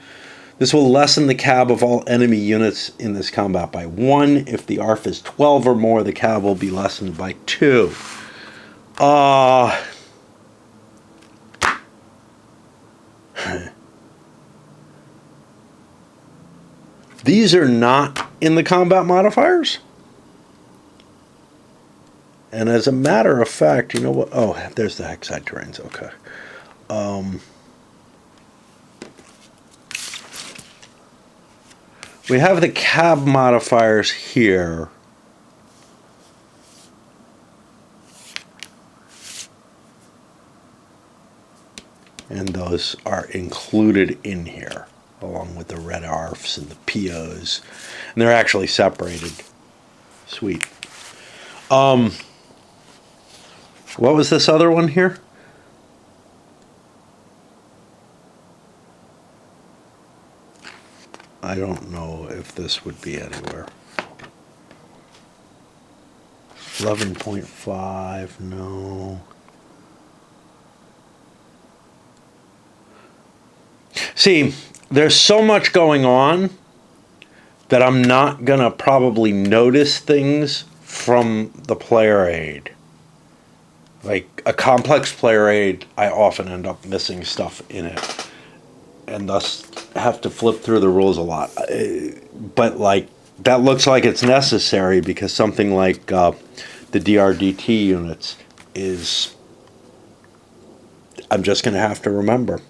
this will lessen the cab of all enemy units in this combat by 1. If the ARF is 12 or more, the cab will be lessened by 2. These are not in the combat modifiers. And as a matter of fact, you know what? Oh, there's the hexside terrains. Okay. We have the cab modifiers here. And those are included in here, along with the red ARFs and the POs. And they're actually separated. Sweet. What was this other one here? I don't know if this would be anywhere. 11.5, no. See, there's so much going on that I'm not going to probably notice things from the player aid. like a complex player aid, I often end up missing stuff in it, and thus have to flip through the rules a lot. But like that looks like it's necessary because something like the DRDT units is, I'm just going to have to remember.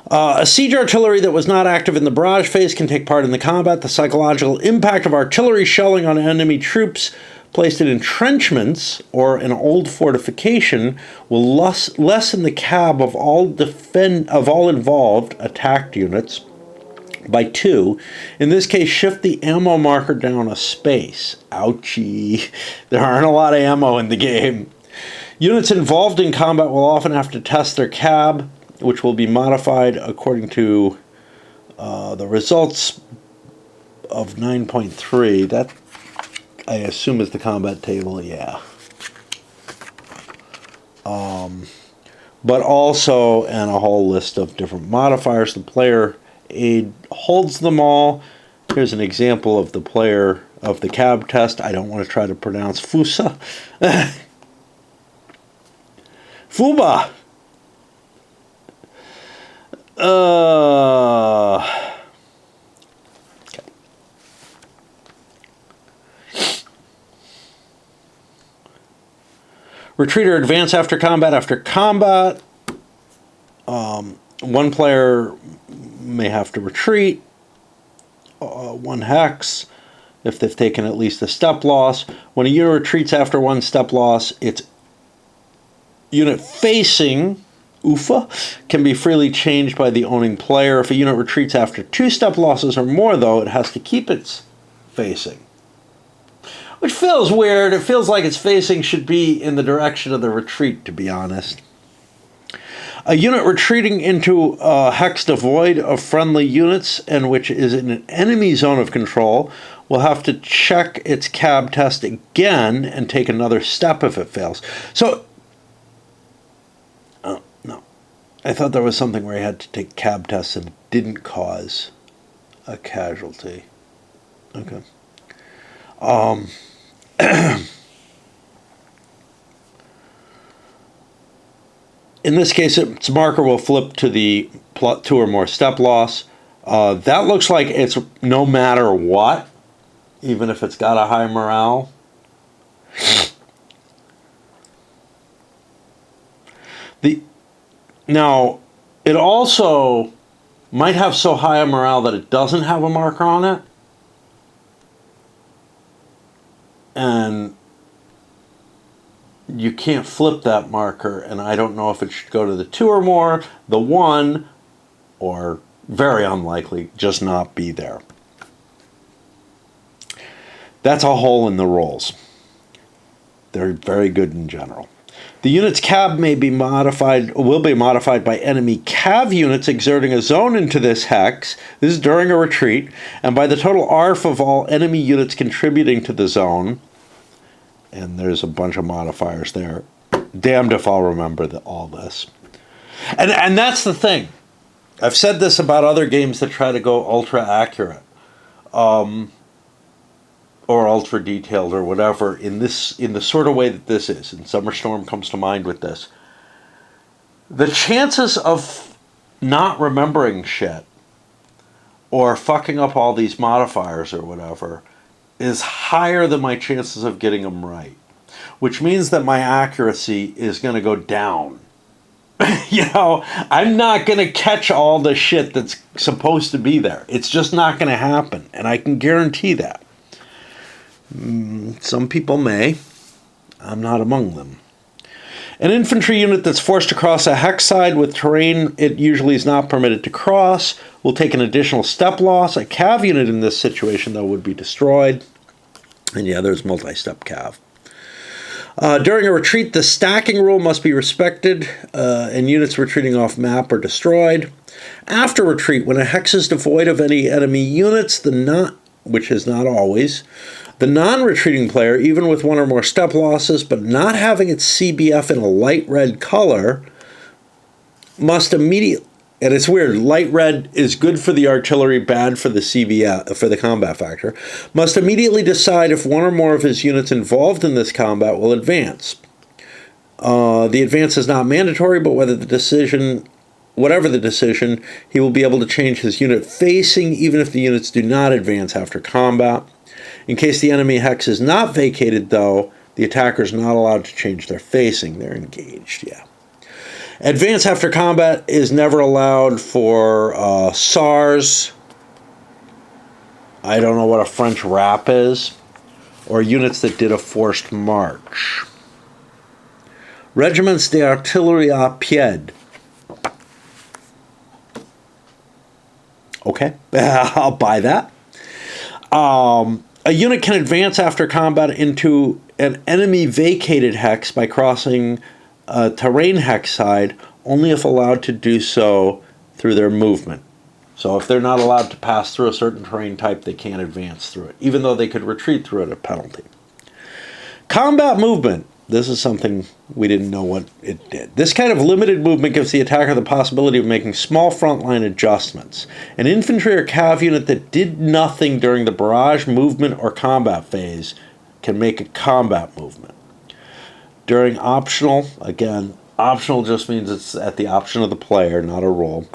A siege artillery that was not active in the barrage phase can take part in the combat. The psychological impact of artillery shelling on enemy troops placed in entrenchments or an old fortification will lessen the cab of all involved attacked units by 2. In this case, shift the ammo marker down a space. Ouchie. There aren't a lot of ammo in the game. Units involved in combat will often have to test their cab, which will be modified according to the results of 9.3. That, I assume, is the combat table, yeah. But also, and a whole list of different modifiers. The player aid holds them all. Here's an example of the player of the cab test. I don't want to try to pronounce Fusa. Fuba. Okay. Retreat or advance after combat. After combat, one player may have to retreat 1 hex if they've taken at least a step loss. When a unit retreats after 1 step loss, its unit facing UFA can be freely changed by the owning player. If a unit retreats after 2 step losses or more, though, it has to keep its facing. Which feels weird. It feels like its facing should be in the direction of the retreat, to be honest. A unit retreating into a hex devoid of friendly units and which is in an enemy zone of control will have to check its cab test again and take another step if it fails. So, no. I thought there was something where you had to take cab tests and it didn't cause a casualty. Okay. In this case, its marker will flip to the 2 or more step loss. That looks like it's no matter what, even if it's got a high morale. Now, it also might have so high a morale that it doesn't have a marker on it. And you can't flip that marker, and I don't know if it should go to the 2 or more, the 1, or very unlikely, just not be there. That's a hole in the rules. They're very good in general. The unit's cab will be modified by enemy cav units exerting a zone into this hex. This is during a retreat, and by the total ARF of all enemy units contributing to the zone. And there's a bunch of modifiers there. Damned if I'll remember all this. And that's the thing. I've said this about other games that try to go ultra accurate. Or ultra detailed or whatever in the sort of way that this is. And Summer Storm comes to mind with this. The chances of not remembering shit or fucking up all these modifiers or whatever is higher than my chances of getting them right, which means that my accuracy is going to go down. I'm not going to catch all the shit that's supposed to be there. It's just not going to happen, and I can guarantee that. Some people may. I'm not among them. An infantry unit that's forced to cross a hex side with terrain it usually is not permitted to cross will take an additional step loss. A cav unit in this situation, though, would be destroyed. And yeah, there's multi-step cav. During a retreat, the stacking rule must be respected, and units retreating off map are destroyed. After retreat, when a hex is devoid of any enemy units, which is not always, the non-retreating player, even with 1 or more step losses, but not having its CBF in a light red color, must immediately, and it's weird, light red is good for the artillery, bad for the CBF, for the combat factor, must immediately decide if 1 or more of his units involved in this combat will advance. The advance is not mandatory, but whatever the decision, he will be able to change his unit facing even if the units do not advance after combat. In case the enemy hex is not vacated, though, the attacker is not allowed to change their facing. They're engaged, yeah. Advance after combat is never allowed for SARS. I don't know what a French rap is. Or units that did a forced march. Regiments d'artillerie à pied. Okay, I'll buy that. A unit can advance after combat into an enemy vacated hex by crossing a terrain hex side only if allowed to do so through their movement. So if they're not allowed to pass through a certain terrain type, they can't advance through it, even though they could retreat through it at a penalty. Combat movement. This is something we didn't know what it did. This kind of limited movement gives the attacker the possibility of making small frontline adjustments. An infantry or cav unit that did nothing during the barrage, movement, or combat phase can make a combat movement. During optional, again, optional just means it's at the option of the player, not a rule.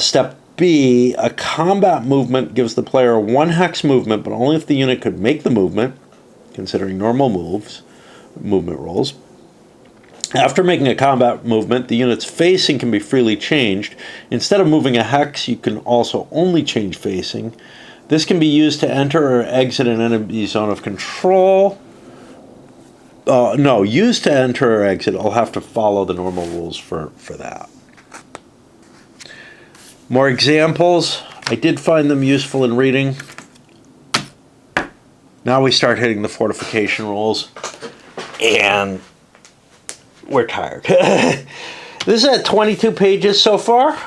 Step B, a combat movement gives the player a 1 hex movement, but only if the unit could make the movement, considering normal movement rolls. After making a combat movement, the unit's facing can be freely changed. Instead of moving a hex, you can also only change facing. This can be used to enter or exit an enemy zone of control. Used to enter or exit. I'll have to follow the normal rules for that. More examples. I did find them useful in reading. Now we start hitting the fortification rules. And we're tired. This is at 22 pages so far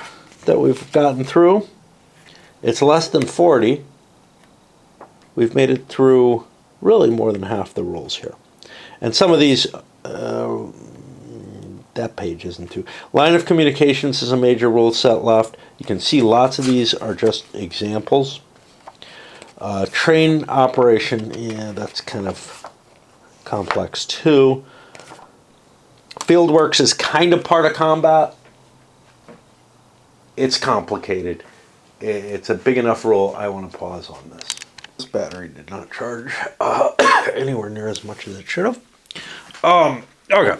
that we've gotten through. It's less than 40. We've made it through really more than half the rules here. And some of these, that page isn't too. Line of communications is a major rule set left. You can see lots of these are just examples. Train operation, yeah, that's kind of complex too. Fieldworks is kind of part of combat. It's complicated. It's a big enough rule. I want to pause on this. This battery did not charge anywhere near as much as it should have. Okay.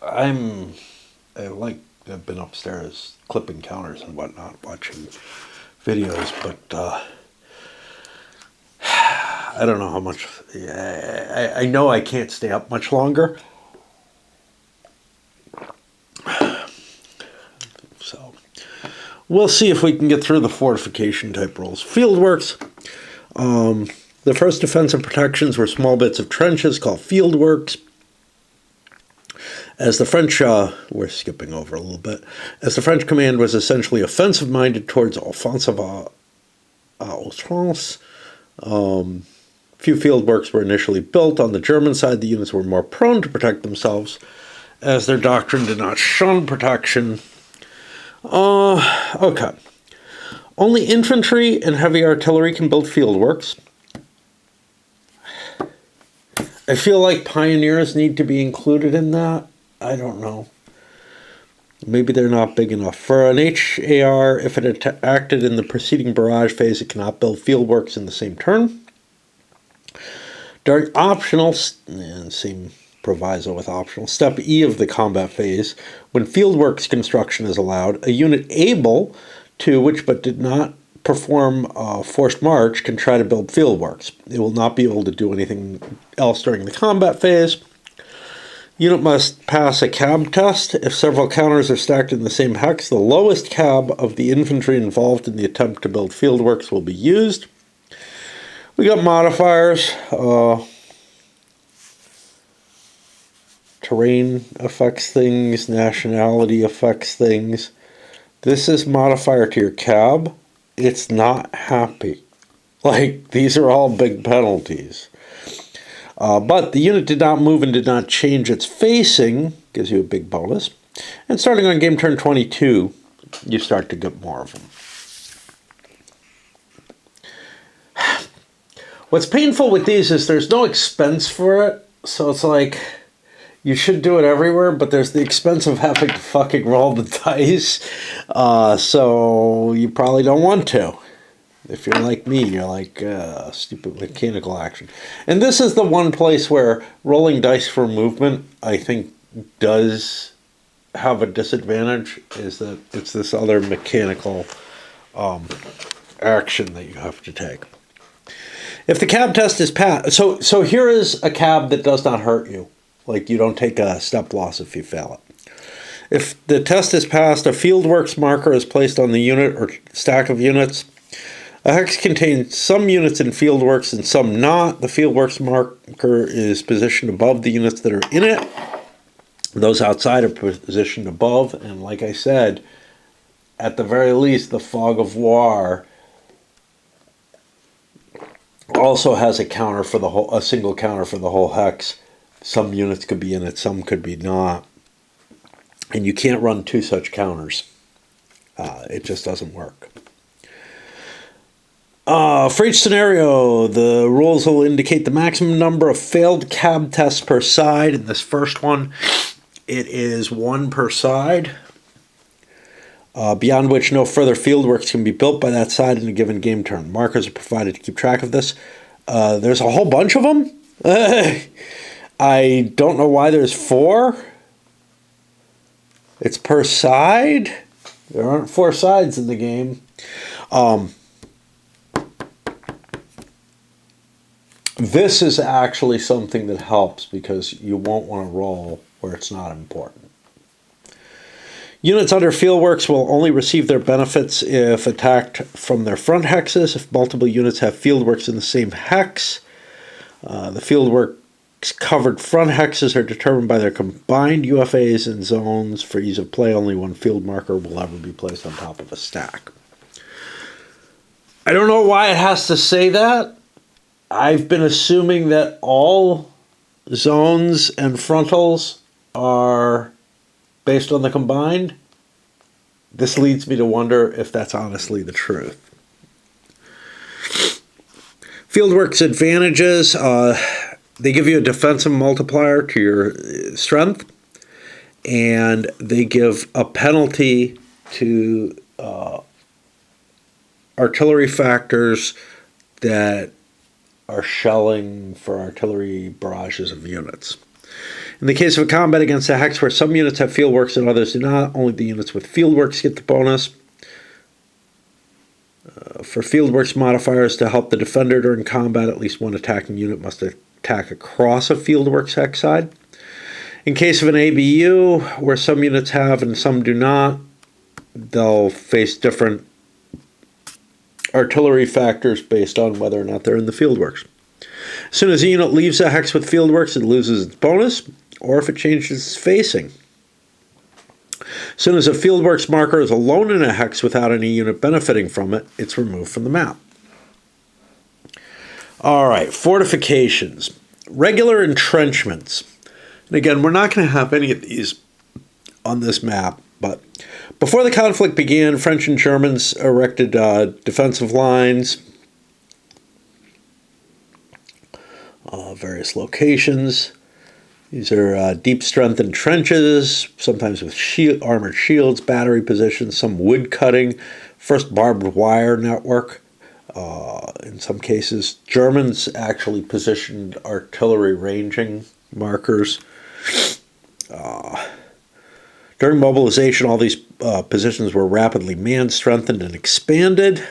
I've been upstairs clipping counters and whatnot, watching videos, but I don't know how much. I know I can't stay up much longer. So we'll see if we can get through the fortification type rules. Fieldworks. The first defensive protections were small bits of trenches called fieldworks. As the French, we're skipping over a little bit, as the French command was essentially offensive-minded towards offensive outrance. Few fieldworks were initially built. On the German side, the units were more prone to protect themselves, as their doctrine did not shun protection. Okay. Only infantry and heavy artillery can build fieldworks. I feel like pioneers need to be included in that. I don't know. Maybe they're not big enough. For an HAR, if it acted in the preceding barrage phase, it cannot build fieldworks in the same turn. During optional, and same proviso with optional, step E of the combat phase, when fieldworks construction is allowed, a unit able to, which but did not perform forced march, can try to build fieldworks. It will not be able to do anything else during the combat phase. Unit must pass a cab test. If several counters are stacked in the same hex, the lowest cab of the infantry involved in the attempt to build fieldworks will be used. We got modifiers. Terrain affects things. Nationality affects things. This is modifier to your cab. It's not happy. Like, these are all big penalties. But the unit did not move and did not change its facing. Gives you a big bonus. And starting on game turn 22, you start to get more of them. What's painful with these is there's no expense for it. So it's like, You should do it everywhere, but there's the expense of having to fucking roll the dice. So you probably don't want to. If you're like me, you're like, stupid mechanical action. And this is the one place where rolling dice for movement, I think, does have a disadvantage, is that it's this other mechanical action that you have to take. If the cab test is passed, so here is a cab that does not hurt you. Like, you don't take a step loss if you fail it. If the test is passed, a Fieldworks marker is placed on the unit or stack of units. A hex contains some units in Fieldworks and some not. The Fieldworks marker is positioned above the units that are in it. Those outside are positioned above. And like I said, at the very least, the Fog of War also has a counter for the whole, a single counter for the whole hex. Some units could be in it, some could be not. And you can't run two such counters. It just doesn't work. For each scenario, the rules will indicate the maximum number of failed cab tests per side. In this first one, it is 1 per side, beyond which no further fieldworks can be built by that side in a given game turn. Markers are provided to keep track of this. There's a whole bunch of them. I don't know why there's 4. It's per side. There aren't 4 sides in the game. This is actually something that helps because you won't want to roll where it's not important. Units under Fieldworks will only receive their benefits if attacked from their front hexes. If multiple units have Fieldworks in the same hex, the Fieldworks covered front hexes are determined by their combined UFAs and zones. For ease of play, only 1 field marker will ever be placed on top of a stack. I don't know why it has to say that. I've been assuming that all zones and frontals are based on the combined. This leads me to wonder if that's honestly the truth. Fieldworks advantages. They give you a defensive multiplier to your strength, and they give a penalty to artillery factors that are shelling for artillery barrages of units. In the case of a combat against a hex where some units have fieldworks and others do not, only the units with fieldworks get the bonus. For fieldworks modifiers to help the defender during combat, at least one attacking unit must attack across a fieldworks hex side. In case of an ABU, where some units have and some do not, they'll face different artillery factors based on whether or not they're in the fieldworks. As soon as a unit leaves a hex with fieldworks, it loses its bonus, or if it changes its facing. As soon as a fieldworks marker is alone in a hex without any unit benefiting from it, it's removed from the map. All right, fortifications. Regular entrenchments. And again, we're not going to have any of these on this map, but before the conflict began, French and Germans erected defensive lines, various locations. These are deep strengthened trenches, sometimes with armored shields, battery positions, some wood cutting, first barbed wire network. In some cases, Germans actually positioned artillery ranging markers. During mobilization, all these positions were rapidly manned, strengthened, and expanded.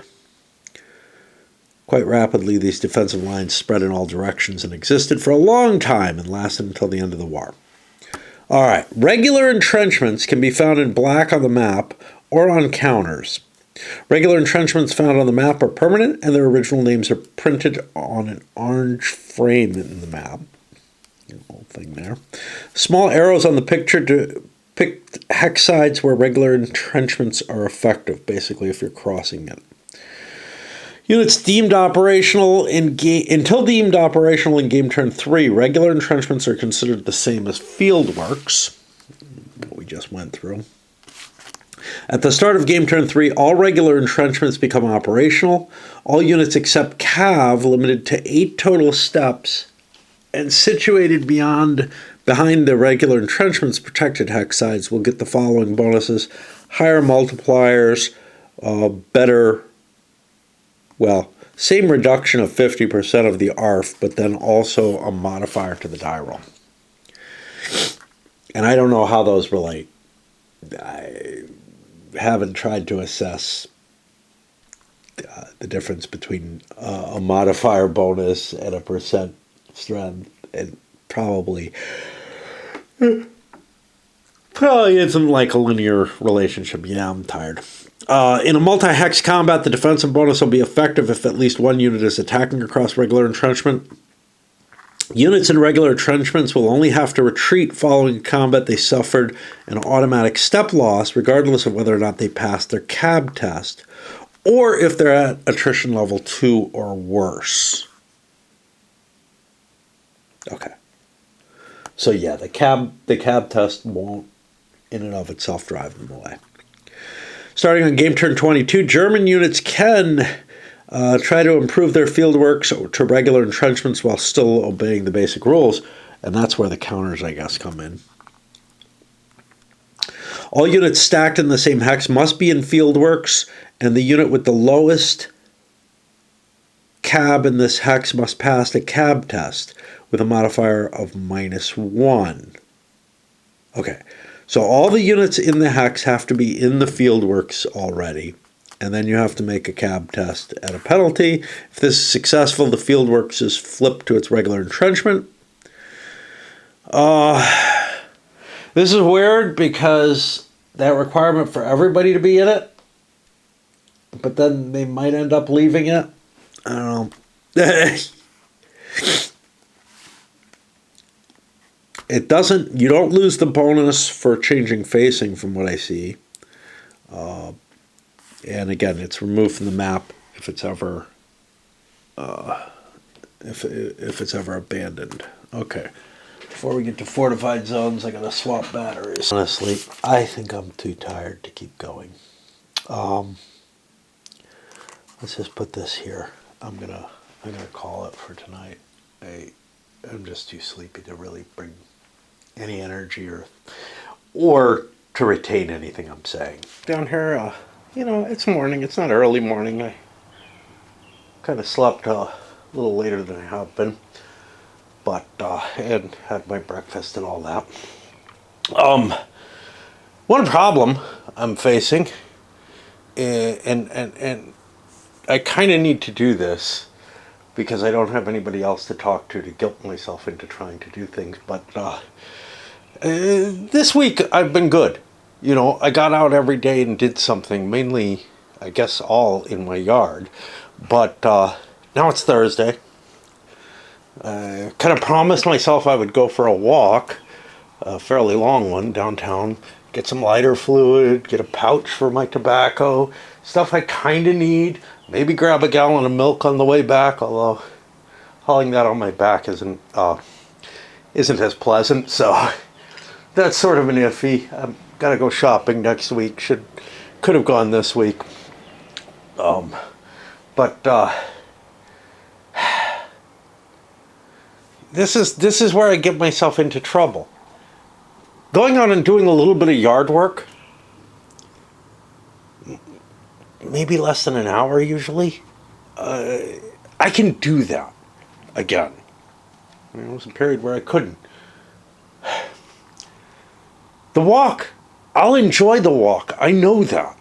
Quite rapidly, these defensive lines spread in all directions and existed for a long time and lasted until the end of the war. All right, regular entrenchments can be found in black on the map or on counters. Regular entrenchments found on the map are permanent, and their original names are printed on an orange frame in the map. The whole thing there. Small arrows on the picture depict hex sides where regular entrenchments are effective, basically if you're crossing it. Units deemed operational until deemed operational in game turn 3, regular entrenchments are considered the same as fieldworks, what we just went through. At the start of game turn 3, all regular entrenchments become operational. All units except cav, limited to 8 total steps, and situated beyond behind the regular entrenchments protected hex sides will get the following bonuses: higher multipliers, better, well, same reduction of 50% of the ARF, but then also a modifier to the die roll. And I don't know how those relate. I haven't tried to assess the difference between a modifier bonus and a percent strength, and probably isn't like a linear relationship. Yeah, I'm tired. In a multi-hex combat, the defensive bonus will be effective if at least one unit is attacking across regular entrenchment. Units in regular entrenchments will only have to retreat following combat they suffered an automatic step loss, regardless of whether or not they passed their CAB test, or if they're at attrition level 2 or worse. Okay. So yeah, the cab test won't in and of itself drive them away. Starting on game turn 22, German units can try to improve their fieldworks to regular entrenchments while still obeying the basic rules, and that's where the counters, I guess, come in. All units stacked in the same hex must be in fieldworks, and the unit with the lowest cab in this hex must pass a cab test with a modifier of -1. Okay, so all the units in the hex have to be in the fieldworks already, and then you have to make a cab test at a penalty. If this is successful, the fieldworks is flipped to its regular entrenchment. This is weird because that requirement for everybody to be in it, but then they might end up leaving it. I don't know. It doesn't, you don't lose the bonus for changing facing from what I see. And again, it's removed from the map if it's ever if it's ever abandoned. Okay. Before we get to fortified zones, I gotta swap batteries. Honestly, I think I'm too tired to keep going. Let's just put this here. I'm gonna call it for tonight. I'm just too sleepy to really bring any energy or to retain anything I'm saying. Down here, it's morning. It's not early morning. I kind of slept a little later than I have been, but and had my breakfast and all that. One problem I'm facing, and I kind of need to do this because I don't have anybody else to talk to guilt myself into trying to do things. But this week I've been good. I got out every day and did something, mainly, I guess, all in my yard. But now it's Thursday. I kind of promised myself I would go for a walk, a fairly long one, downtown, get some lighter fluid, get a pouch for my tobacco, stuff I kind of need. Maybe grab a gallon of milk on the way back, although hauling that on my back isn't as pleasant. So that's sort of an iffy. I've got to go shopping next week. Could have gone this week. But this is where I get myself into trouble. Going on and doing a little bit of yard work, maybe less than an hour usually, I can do that again. There was a period where I couldn't. The walk, I'll enjoy the walk. I know that.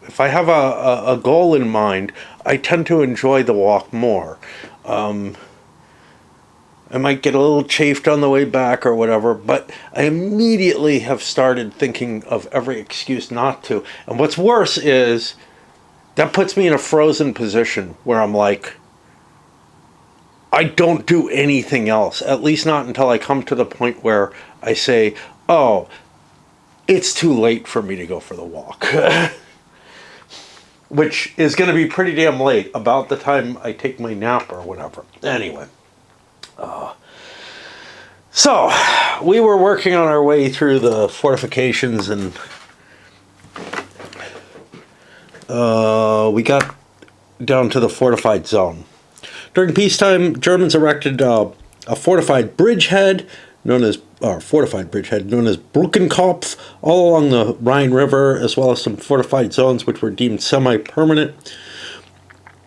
If I have a goal in mind, I tend to enjoy the walk more. I might get a little chafed on the way back or whatever, but I immediately have started thinking of every excuse not to. And what's worse is that puts me in a frozen position where I'm like, I don't do anything else, at least not until I come to the point where I say, oh, it's too late for me to go for the walk. Which is going to be pretty damn late, about the time I take my nap or whatever. Anyway. So, we were working on our way through the fortifications, and we got down to the fortified zone. During peacetime, Germans erected a fortified bridgehead known as, or fortified bridgehead, known as Brückenkopf, all along the Rhine River, as well as some fortified zones which were deemed semi-permanent.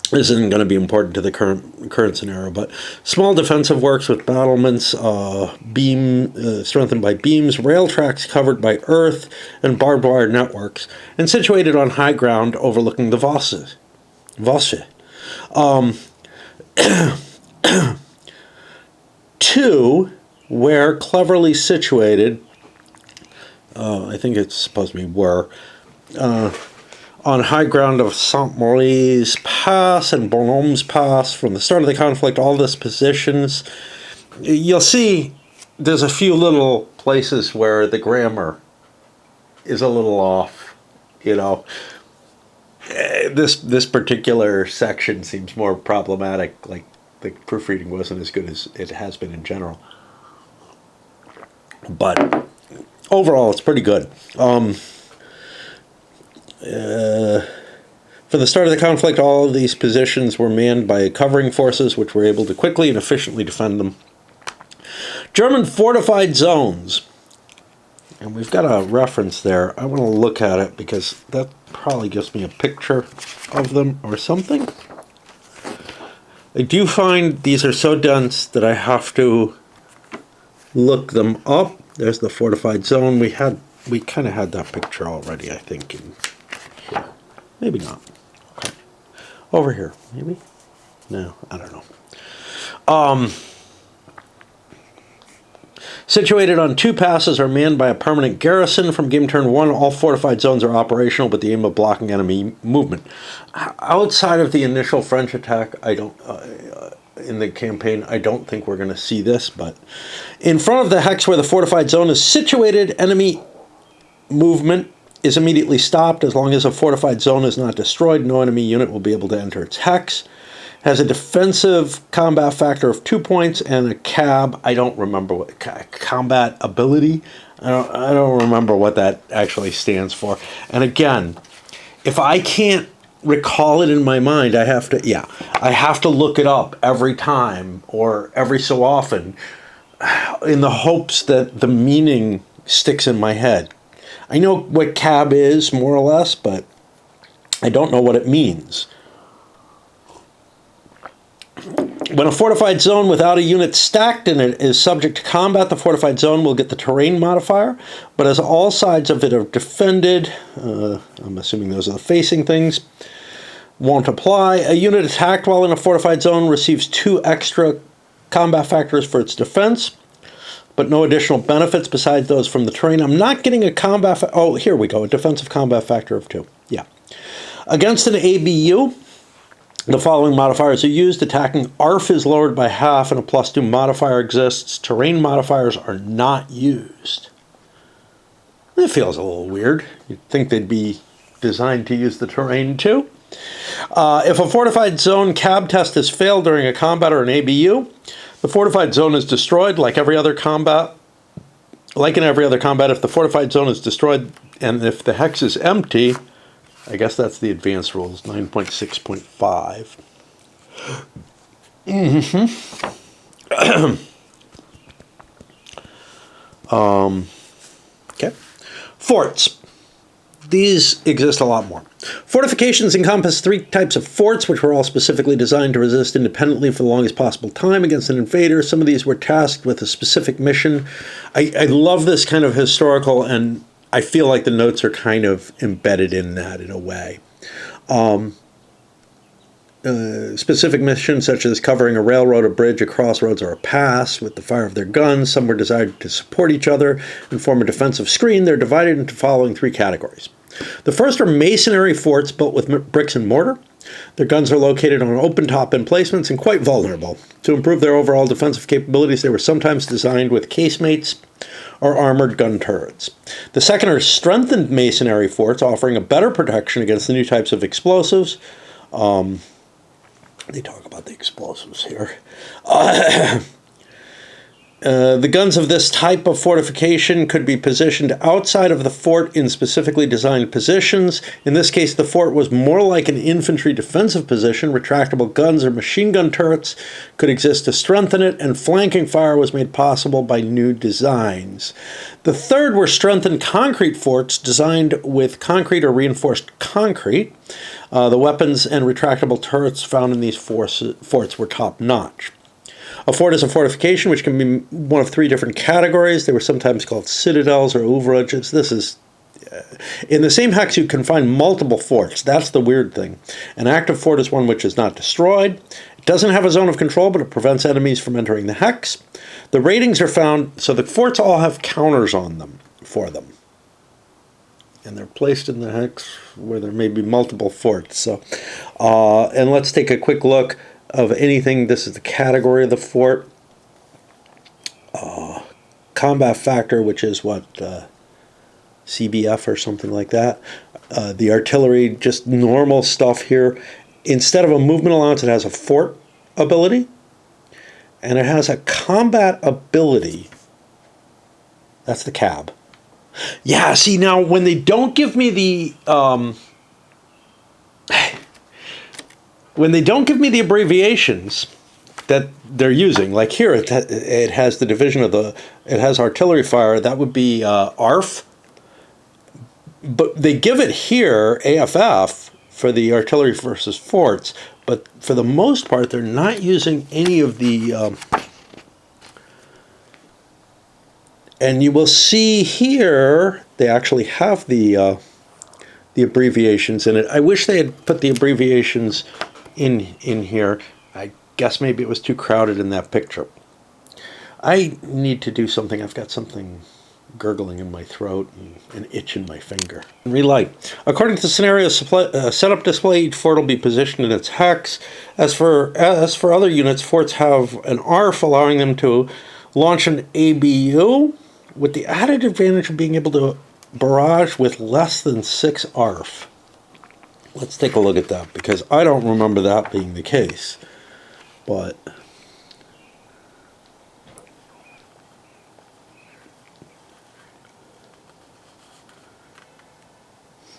This isn't going to be important to the current scenario, but small defensive works with battlements, strengthened by beams, rail tracks covered by earth, and barbed wire networks, and situated on high ground overlooking the Vosse. Two, where cleverly situated, I think it's supposed to be were, on high ground of Saint-Maurice Pass and Bonhomme's Pass. From the start of the conflict, all these positions, you'll see there's a few little places where the grammar is a little off, you know. This particular section seems more problematic, like the proofreading wasn't as good as it has been in general. But overall, it's pretty good. For the start of the conflict, all of these positions were manned by covering forces, which were able to quickly and efficiently defend them. German fortified zones. And we've got a reference there. I want to look at it because that probably gives me a picture of them or something. I do find these are so dense that I have to look them up. There's the fortified zone. We kind of had that picture already, I think, in here. Maybe not. Okay. Over here, maybe? No, I don't know. Situated on two passes, are manned by a permanent garrison. From game turn 1, all fortified zones are operational with the aim of blocking enemy movement. Outside of the initial French attack, in the campaign, I don't think we're going to see this, but in front of the hex where the fortified zone is situated, enemy movement is immediately stopped. As long as a fortified zone is not destroyed, no enemy unit will be able to enter its hex. Has a defensive combat factor of 2 points and a cab. I don't remember what combat ability. I don't remember what that actually stands for. And again, if I can't recall it in my mind, I have to look it up every time or every so often in the hopes that the meaning sticks in my head. I know what cab is, more or less, but I don't know what it means. When a fortified zone without a unit stacked in it is subject to combat, the fortified zone will get the terrain modifier, but as all sides of it are defended, I'm assuming those are the facing things, won't apply. A unit attacked while in a fortified zone receives 2 extra combat factors for its defense, but no additional benefits besides those from the terrain. I'm not getting a combat... oh, here we go. A defensive combat factor of 2. Yeah. Against an ABU, the following modifiers are used. Attacking ARF is lowered by half and a +2 modifier exists. Terrain modifiers are not used. It feels a little weird. You'd think they'd be designed to use the terrain too. If a fortified zone cab test has failed during a combat or an ABU, the fortified zone is destroyed like every other combat. Like in every other combat, if the fortified zone is destroyed and if the hex is empty, I guess that's the advanced rules, 9.6.5. Okay. Forts. These exist a lot more. Fortifications encompass 3 types of forts, which were all specifically designed to resist independently for the longest possible time against an invader. Some of these were tasked with a specific mission. I love this kind of historical, and I feel like the notes are kind of embedded in that in a way. Specific missions such as covering a railroad, a bridge, a crossroads, or a pass with the fire of their guns. Some were designed to support each other and form a defensive screen. They're divided into the following 3 categories. The first are masonry forts built with bricks and mortar. Their guns are located on open-top emplacements and quite vulnerable. To improve their overall defensive capabilities, they were sometimes designed with casemates or armored gun turrets. The second are strengthened masonry forts, offering a better protection against the new types of explosives. They talk about the explosives here. The guns of this type of fortification could be positioned outside of the fort in specifically designed positions. In this case, the fort was more like an infantry defensive position. Retractable guns or machine gun turrets could exist to strengthen it, and flanking fire was made possible by new designs. The third were strengthened concrete forts designed with concrete or reinforced concrete. The weapons and retractable turrets found in these forts were top-notch. A fort is a fortification which can be one of three different categories. They were sometimes called citadels or ouvrages. This is in the same hex you can find multiple forts. That's the weird thing. An active fort is one which is not destroyed. It doesn't have a zone of control, but it prevents enemies from entering the hex. The ratings are found, so the forts all have counters on them for them. And they're placed in the hex where there may be multiple forts. So, and let's take a quick look of anything. This is the category of the fort. Combat factor, which is what, CBF or something like that. The artillery, just normal stuff here. Instead of a movement allowance, it has a fort ability. And it has a combat ability. That's the cab. Yeah, see, now when they don't give me the when they don't give me the abbreviations that they're using, like here it has the division of the, it has artillery fire, that would be ARF, but they give it here AFF for the artillery versus forts, but for the most part they're not using any of the and you will see here they actually have the abbreviations in it. I wish they had put the abbreviations in here. I guess maybe it was too crowded in that picture. I need to do something. I've got something gurgling in my throat and an itch in my finger. Relight. According to the scenario setup display, each fort will be positioned in its hex. As for other units, forts have an ARF allowing them to launch an ABU with the added advantage of being able to barrage with less than 6 ARF. Let's take a look at that, because I don't remember that being the case. But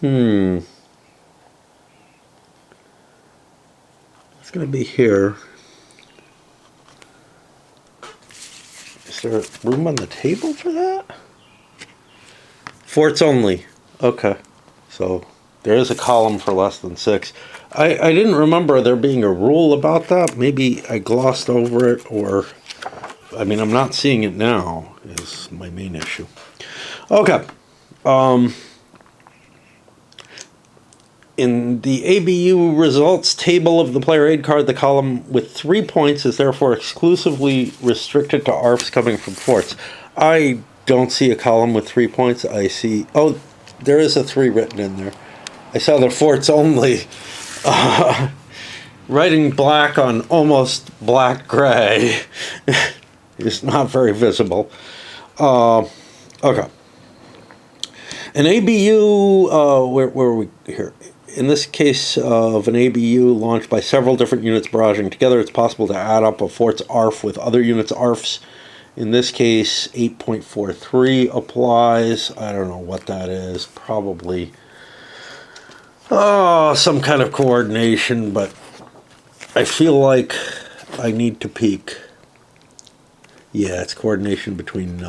it's going to be here. Is there room on the table for that? Forts only. Okay. So there is a column for less than 6. I didn't remember there being a rule about that. Maybe I glossed over it, or I mean, I'm not seeing it now is my main issue. Okay. In the ABU results table of the player aid card, the column with 3 points is therefore exclusively restricted to ARFs coming from forts. I don't see a column with 3 points. I see, oh, there is a 3 written in there. I saw the forts only. Writing black on almost black gray is not very visible. Okay. An ABU, where are we here? In this case of an ABU launched by several different units barraging together, it's possible to add up a fort's ARF with other units' ARFs. In this case, 8.43 applies. I don't know what that is. Probably some kind of coordination, but I feel like I need to peek. Yeah, it's coordination between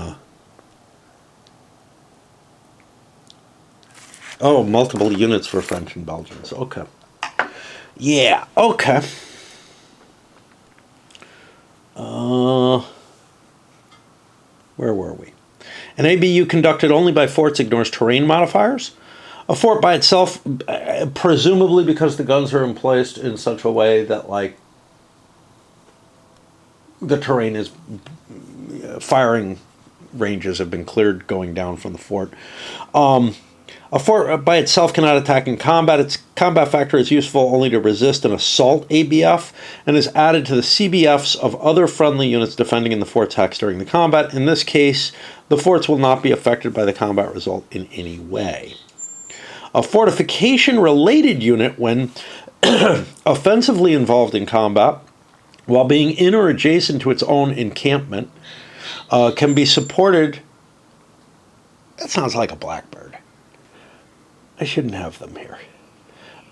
multiple units for French and Belgians. Okay. Yeah, okay. Where were we? An ABU conducted only by forts ignores terrain modifiers. A fort by itself, presumably because the guns are placed in such a way that, like, the terrain is, firing ranges have been cleared going down from the fort. A fort by itself cannot attack in combat. Its combat factor is useful only to resist an assault ABF and is added to the CBFs of other friendly units defending in the fort's hex during the combat. In this case, the forts will not be affected by the combat result in any way. A fortification-related unit, when offensively involved in combat, while being in or adjacent to its own encampment, can be supported. That sounds like a blackbird. I shouldn't have them here.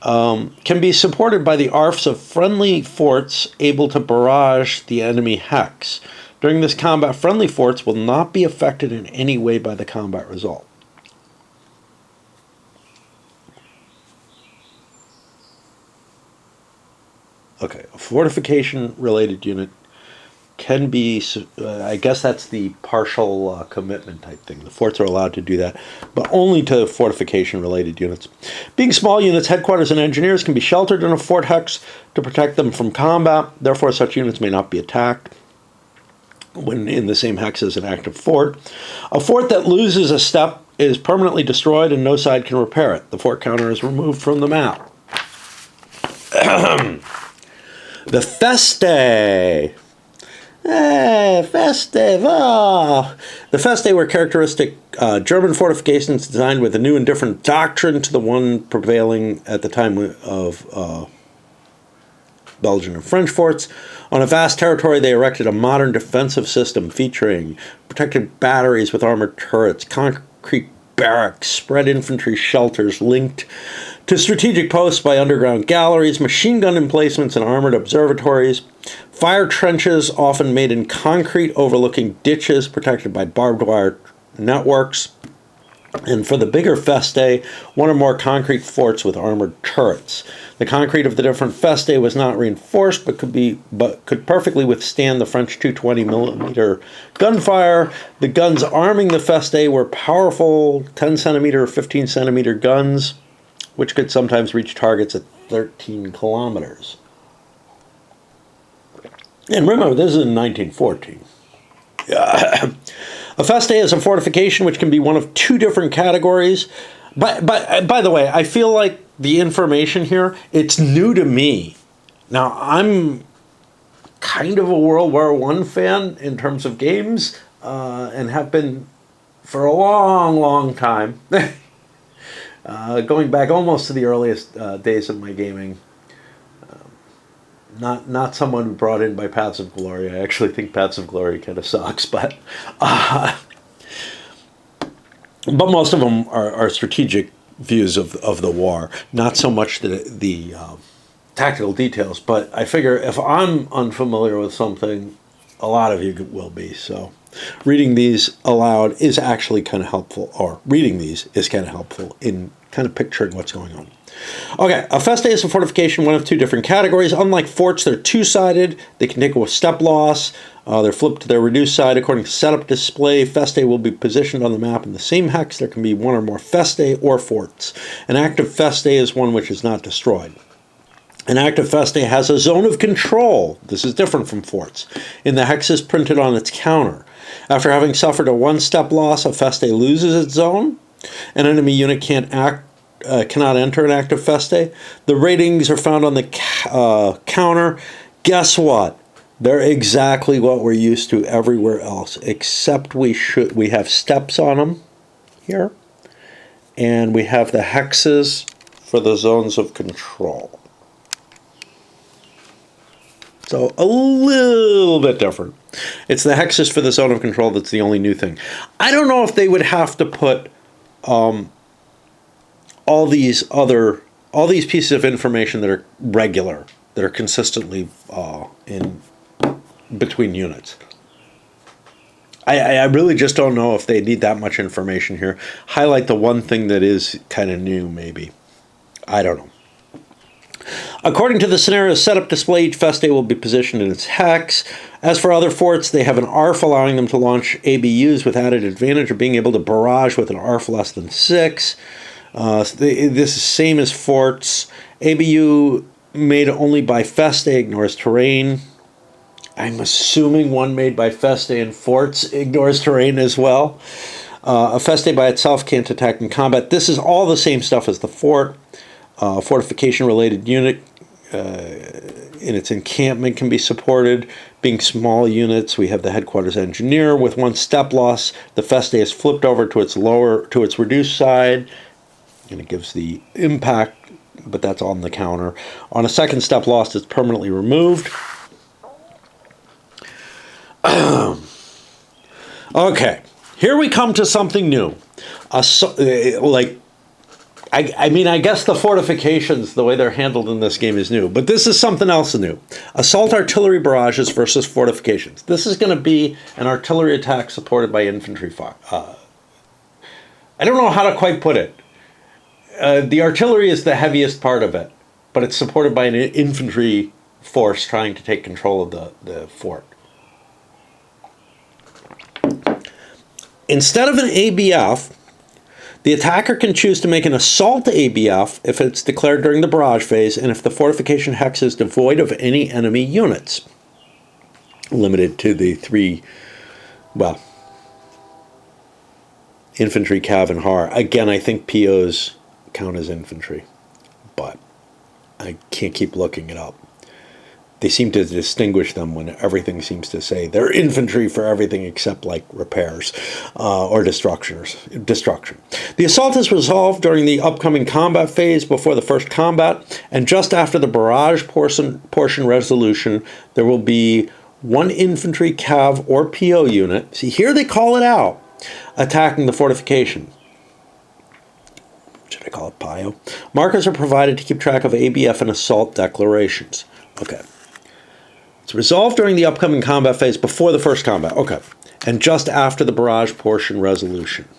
Can be supported by the ARFs of friendly forts able to barrage the enemy hex. During this combat, friendly forts will not be affected in any way by the combat result. Okay, a fortification-related unit can be, I guess that's the partial commitment type thing. The forts are allowed to do that, but only to fortification-related units. Being small units, headquarters and engineers can be sheltered in a fort hex to protect them from combat. Therefore, such units may not be attacked when in the same hex as an active fort. A fort that loses a step is permanently destroyed and no side can repair it. The fort counter is removed from the map. The Feste. Festive. Oh. The Feste were characteristic German fortifications designed with a new and different doctrine to the one prevailing at the time of Belgian and French forts. On a vast territory, they erected a modern defensive system featuring protected batteries with armored turrets, concrete barracks, spread infantry shelters linked to strategic posts by underground galleries, machine gun emplacements, and armored observatories, fire trenches often made in concrete overlooking ditches protected by barbed wire networks, and for the bigger Feste, one or more concrete forts with armored turrets. The concrete of the different Feste was not reinforced, but could perfectly withstand the French 220 millimeter gunfire. The guns arming the Feste were powerful 10 centimeter or 15 centimeter guns, which could sometimes reach targets at 13 kilometers. And remember, this is in 1914. A Feste is a fortification which can be one of two different categories. By the way, I feel like the information here, it's new to me. Now, I'm kind of a World War I fan in terms of games, and have been for a long, long time. Going back almost to the earliest days of my gaming. Not someone brought in by Paths of Glory. I actually think Paths of Glory kind of sucks, but most of them are strategic views of the war, not so much the tactical details. But I figure if I'm unfamiliar with something, a lot of you will be. So reading these aloud is actually kind of helpful, or reading these is kind of helpful in kind of picturing what's going on. Okay, a Feste is a fortification, one of two different categories. Unlike forts, they're two-sided. They can take a step loss. They're flipped to their reduced side. According to setup display, Feste will be positioned on the map in the same hex. There can be one or more Feste or forts. An active Feste is one which is not destroyed. An active Feste has a zone of control. This is different from forts. In the hexes printed on its counter. After having suffered a one-step loss, a Feste loses its zone. An enemy unit cannot enter an active Feste. The ratings are found on the counter. Guess what? They're exactly what we're used to everywhere else, except we have steps on them here, and we have the hexes for the zones of control. So a little bit different. It's the hexes for the zone of control that's the only new thing. I don't know if they would have to put all these pieces of information that are regular, that are consistently in between units. I really just don't know if they need that much information here. Highlight the one thing that is kind of new, maybe. I don't know. According to the scenario setup display, each Feste will be positioned in its hex. As for other forts, they have an ARF allowing them to launch ABUs with added advantage of being able to barrage with an ARF less than 6. This is same as forts. ABU made only by Feste ignores terrain. I'm assuming one made by Feste and forts ignores terrain as well. A Feste by itself can't attack in combat. This is all the same stuff as the fort. Fortification-related unit in its encampment can be supported. Being small units, we have the headquarters engineer with one step loss. The Feste is flipped over to its reduced side, and it gives the impact, but that's on the counter. On a second step loss, it's permanently removed. Okay, here we come to something new. I mean, I guess the fortifications, the way they're handled in this game is new, but this is something else new. Assault artillery barrages versus fortifications. This is going to be an artillery attack supported by infantry fire. I don't know how to quite put it. The artillery is the heaviest part of it, but it's supported by an infantry force trying to take control of the fort. Instead of an ABF, the attacker can choose to make an assault ABF if it's declared during the barrage phase and if the fortification hex is devoid of any enemy units. Limited to the three, well, infantry, cav, and har. Again, I think POs count as infantry, but I can't keep looking it up. They seem to distinguish them when everything seems to say they're infantry for everything except like repairs or destruction. The assault is resolved during the upcoming combat phase before the first combat, and just after the barrage portion resolution, there will be one infantry, cav, or PO unit. See, here they call it out, attacking the fortification. Should I call it PIO? Markers are provided to keep track of ABF and assault declarations. Okay. It's resolved during the upcoming combat phase before the first combat. Okay. And just after the barrage portion resolution.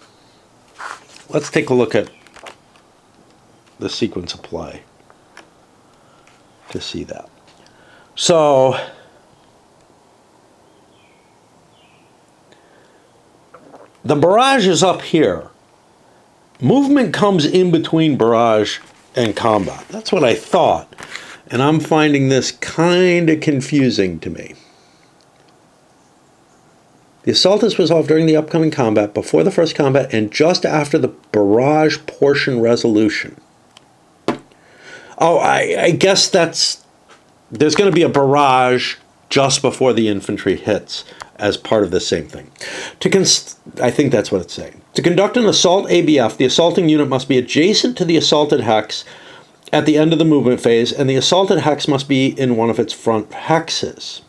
Let's take a look at the sequence of play to see that. So, the barrage is up here. Movement comes in between barrage and combat. That's what I thought. And I'm finding this kind of confusing to me. The assault is resolved during the upcoming combat, before the first combat, and just after the barrage portion resolution. Oh, I guess there's going to be a barrage just before the infantry hits as part of the same thing. I think that's what it's saying. To conduct an assault ABF, the assaulting unit must be adjacent to the assaulted hex at the end of the movement phase, and the assaulted hex must be in one of its front hexes.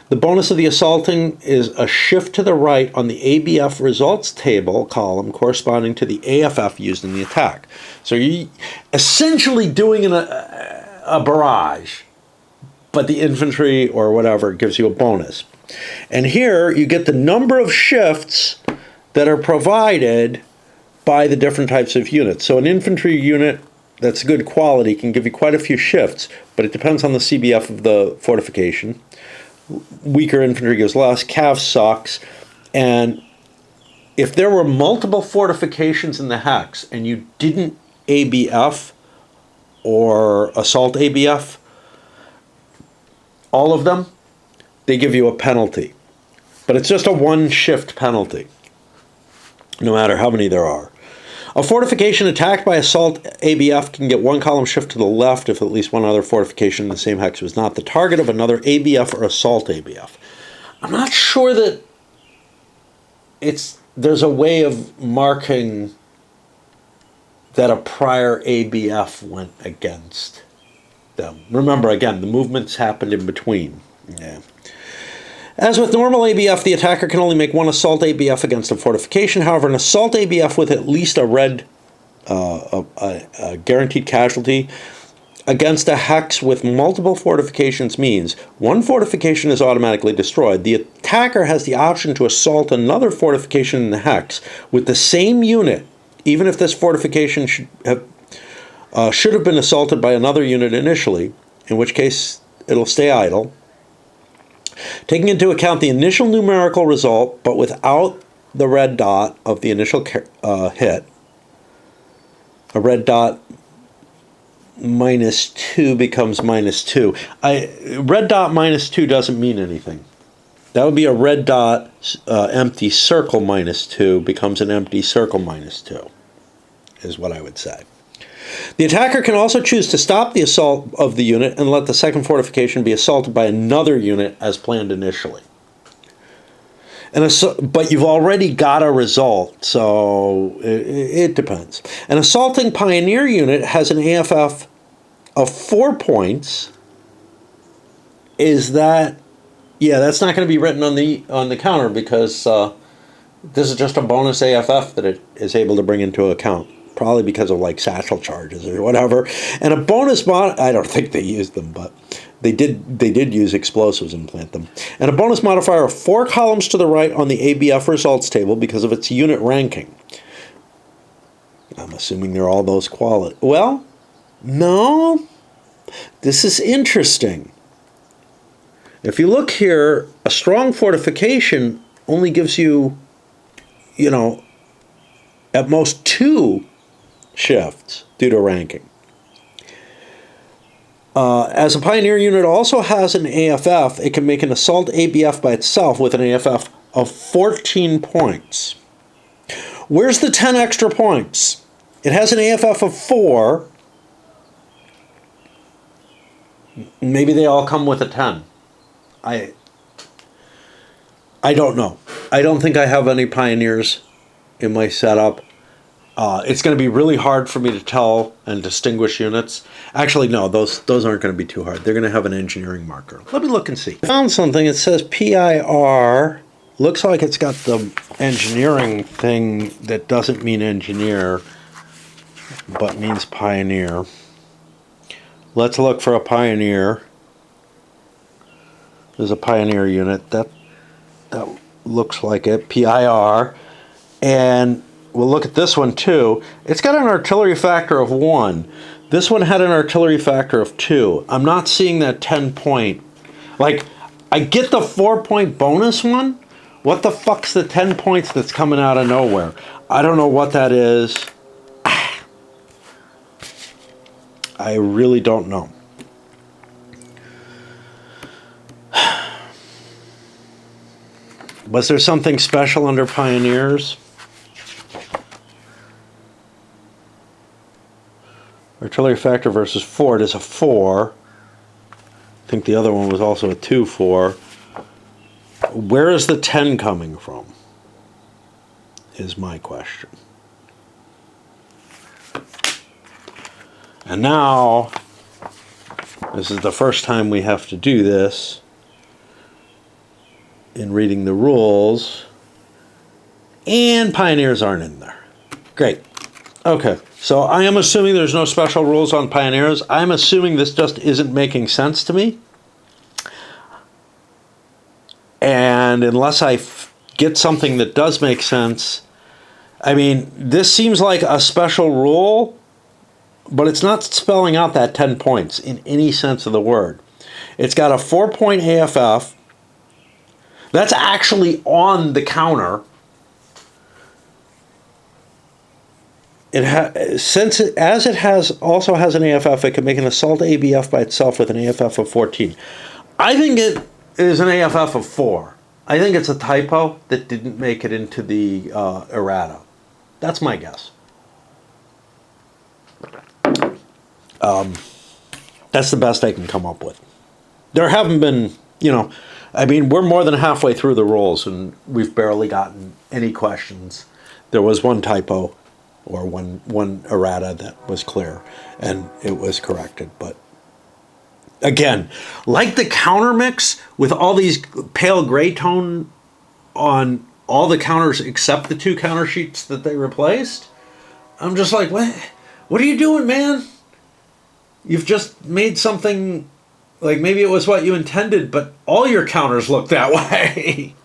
The bonus of the assaulting is a shift to the right on the ABF results table column corresponding to the AFF used in the attack. So you're essentially doing a barrage, but the infantry or whatever gives you a bonus. And here you get the number of shifts that are provided by the different types of units. So an infantry unit that's good quality can give you quite a few shifts, but it depends on the CBF of the fortification. Weaker infantry gives less, cav sucks, and if there were multiple fortifications in the hex and you didn't ABF or assault ABF, all of them, they give you a penalty. But it's just a one shift penalty, no matter how many there are. A fortification attacked by assault ABF can get one column shift to the left if at least one other fortification in the same hex was not the target of another ABF or assault ABF. I'm not sure that there's a way of marking that a prior ABF went against them. Remember, again, the movements happened in between. Yeah. As with normal ABF, the attacker can only make one assault ABF against a fortification. However, an assault ABF with at least a red a guaranteed casualty against a hex with multiple fortifications means one fortification is automatically destroyed. The attacker has the option to assault another fortification in the hex with the same unit, even if this fortification should have been assaulted by another unit initially, in which case it'll stay idle. Taking into account the initial numerical result, but without the red dot of the initial hit, a red dot -2 becomes -2. Red dot -2 doesn't mean anything. That would be a red dot empty circle -2 becomes an empty circle -2, is what I would say. The attacker can also choose to stop the assault of the unit and let the second fortification be assaulted by another unit as planned initially. But you've already got a result, so it depends. An assaulting pioneer unit has an AFF of 4 points. Is that... Yeah, that's not going to be written on the counter because This is just a bonus AFF that it is able to bring into account, probably because of like satchel charges or whatever. And a bonus I don't think they used them, but they did use explosives and plant them. And a bonus modifier of 4 columns to the right on the ABF results table because of its unit ranking. I'm assuming they're all those quality. Well, no. This is interesting. If you look here, a strong fortification only gives you, you know, at most 2 shifts due to ranking. As a Pioneer unit also has an AFF, it can make an assault ABF by itself with an AFF of 14 points. Where's the 10 extra points? It has an AFF of 4. Maybe they all come with a 10. I don't know. I don't think I have any Pioneers in my setup. It's going to be really hard for me to tell and distinguish units. Actually, no, those aren't going to be too hard. They're going to have an engineering marker. Let me look and see. I found something. It says PIR. Looks like it's got the engineering thing that doesn't mean engineer, but means Pioneer. Let's look for a Pioneer. There's a Pioneer unit. That looks like it. PIR. And we'll look at this one too. It's got an artillery factor of 1. This one had an artillery factor of 2. I'm not seeing that 10 point. Like, I get the 4-point bonus one. What the fuck's the 10 points that's coming out of nowhere? I don't know what that is. I really don't know. Was there something special under Pioneers? Artillery factor versus Ford is a 4. I think the other one was also a 2-4. Where is the 10 coming from? Is my question. And now, this is the first time we have to do this in reading the rules, and Pioneers aren't in there. Great. Okay, so I am assuming there's no special rules on Pioneers. I'm assuming this just isn't making sense to me. And unless I get something that does make sense, I mean, this seems like a special rule, but it's not spelling out that 10 points in any sense of the word. It's got a 4-point AFF. That's actually on the counter. Since it also has an AFF, it can make an assault ABF by itself with an AFF of 14. I think it is an AFF of 4. I think it's a typo that didn't make it into the errata. That's my guess. That's the best I can come up with. There haven't been, I mean, we're more than halfway through the rules and we've barely gotten any questions. There was one typo or one errata that was clear and it was corrected. But again, like the counter mix with all these pale gray tone on all the counters except the 2 counter sheets that they replaced, I'm just like, what are you doing, man? You've just made something, like maybe it was what you intended, but all your counters look that way.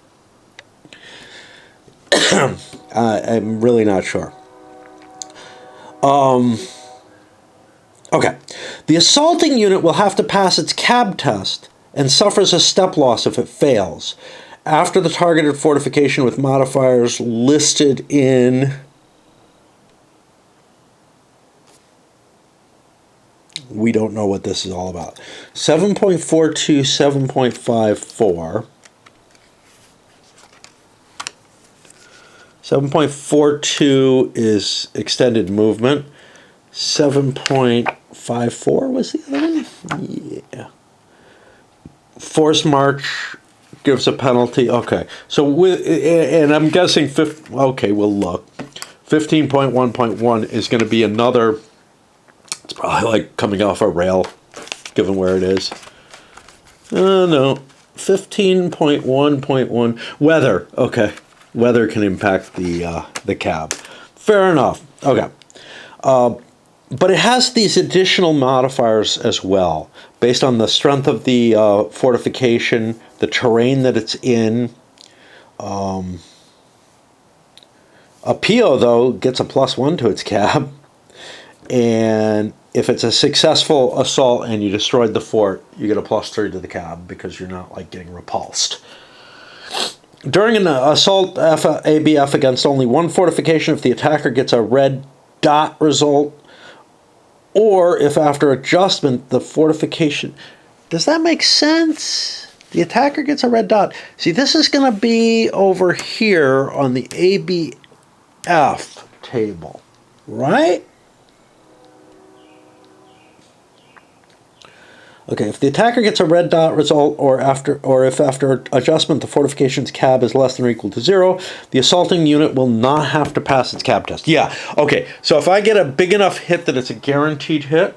I'm really not sure. Okay. The assaulting unit will have to pass its cab test and suffers a step loss if it fails. After the targeted fortification with modifiers listed in... We don't know what this is all about. 7.42, 7.54. 7.42 is extended movement. 7.54 was the other one? Yeah. Forced march gives a penalty. Okay. So, and I'm guessing, okay, we'll look. 15.1.1 is going to be another... It's probably like coming off a rail, given where it is. No. 15.1.1. Weather. Okay. weather can impact the cab. Fair enough. Okay. But it has these additional modifiers as well, based on the strength of the fortification, the terrain that it's in. A PO, though, gets a +1 to its cab. And if it's a successful assault and you destroyed the fort, you get a +3 to the cab because you're not like getting repulsed. During an assault ABF against only one fortification, if the attacker gets a red dot result, or if after adjustment the fortification... Does that make sense? The attacker gets a red dot. See, this is going to be over here on the ABF table, right? Okay, if the attacker gets a red dot result, or if after adjustment the fortification's cab is less than or equal to 0, the assaulting unit will not have to pass its cab test. Yeah, okay, so if I get a big enough hit that it's a guaranteed hit,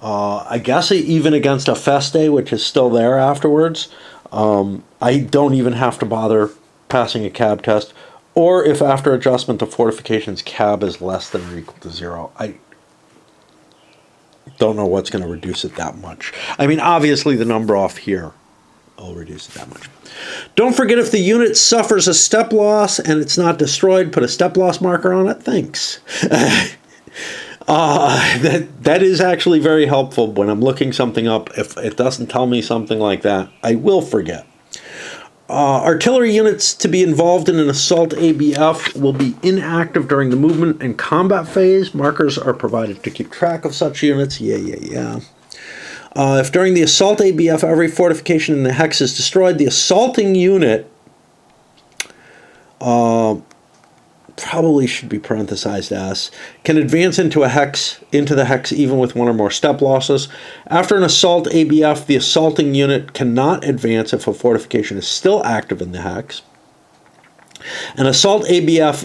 I guess even against a Feste, which is still there afterwards, I don't even have to bother passing a cab test. Or if after adjustment the fortification's cab is less than or equal to 0. I don't know what's going to reduce it that much. I mean, obviously the number off here will reduce it that much. Don't forget, if the unit suffers a step loss and it's not destroyed, put a step loss marker on it. Thanks. That is actually very helpful when I'm looking something up. If it doesn't tell me something like that, I will forget. Artillery units to be involved in an assault ABF will be inactive during the movement and combat phase. Markers are provided to keep track of such units. Yeah. If during the assault ABF every fortification in the hex is destroyed, the assaulting unit probably should be parenthesized as can advance into the hex even with one or more step losses. After an assault ABF, the assaulting unit cannot advance if a fortification is still active in the hex. An assault ABF,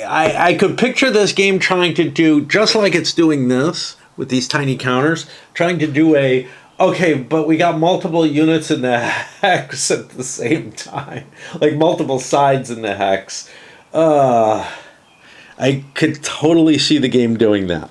I could picture this game trying to do, just like it's doing this with these tiny counters, trying to do okay, but we got multiple units in the hex at the same time, like multiple sides in the hex. I could totally see the game doing that,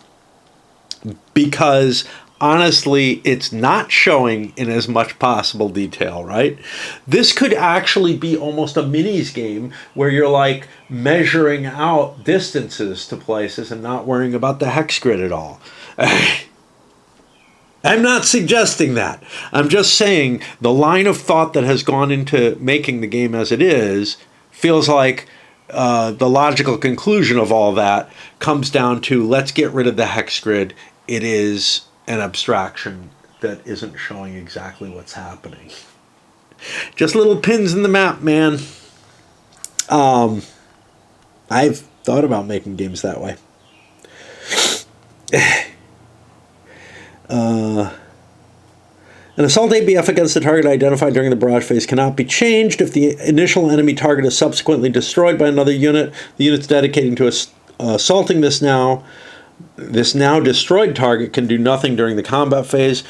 because honestly it's not showing in as much possible detail, right? This could actually be almost a minis game where you're like measuring out distances to places and not worrying about the hex grid at all. I'm not suggesting that. I'm just saying the line of thought that has gone into making the game as it is feels like the logical conclusion of all that comes down to, let's get rid of the hex grid. It is an abstraction that isn't showing exactly what's happening. Just little pins in the map, man. I've thought about making games that way. An assault ABF against the target identified during the barrage phase cannot be changed. If the initial enemy target is subsequently destroyed by another unit, the units dedicating to assaulting this now destroyed target can do nothing during the combat phase.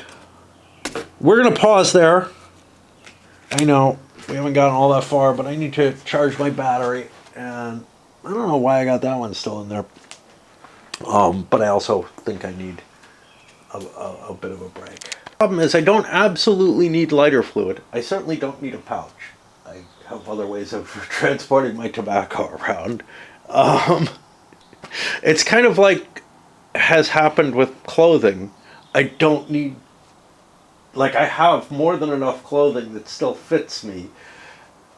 We're going to pause there. I know we haven't gotten all that far, but I need to charge my battery, and I don't know why I got that one still in there. But I also think I need a bit of a break. The problem is I don't absolutely need lighter fluid. I certainly don't need a pouch. I have other ways of transporting my tobacco around. It's kind of like has happened with clothing. I don't need, like, I have more than enough clothing that still fits me.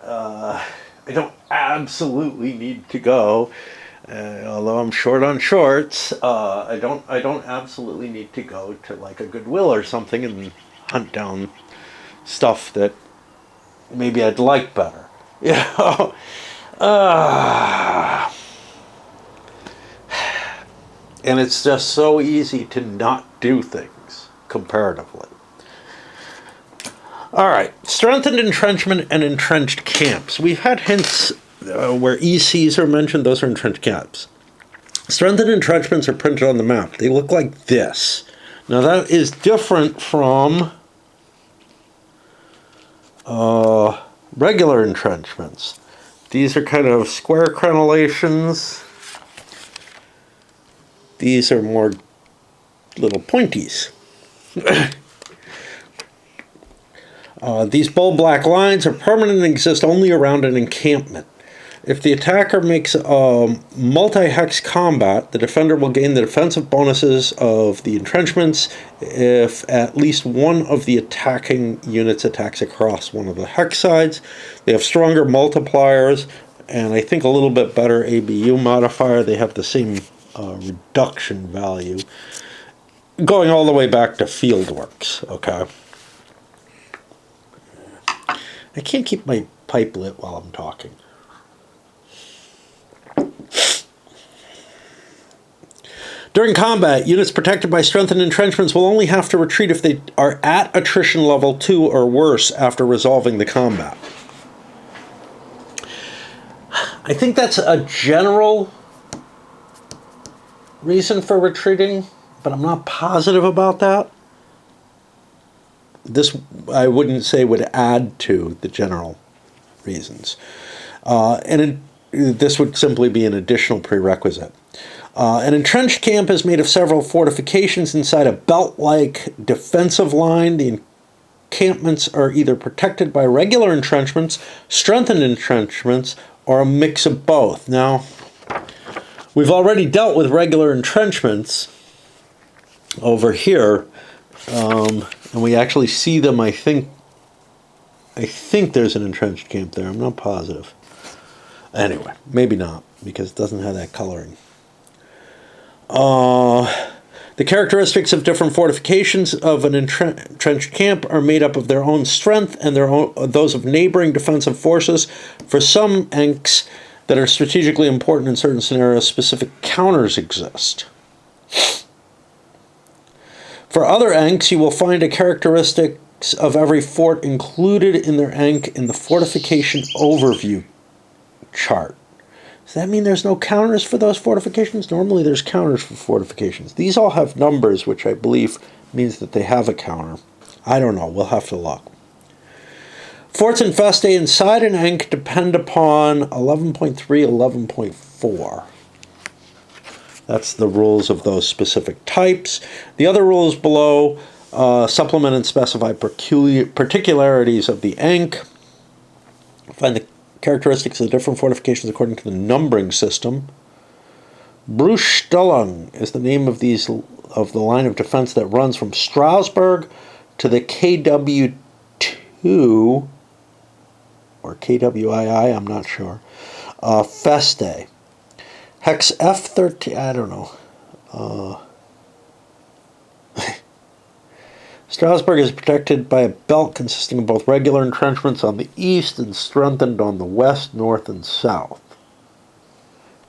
I don't absolutely need to go. Although I'm short on shorts, I don't absolutely need to go to like a Goodwill or something and hunt down stuff that maybe I'd like better. You know, and it's just so easy to not do things comparatively. All right, strengthened entrenchment and entrenched camps. We've had hints where ECs are mentioned. Those are entrenched camps. Strengthened entrenchments are printed on the map. They look like this. Now that is different from Regular entrenchments. These are kind of square crenellations. These are more little pointies. These bold black lines are permanent and exist only around an encampment. If the attacker makes a multi-hex combat, the defender will gain the defensive bonuses of the entrenchments if at least one of the attacking units attacks across one of the hex sides. They have stronger multipliers and I think a little bit better ABU modifier. They have the same reduction value, going all the way back to Fieldworks, okay? I can't keep my pipe lit while I'm talking. During combat, units protected by strengthened entrenchments will only have to retreat if they are at attrition level 2 or worse after resolving the combat. I think that's a general reason for retreating, but I'm not positive about that. This, I wouldn't say, would add to the general reasons. This would simply be an additional prerequisite. An entrenched camp is made of several fortifications inside a belt-like defensive line. The encampments are either protected by regular entrenchments, strengthened entrenchments, or a mix of both. Now, we've already dealt with regular entrenchments over here, and we actually see them. I think there's an entrenched camp there. I'm not positive. Anyway, maybe not, because it doesn't have that coloring. The characteristics of different fortifications of an entrenched camp are made up of their own strength and those of neighboring defensive forces. For some Enks that are strategically important in certain scenarios, specific counters exist. For other Enks, you will find a characteristics of every fort included in their Enk in the fortification overview chart. Does that mean there's no counters for those fortifications? Normally there's counters for fortifications. These all have numbers, which I believe means that they have a counter. I don't know. We'll have to look. Forts and festae inside an Enk depend upon 11.3, 11.4. That's the rules of those specific types. The other rules below supplement and specify particularities of the Enk. Find the characteristics of the different fortifications according to the numbering system. Bruchstellung is the name of the line of defense that runs from Strasbourg to the KW2 or KWII, I'm not sure. Feste. Hex F13, I don't know. Strasbourg is protected by a belt consisting of both regular entrenchments on the east and strengthened on the west, north, and south.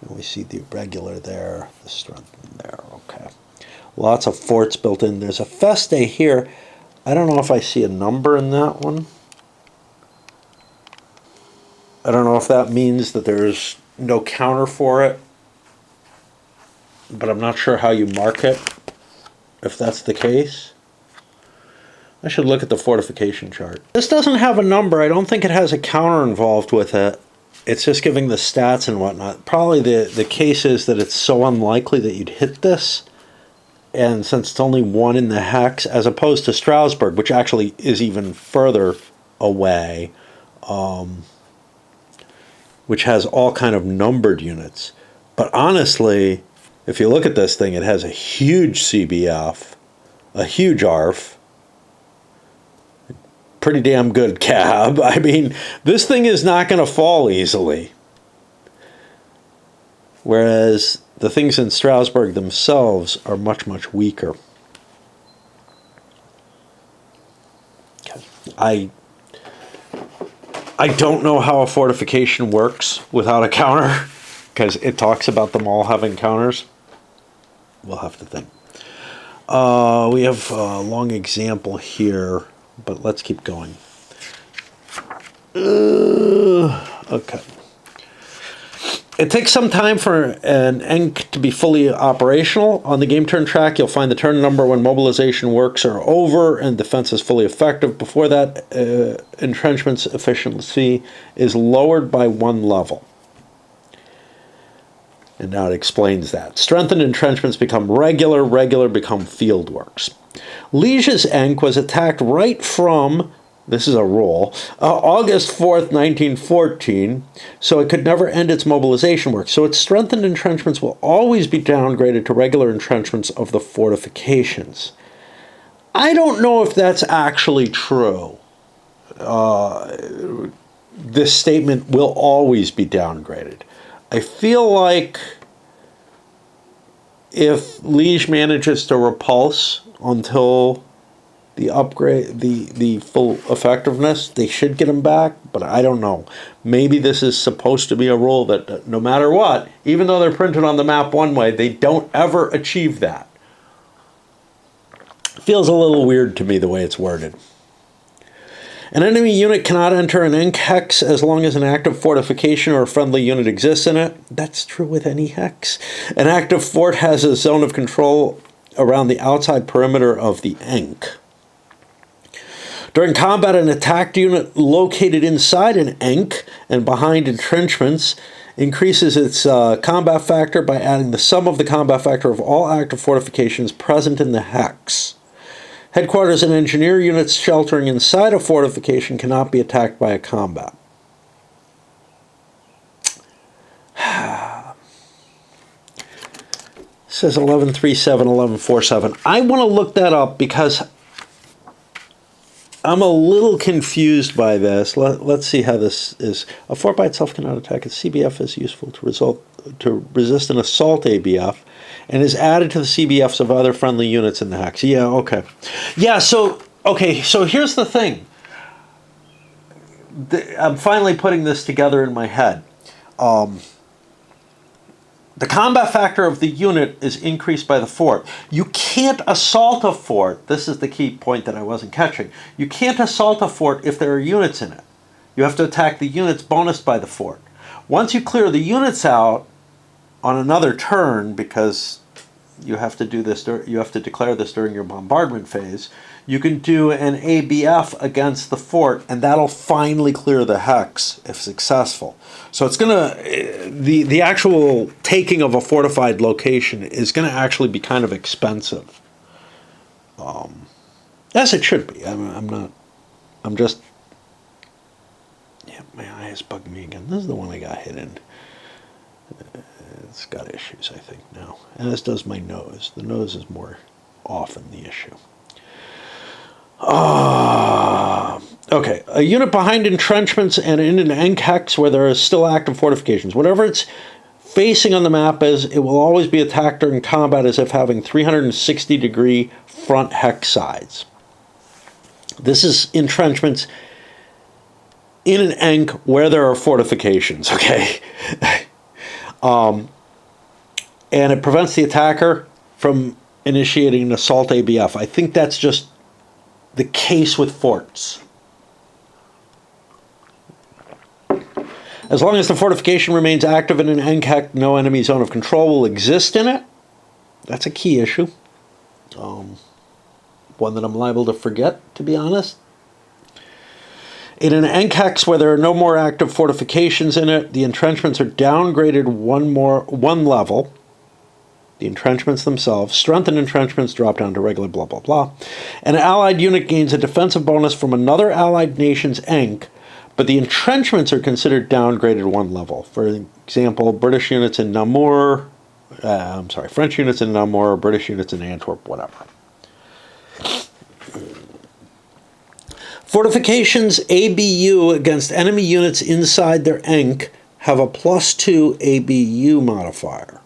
And we see the regular there, the strengthened there. Okay. Lots of forts built in. There's a feste here. I don't know if I see a number in that one. I don't know if that means that there's no counter for it, but I'm not sure how you mark it if that's the case. I should look at the fortification chart. This doesn't have a number. I don't think it has a counter involved with it. It's just giving the stats and whatnot. Probably the case is that it's so unlikely that you'd hit this, and since it's only one in the hex, as opposed to Strasbourg, which actually is even further away, which has all kind of numbered units. But honestly, if you look at this thing, it has a huge CBF, a huge ARF, pretty damn good cab. I mean, this thing is not going to fall easily. Whereas the things in Strasbourg themselves are much, much weaker. I don't know how a fortification works without a counter, because it talks about them all having counters. We'll have to think. We have a long example here, but let's keep going. Okay. It takes some time for an ENK to be fully operational. On the game turn track, you'll find the turn number when mobilization works are over and defense is fully effective. Before that, entrenchment's efficiency is lowered by 1 level. And now it explains that. Strengthened entrenchments become regular, regular become field works. Liege's ENK was attacked right from, this is a rule, August 4th, 1914, so it could never end its mobilization work. So its strengthened entrenchments will always be downgraded to regular entrenchments of the fortifications. I don't know if that's actually true. This statement will always be downgraded. I feel like if Liege manages to repulse until the upgrade, the full effectiveness, they should get him back, but I don't know. Maybe this is supposed to be a rule that no matter what, even though they're printed on the map one way, they don't ever achieve that. Feels a little weird to me the way it's worded. An enemy unit cannot enter an ENK hex as long as an active fortification or a friendly unit exists in it. That's true with any hex. An active fort has a zone of control around the outside perimeter of the ENK. During combat, an attacked unit located inside an ENK and behind entrenchments increases its combat factor by adding the sum of the combat factor of all active fortifications present in the hex. Headquarters and engineer units sheltering inside a fortification cannot be attacked by a combat. Says 1137, 1147. I want to look that up because I'm a little confused by this. Let's see how this is. A fort by itself cannot attack. Its CBF is useful to resist an assault ABF and is added to the CBFs of other friendly units in the hex. Yeah, okay. Yeah, so here's the thing. I'm finally putting this together in my head. The combat factor of the unit is increased by the fort. You can't assault a fort. This is the key point that I wasn't catching. You can't assault a fort if there are units in it. You have to attack the units bonused by the fort. Once you clear the units out on another turn, because you have to do this, you have to declare this during your bombardment phase, you can do an ABF against the fort, and that'll finally clear the hex if successful. So it's gonna, the actual taking of a fortified location is gonna actually be kind of expensive. As it should be. I'm just, yeah, my eye is bugging me again. This is the one I got hit in. It's got issues, I think, now. As does my nose. The nose is more often the issue. Okay, a unit behind entrenchments and in an ENK hex where there are still active fortifications. Whatever it's facing on the map is, it will always be attacked during combat as if having 360-degree front hex sides. This is entrenchments in an ENK where there are fortifications, okay? And it prevents the attacker from initiating an assault ABF. I think that's just the case with forts. As long as the fortification remains active in an ENK hex, no enemy zone of control will exist in it. That's a key issue. One that I'm liable to forget, to be honest. In an ENK hex where there are no more active fortifications in it, the entrenchments are downgraded one level. The entrenchments themselves. Strengthened entrenchments drop down to regular blah, blah, blah. An allied unit gains a defensive bonus from another allied nation's ENK, but the entrenchments are considered downgraded one level. For example, British units in Namur, French units in Namur, British units in Antwerp, whatever. Fortifications ABU against enemy units inside their ENK have a +2 ABU modifier.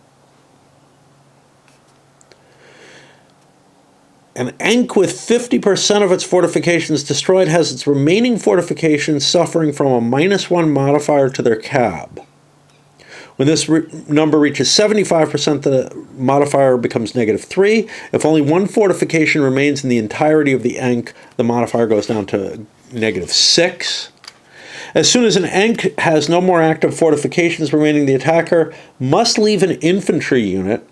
An ENK with 50% of its fortifications destroyed has its remaining fortifications suffering from a -1 modifier to their cab. When this number reaches 75%, the modifier becomes -3. If only one fortification remains in the entirety of the ENK, the modifier goes down to -6. As soon as an Enk has no more active fortifications remaining, the attacker must leave an infantry unit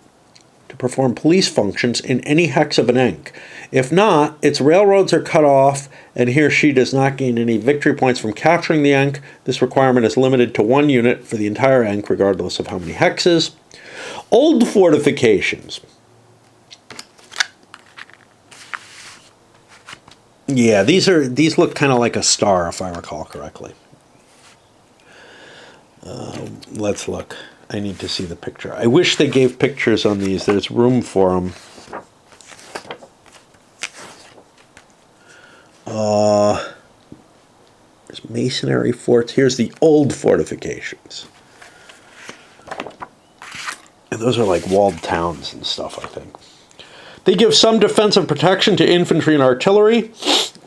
to perform police functions in any hex of an Enk. If not, its railroads are cut off, and he or she does not gain any victory points from capturing the Enk. This requirement is limited to 1 unit for the entire Enk, regardless of how many hexes. Old fortifications. Yeah, these look kind of like a star, if I recall correctly. Let's look. I need to see the picture. I wish they gave pictures on these. There's room for them. There's masonry forts. Here's the old fortifications. And those are like walled towns and stuff, I think. They give some defensive protection to infantry and artillery,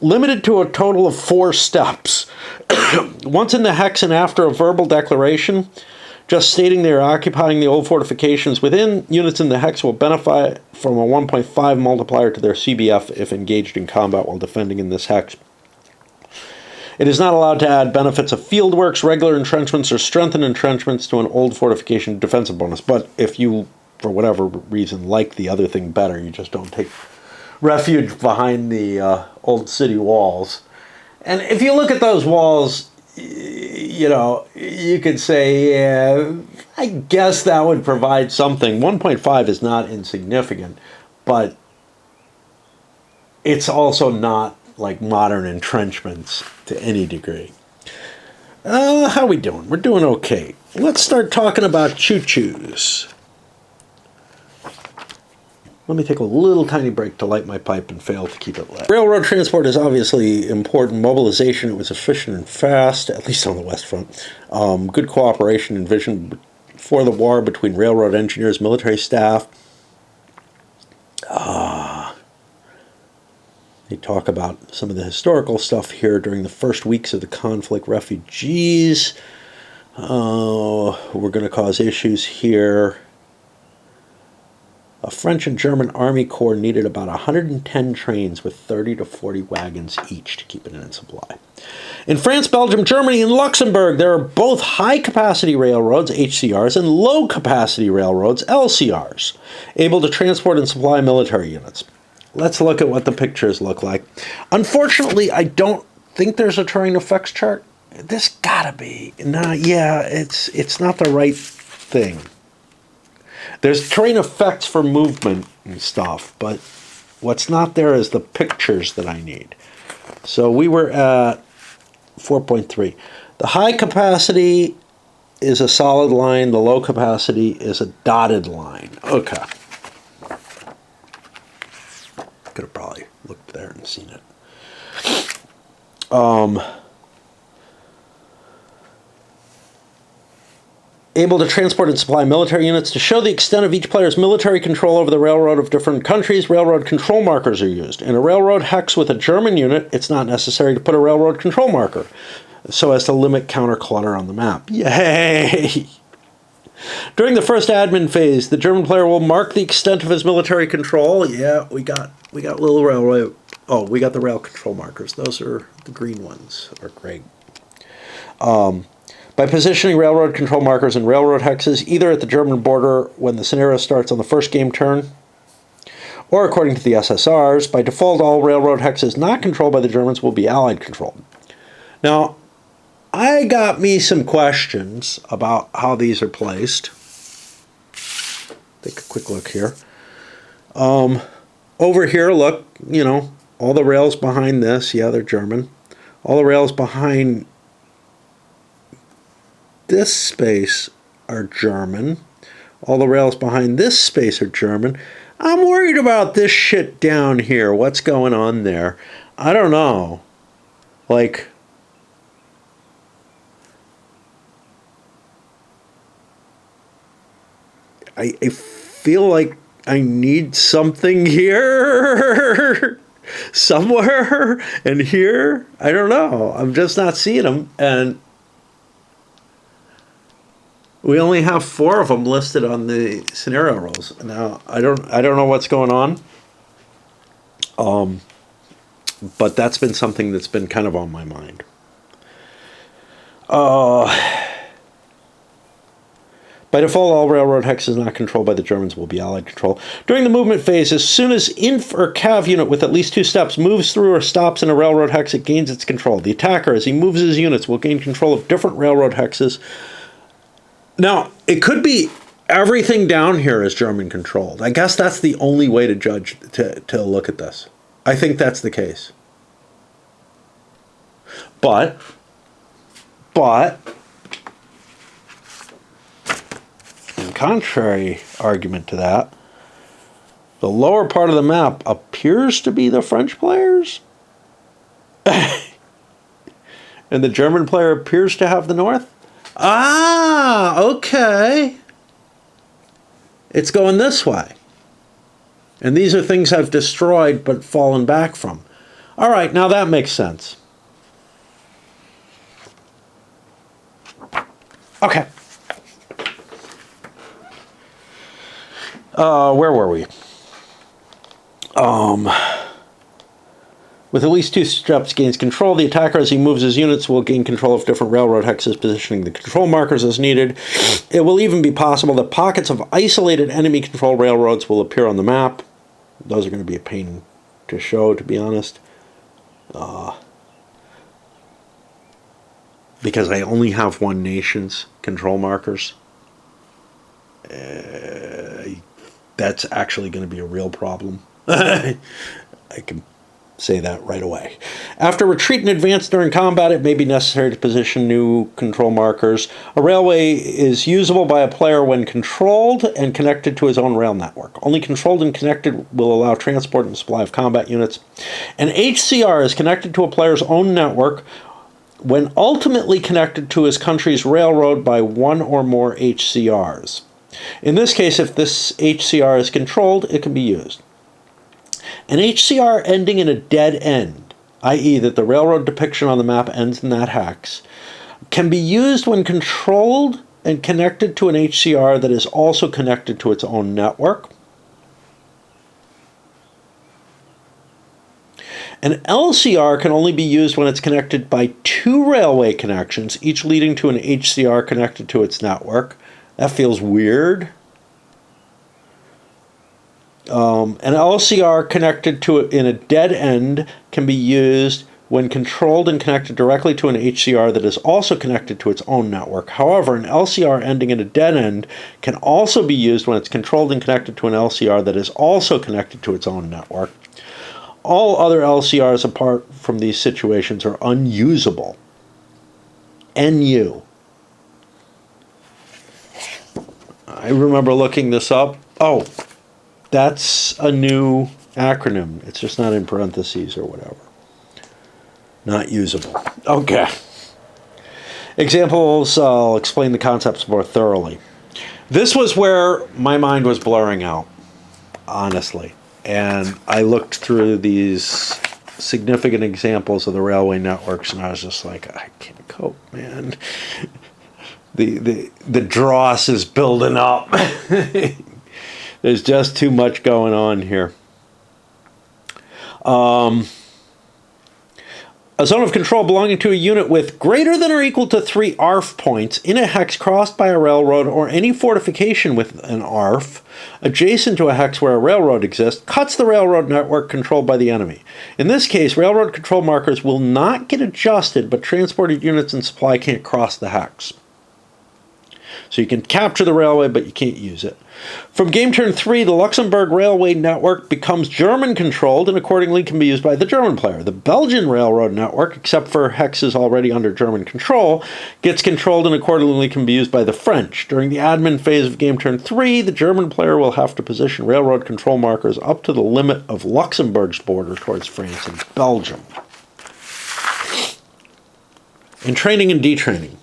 limited to a total of 4 steps. Once in the hex and after a verbal declaration, just stating they are occupying the old fortifications within, units in the hex will benefit from a 1.5 multiplier to their CBF if engaged in combat while defending in this hex. It is not allowed to add benefits of fieldworks, regular entrenchments, or strengthened entrenchments to an old fortification defensive bonus. But if you, for whatever reason, like the other thing better, you just don't take refuge behind the old city walls. And if you look at those walls, you know, you could say, yeah, I guess that would provide something. 1.5 is not insignificant, but it's also not like modern entrenchments to any degree. How are we doing? We're doing okay. Let's start talking about choo-choos. Let me take a little tiny break to light my pipe and fail to keep it lit. Railroad transport is obviously important. Mobilization, it was efficient and fast, at least on the West Front. Good cooperation and vision for the war between railroad engineers, military staff. They talk about some of the historical stuff here during the first weeks of the conflict. Refugees were going to cause issues here. A French and German Army Corps needed about 110 trains with 30 to 40 wagons each to keep it in supply. In France, Belgium, Germany, and Luxembourg, there are both high-capacity railroads, HCRs, and low-capacity railroads, LCRs, able to transport and supply military units. Let's look at what the pictures look like. Unfortunately, I don't think there's a terrain effects chart. This gotta be. Nah, yeah, it's not the right thing. There's terrain effects for movement and stuff, but what's not there is the pictures that I need. So we were at 4.3. The high capacity is a solid line. The low capacity is a dotted line. Okay. Could have probably looked there and seen it. Able to transport and supply military units. To show the extent of each player's military control over the railroad of different countries, railroad control markers are used. In a railroad hex with a German unit, it's not necessary to put a railroad control marker so as to limit counter clutter on the map. Yay! During the first admin phase, the German player will mark the extent of his military control. Yeah, we got little railroad. Oh, we got the rail control markers. Those are the green ones. Are great. By positioning railroad control markers in railroad hexes, either at the German border when the scenario starts on the first game turn, or according to the SSRs, by default all railroad hexes not controlled by the Germans will be Allied controlled. Now, I got me some questions about how these are placed. Take a quick look here. Over here, look, you know, all the rails behind this, yeah, they're German. All the rails behind this space are German. All the rails behind this space are German. I'm worried about this shit down here. What's going on there? I don't know. Like, I feel like I need something here somewhere, and here I don't know. I'm just not seeing them, and we only have 4 of them listed on the scenario rolls. Now I don't know what's going on. But that's been something that's been kind of on my mind. By default, all railroad hexes not controlled by the Germans will be Allied control. During the movement phase, as soon as inf or cav unit with at least 2 steps moves through or stops in a railroad hex, it gains its control. The attacker, as he moves his units, will gain control of different railroad hexes. Now, it could be everything down here is German controlled. I guess that's the only way to judge, to look at this. I think that's the case. But, in contrary argument to that, the lower part of the map appears to be the French players. And the German player appears to have the north. Ah, okay. It's going this way. And these are things I've destroyed but fallen back from. All right, now that makes sense. Okay. Where were we? With at least 2 steps gains control. The attacker, as he moves his units, will gain control of different railroad hexes, positioning the control markers as needed. It will even be possible that pockets of isolated enemy-controlled railroads will appear on the map. Those are going to be a pain to show, to be honest. Because I only have one nation's control markers. That's actually going to be a real problem. I can say that right away. After retreat and advance during combat, it may be necessary to position new control markers. A railway is usable by a player when controlled and connected to his own rail network. Only controlled and connected will allow transport and supply of combat units. An HCR is connected to a player's own network when ultimately connected to his country's railroad by one or more HCRs. In this case, if this HCR is controlled, it can be used. An HCR ending in a dead end, i.e. that the railroad depiction on the map ends in that hex, can be used when controlled and connected to an HCR that is also connected to its own network. An LCR can only be used when it's connected by 2 railway connections, each leading to an HCR connected to its network. That feels weird. An LCR connected to it in a dead end can be used when controlled and connected directly to an HCR that is also connected to its own network. However, an LCR ending in a dead end can also be used when it's controlled and connected to an LCR that is also connected to its own network. All other LCRs apart from these situations are unusable. NU. I remember looking this up. Oh, that's a new acronym. It's just not in parentheses or whatever. Not usable. Okay. Examples, I'll explain the concepts more thoroughly. This was where my mind was blurring out, honestly. And I looked through these significant examples of the railway networks, and I was just like, I can't cope, man. The dross is building up. There's just too much going on here. A zone of control belonging to a unit with greater than or equal to 3 ARF points in a hex crossed by a railroad or any fortification with an ARF adjacent to a hex where a railroad exists cuts the railroad network controlled by the enemy. In this case, railroad control markers will not get adjusted, but transported units and supply can't cross the hex. So you can capture the railway, but you can't use it. From game turn 3, the Luxembourg railway network becomes German-controlled and accordingly can be used by the German player. The Belgian railroad network, except for hexes already under German control, gets controlled and accordingly can be used by the French. During the admin phase of game turn 3, the German player will have to position railroad control markers up to the limit of Luxembourg's border towards France and Belgium. In training and detraining.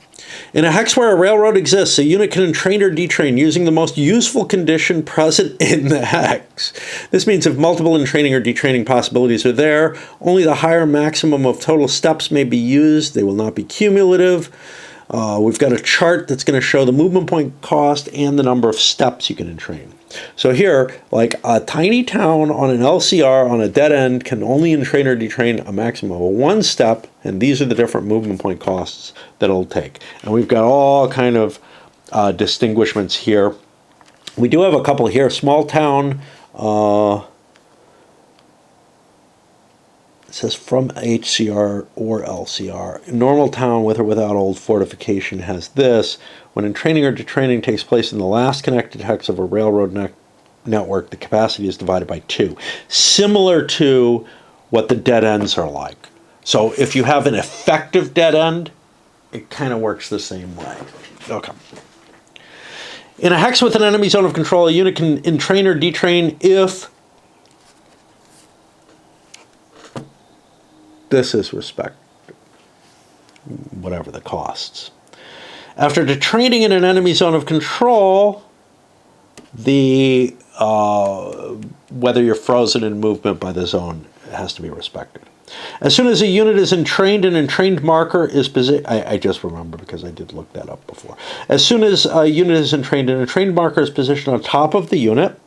In a hex where a railroad exists, a unit can entrain or detrain using the most useful condition present in the hex. This means if multiple entraining or detraining possibilities are there, only the higher maximum of total steps may be used. They will not be cumulative. We've got a chart that's going to show the movement point cost and the number of steps you can entrain. So here, like a tiny town on an LCR on a dead end can only entrain or detrain a maximum of one step, and these are the different movement point costs that it'll take. And we've got all kind of distinguishments here. We do have a couple here. Small town, it says from HCR or LCR. Normal town with or without old fortification has this. When entraining or detraining takes place in the last connected hex of a railroad network, the capacity is divided by 2. Similar to what the dead ends are like. So if you have an effective dead end, it kind of works the same way. Okay. In a hex with an enemy zone of control, a unit can entrain or detrain if this is respect, whatever the costs. After detraining in an enemy zone of control, the whether you're frozen in movement by the zone has to be respected. As soon as a unit is entrained, an entrained marker is positioned. I just remember because I did look that up before. As soon as a unit is entrained, an entrained marker is positioned on top of the unit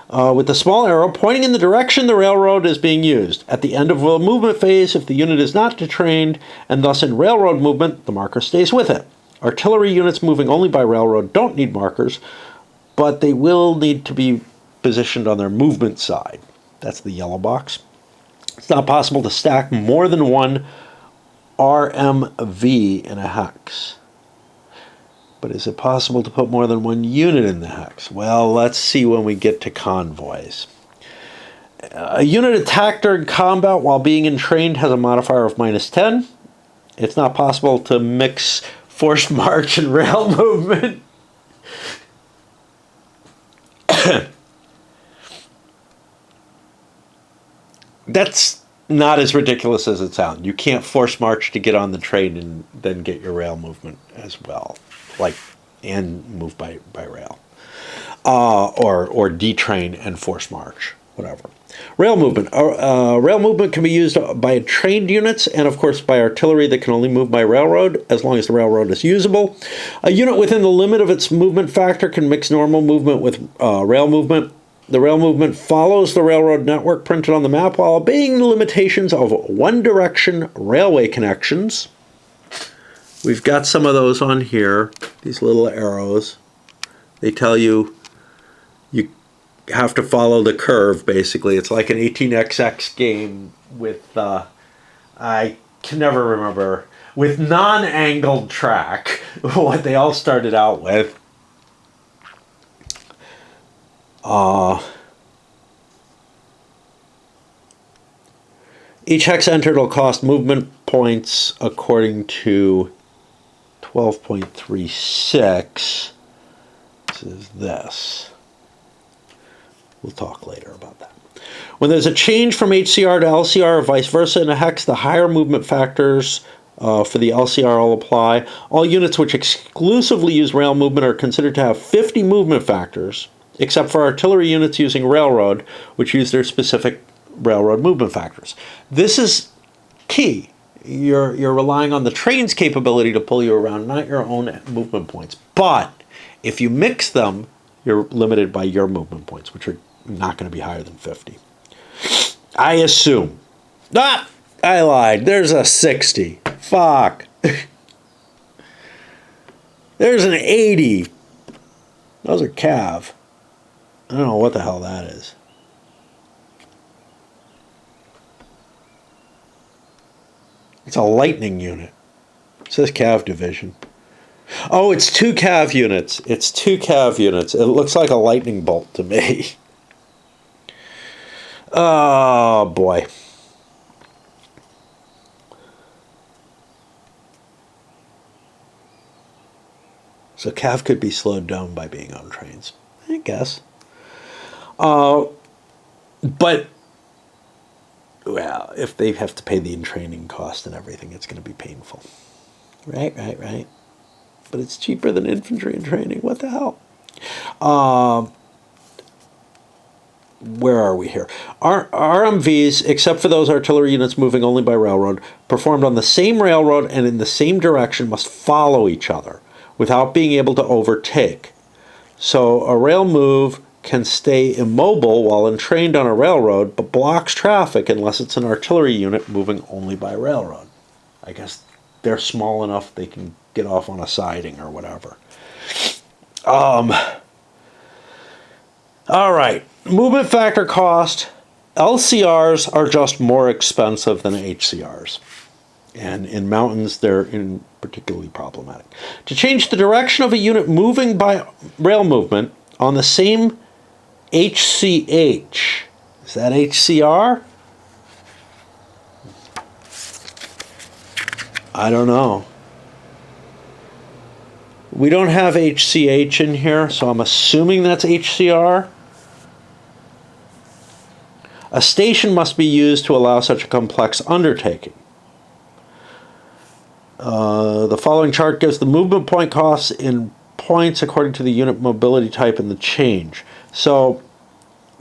with the small arrow pointing in the direction the railroad is being used. At the end of a movement phase, if the unit is not detrained and thus in railroad movement, the marker stays with it. Artillery units moving only by railroad don't need markers, but they will need to be positioned on their movement side. That's the yellow box. It's not possible to stack more than one RMV in a hex. But is it possible to put more than one unit in the hex? Well, let's see when we get to convoys. A unit attacked during combat while being entrained has a modifier of -10. It's not possible to mix forced march and rail movement. That's not as ridiculous as it sounds. You can't force march to get on the train and then get your rail movement as well, and move by rail, or detrain and force march, whatever. Rail movement. Rail movement can be used by trained units and, of course, by artillery that can only move by railroad as long as the railroad is usable. A unit within the limit of its movement factor can mix normal movement with rail movement. The rail movement follows the railroad network printed on the map while obeying the limitations of one-direction railway connections. We've got some of those on here, these little arrows. They tell you you have to follow the curve, basically. It's like an 18xx game with, I can never remember, with non-angled track, what they all started out with. Each hex entered will cost movement points according to 12.36. This is this. We'll talk later about that. When there's a change from HCR to LCR or vice versa in a hex, the higher movement factors for the LCR will apply. All units which exclusively use rail movement are considered to have 50 movement factors, except for artillery units using railroad, which use their specific railroad movement factors. This is key. You're relying on the train's capability to pull you around, not your own movement points. But if you mix them, you're limited by your movement points, which are not going to be higher than 50. I assume. Ah, I lied. There's a 60. Fuck. There's an 80. Those are cav. I don't know what the hell that is. It's a lightning unit. It says cav division. Oh, it's 2 cav units. It's 2 cav units. It looks like a lightning bolt to me. Oh, boy. So cav could be slowed down by being on trains, I guess. But, well, if they have to pay the entraining cost and everything, it's going to be painful. Right. But it's cheaper than infantry and training. What the hell? Where are we here? RMVs, except for those artillery units moving only by railroad, performed on the same railroad and in the same direction, must follow each other without being able to overtake. So a rail move can stay immobile while entrained on a railroad, but blocks traffic unless it's an artillery unit moving only by railroad. I guess they're small enough they can get off on a siding or whatever. All right, movement factor cost. LCRs are just more expensive than HCRs. And in mountains, they're particularly problematic. To change the direction of a unit moving by rail movement on the same HCH, is that HCR? I don't know. We don't have HCH in here, so I'm assuming that's HCR. A station must be used to allow such a complex undertaking. The following chart gives the movement point costs in points according to the unit mobility type and the change. So,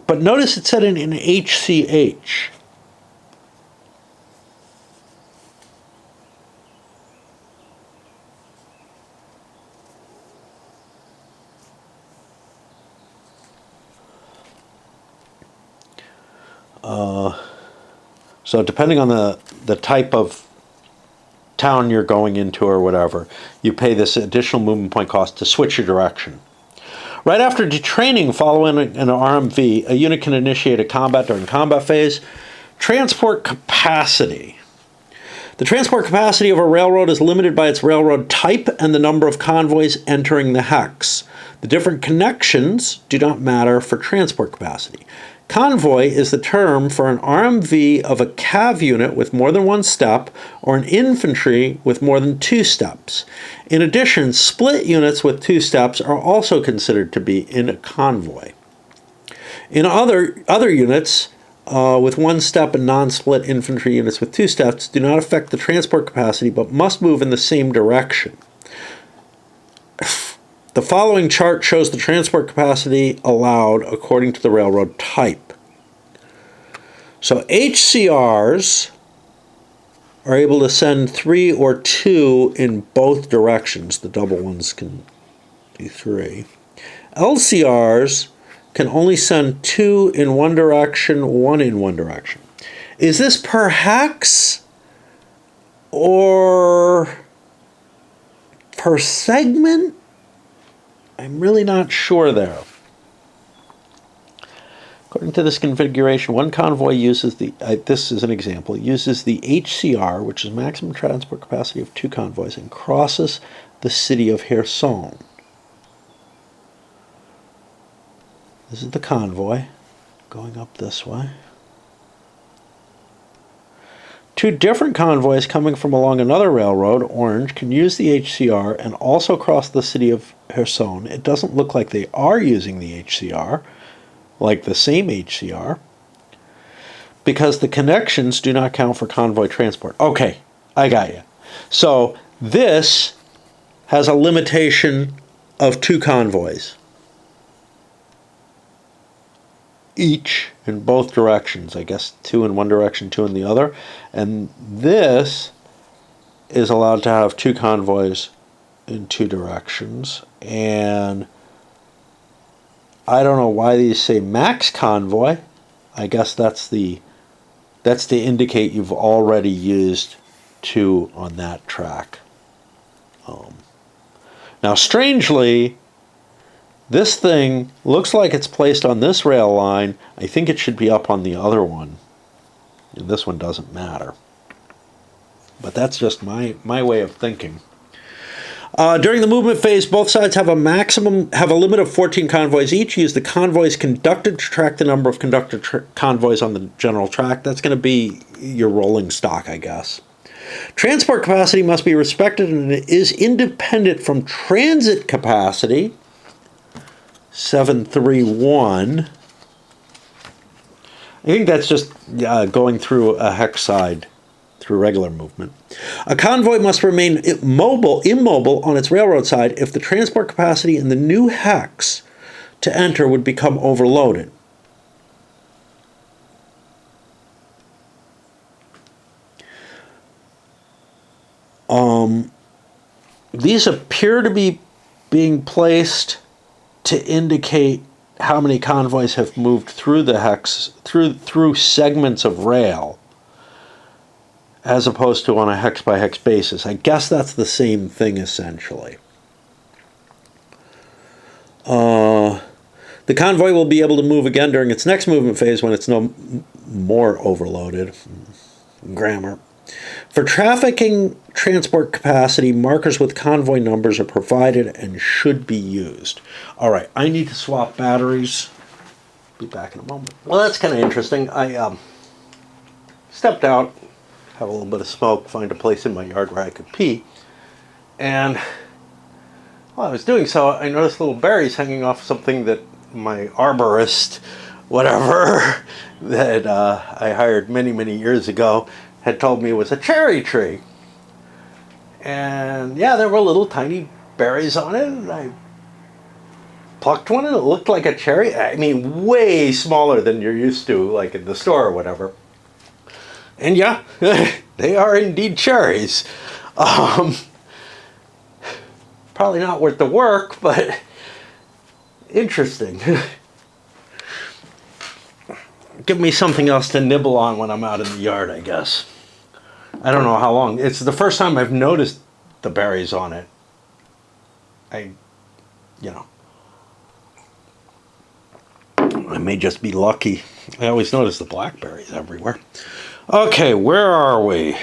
but notice it said in HCH. So depending on the type of town you're going into or whatever, you pay this additional movement point cost to switch your direction. Right after detraining following an RMV, a unit can initiate a combat during combat phase. Transport capacity. The transport capacity of a railroad is limited by its railroad type and the number of convoys entering the hex. The different connections do not matter for transport capacity. Convoy is the term for an RMV of a cav unit with more than one step or an infantry with more than two steps. In addition, split units with two steps are also considered to be in a convoy. In other units with one step and non-split infantry units with two steps do not affect the transport capacity but must move in the same direction. The following chart shows the transport capacity allowed according to the railroad type. So HCRs are able to send 3 or 2 in both directions. The double ones can do 3. LCRs can only send 2 in one direction, 1 in one direction. Is this per hex or per segment? I'm really not sure there. According to this configuration, one convoy uses this is an example, uses the HCR, which is maximum transport capacity of 2 convoys, and crosses the city of Kherson. This is the convoy going up this way. 2 different convoys coming from along another railroad, orange, can use the HCR and also cross the city of Kherson. It doesn't look like they are using the HCR, like the same HCR, because the connections do not count for convoy transport. Okay, I got you. So this has a limitation of 2 convoys, each in both directions. I guess 2 in one direction, 2 in the other. And this is allowed to have 2 convoys in 2 directions. And I don't know why these say max convoy. I guess that's to indicate you've already used 2 on that track. Now, strangely, this thing looks like it's placed on this rail line. I think it should be up on the other one. And this one doesn't matter. But that's just my way of thinking. During the movement phase, both sides have a limit of 14 convoys each. Use the convoys conducted to track the number of conducted convoys on the general track. That's going to be your rolling stock, I guess. Transport capacity must be respected and it is independent from transit capacity. 731. I think that's just going through a hex side through regular movement. A convoy must remain immobile on its railroad side if the transport capacity in the new hex to enter would become overloaded. These appear to be being placed to indicate how many convoys have moved through the hex, through segments of rail, as opposed to on a hex by hex basis. I guess that's the same thing essentially. The convoy will be able to move again during its next movement phase when it's no more overloaded. Grammar. For trafficking transport capacity, markers with convoy numbers are provided and should be used. All right, I need to swap batteries. Be back in a moment. Well, that's kind of interesting. I stepped out, have a little bit of smoke, find a place in my yard where I could pee, and while I was doing so, I noticed little berries hanging off something that my arborist, whatever, that I hired many, many years ago, had told me was a cherry tree. And yeah, there were little tiny berries on it, and I plucked one and it looked like a cherry. I mean, way smaller than you're used to, like in the store or whatever. And yeah, they are indeed cherries. Probably not worth the work, but interesting. Give me something else to nibble on when I'm out in the yard, I guess. I don't know how long. It's the first time I've noticed the berries on it. I may just be lucky. I always notice the blackberries everywhere. Okay, where are we?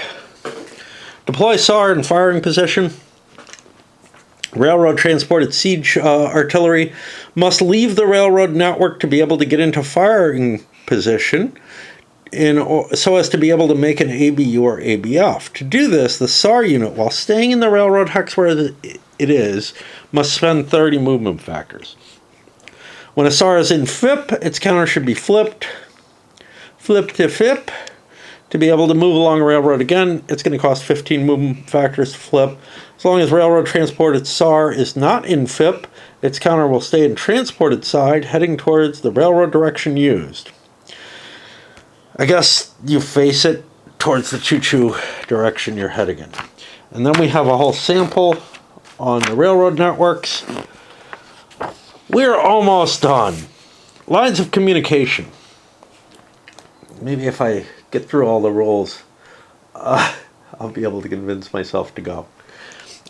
Deploy SAR in firing position. Railroad transported siege artillery must leave the railroad network to be able to get into firing position so as to be able to make an ABU or ABF. To do this, the SAR unit, while staying in the railroad hex where it is, must spend 30 movement factors. When a SAR is in FIP, its counter should be flipped to FIP. To be able to move along a railroad again, it's going to cost 15 movement factors to flip. As long as railroad transported SAR is not in FIP, its counter will stay in transported side, heading towards the railroad direction used. I guess you face it towards the choo-choo direction you're heading in. And then we have a whole sample on the railroad networks. We're almost done. Lines of communication. Maybe if I get through all the rules, I'll be able to convince myself to go.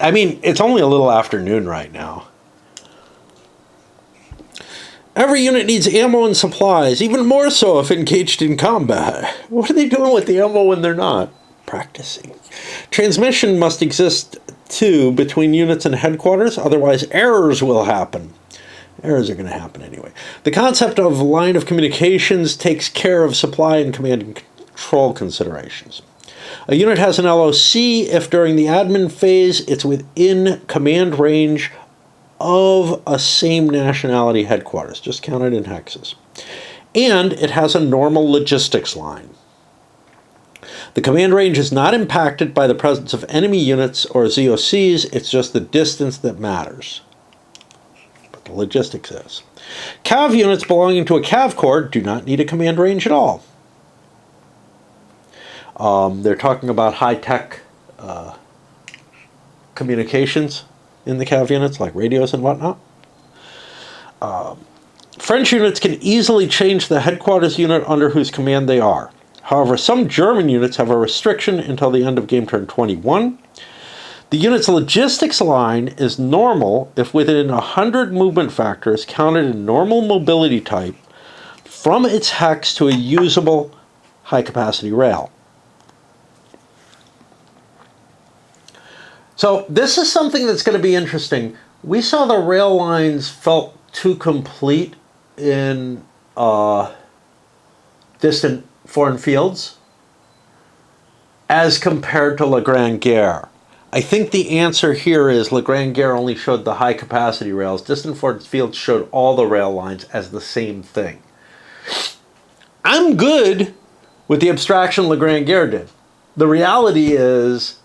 I mean, it's only a little afternoon right now. Every unit needs ammo and supplies, even more so if engaged in combat. What are they doing with the ammo when they're not? Practicing. Transmission must exist, too, between units and headquarters, otherwise errors will happen. Errors are going to happen anyway. The concept of line of communications takes care of supply and command and control considerations. A unit has an LOC if during the admin phase it's within command range of a same nationality headquarters, just counted in hexes. And it has a normal logistics line. The command range is not impacted by the presence of enemy units or ZOCs, it's just the distance that matters. But the logistics is. Cav units belonging to a Cav Corps do not need a command range at all. They're talking about high-tech communications in the Cav units, like radios and whatnot. French units can easily change the headquarters unit under whose command they are. However, some German units have a restriction until the end of game turn 21. The unit's logistics line is normal if within 100 movement factors counted in normal mobility type from its hex to a usable high-capacity rail. So this is something that's going to be interesting. We saw the rail lines felt too complete in distant foreign fields as compared to La Grande Guerre. I think the answer here is La Grande Guerre only showed the high capacity rails. Distant foreign fields showed all the rail lines as the same thing. I'm good with the abstraction La Grande Guerre did. The reality is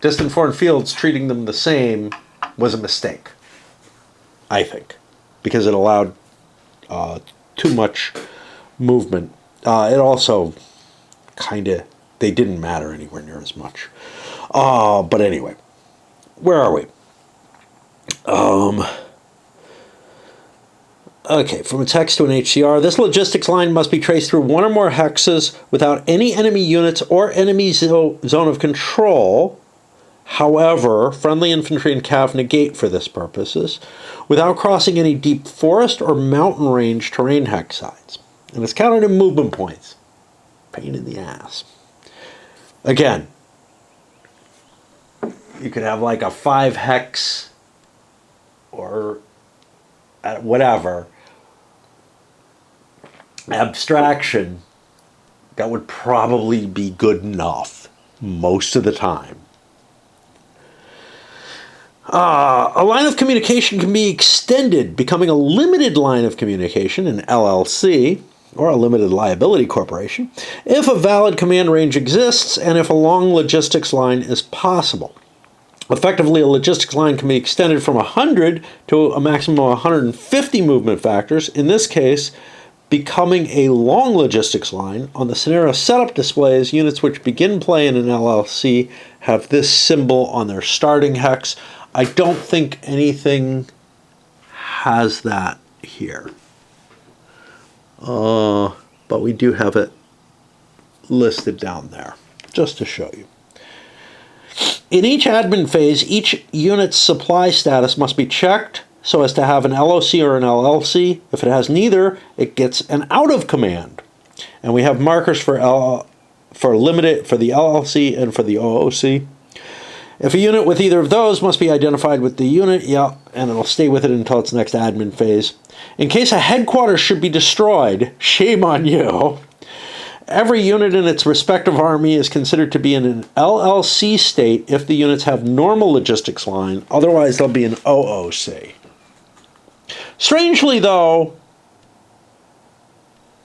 distant foreign fields treating them the same was a mistake, I think, because it allowed too much movement. It also they didn't matter anywhere near as much. But anyway, where are we? Okay, from a text to an HCR, this logistics line must be traced through one or more hexes without any enemy units or enemy zone of control. However, friendly infantry and cav negate for this purposes, without crossing any deep forest or mountain range terrain hex sites. And it's counted in movement points. Pain in the ass. Again, you could have like a 5 hex or whatever abstraction that would probably be good enough most of the time. A line of communication can be extended, becoming a limited line of communication, an LLC, or a limited liability corporation, if a valid command range exists and if a long logistics line is possible. Effectively, a logistics line can be extended from 100 to a maximum of 150 movement factors, in this case, becoming a long logistics line. On the scenario setup displays, units which begin play in an LLC have this symbol on their starting hex. I don't think anything has that here. But we do have it listed down there, just to show you. In each admin phase, each unit's supply status must be checked so as to have an LOC or an LLC. If it has neither, it gets an out of command. And we have markers for limited for the LLC and for the OOC. If a unit with either of those must be identified with the unit, and it'll stay with it until its next admin phase. In case a headquarters should be destroyed, shame on you. Every unit in its respective army is considered to be in an LLC state if the units have normal logistics line, otherwise they'll be an OOC. Strangely though,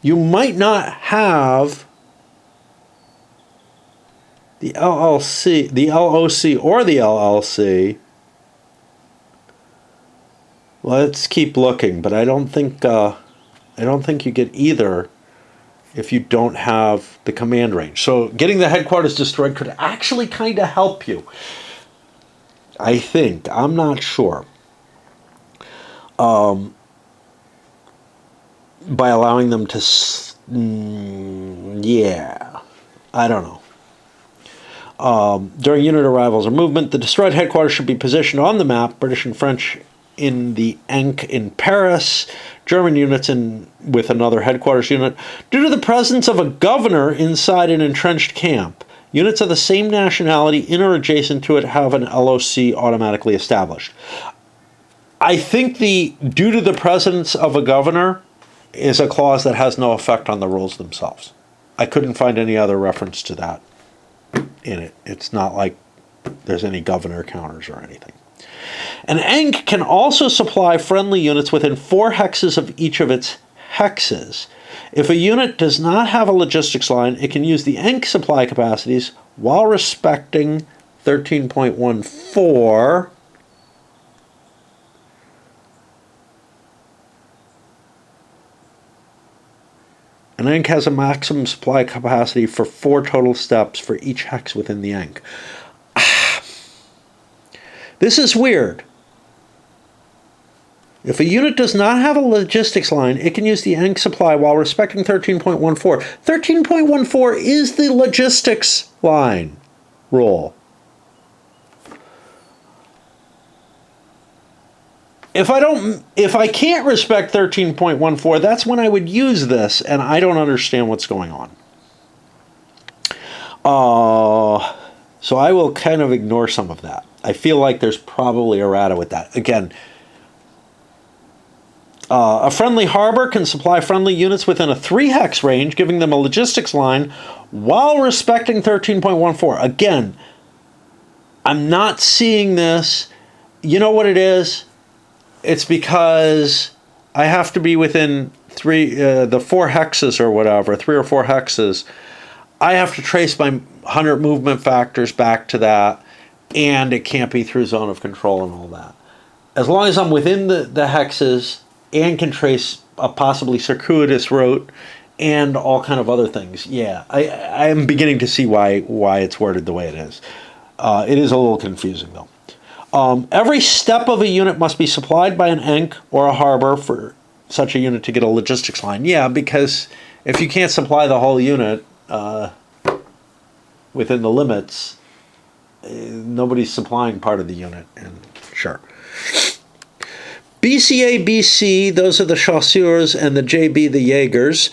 you might not have the LLC, the LOC, or the LLC. Let's keep looking, but I don't think you get either if you don't have the command range. So getting the headquarters destroyed could actually kind of help you. I think. I'm not sure. By allowing them to... yeah. I don't know. During unit arrivals or movement, the destroyed headquarters should be positioned on the map, British and French in the Ankh in Paris, German units with another headquarters unit. Due to the presence of a governor inside an entrenched camp, units of the same nationality in or adjacent to it have an LOC automatically established. I think the due to the presence of a governor is a clause that has no effect on the rules themselves. I couldn't find any other reference to that in it. It's not like there's any governor counters or anything. An Ankh can also supply friendly units within 4 hexes of each of its hexes. If a unit does not have a logistics line, it can use the Ankh supply capacities while respecting 13.14. An Ankh has a maximum supply capacity for 4 total steps for each hex within the Ankh. This is weird. If a unit does not have a logistics line, it can use the Ankh supply while respecting 13.14. 13.14 is the logistics line rule. If I can't respect 13.14, that's when I would use this, and I don't understand what's going on. So I will kind of ignore some of that. I feel like there's probably errata with that. Again, a friendly harbor can supply friendly units within a 3-hex range, giving them a logistics line while respecting 13.14. Again, I'm not seeing this. You know what it is? It's because I have to be within the 4 hexes or whatever, 3 or 4 hexes. I have to trace my 100 movement factors back to that, and it can't be through zone of control and all that. As long as I'm within the hexes and can trace a possibly circuitous route and all kind of other things, yeah, I am beginning to see why it's worded the way it is. It is a little confusing though. Every step of a unit must be supplied by an Ankh or a harbor such a unit to get a logistics line? Yeah, because if you can't supply the whole unit within the limits, nobody's supplying part of the unit. And sure. BCA, BC, those are the chasseurs, and the JB, the Jaegers,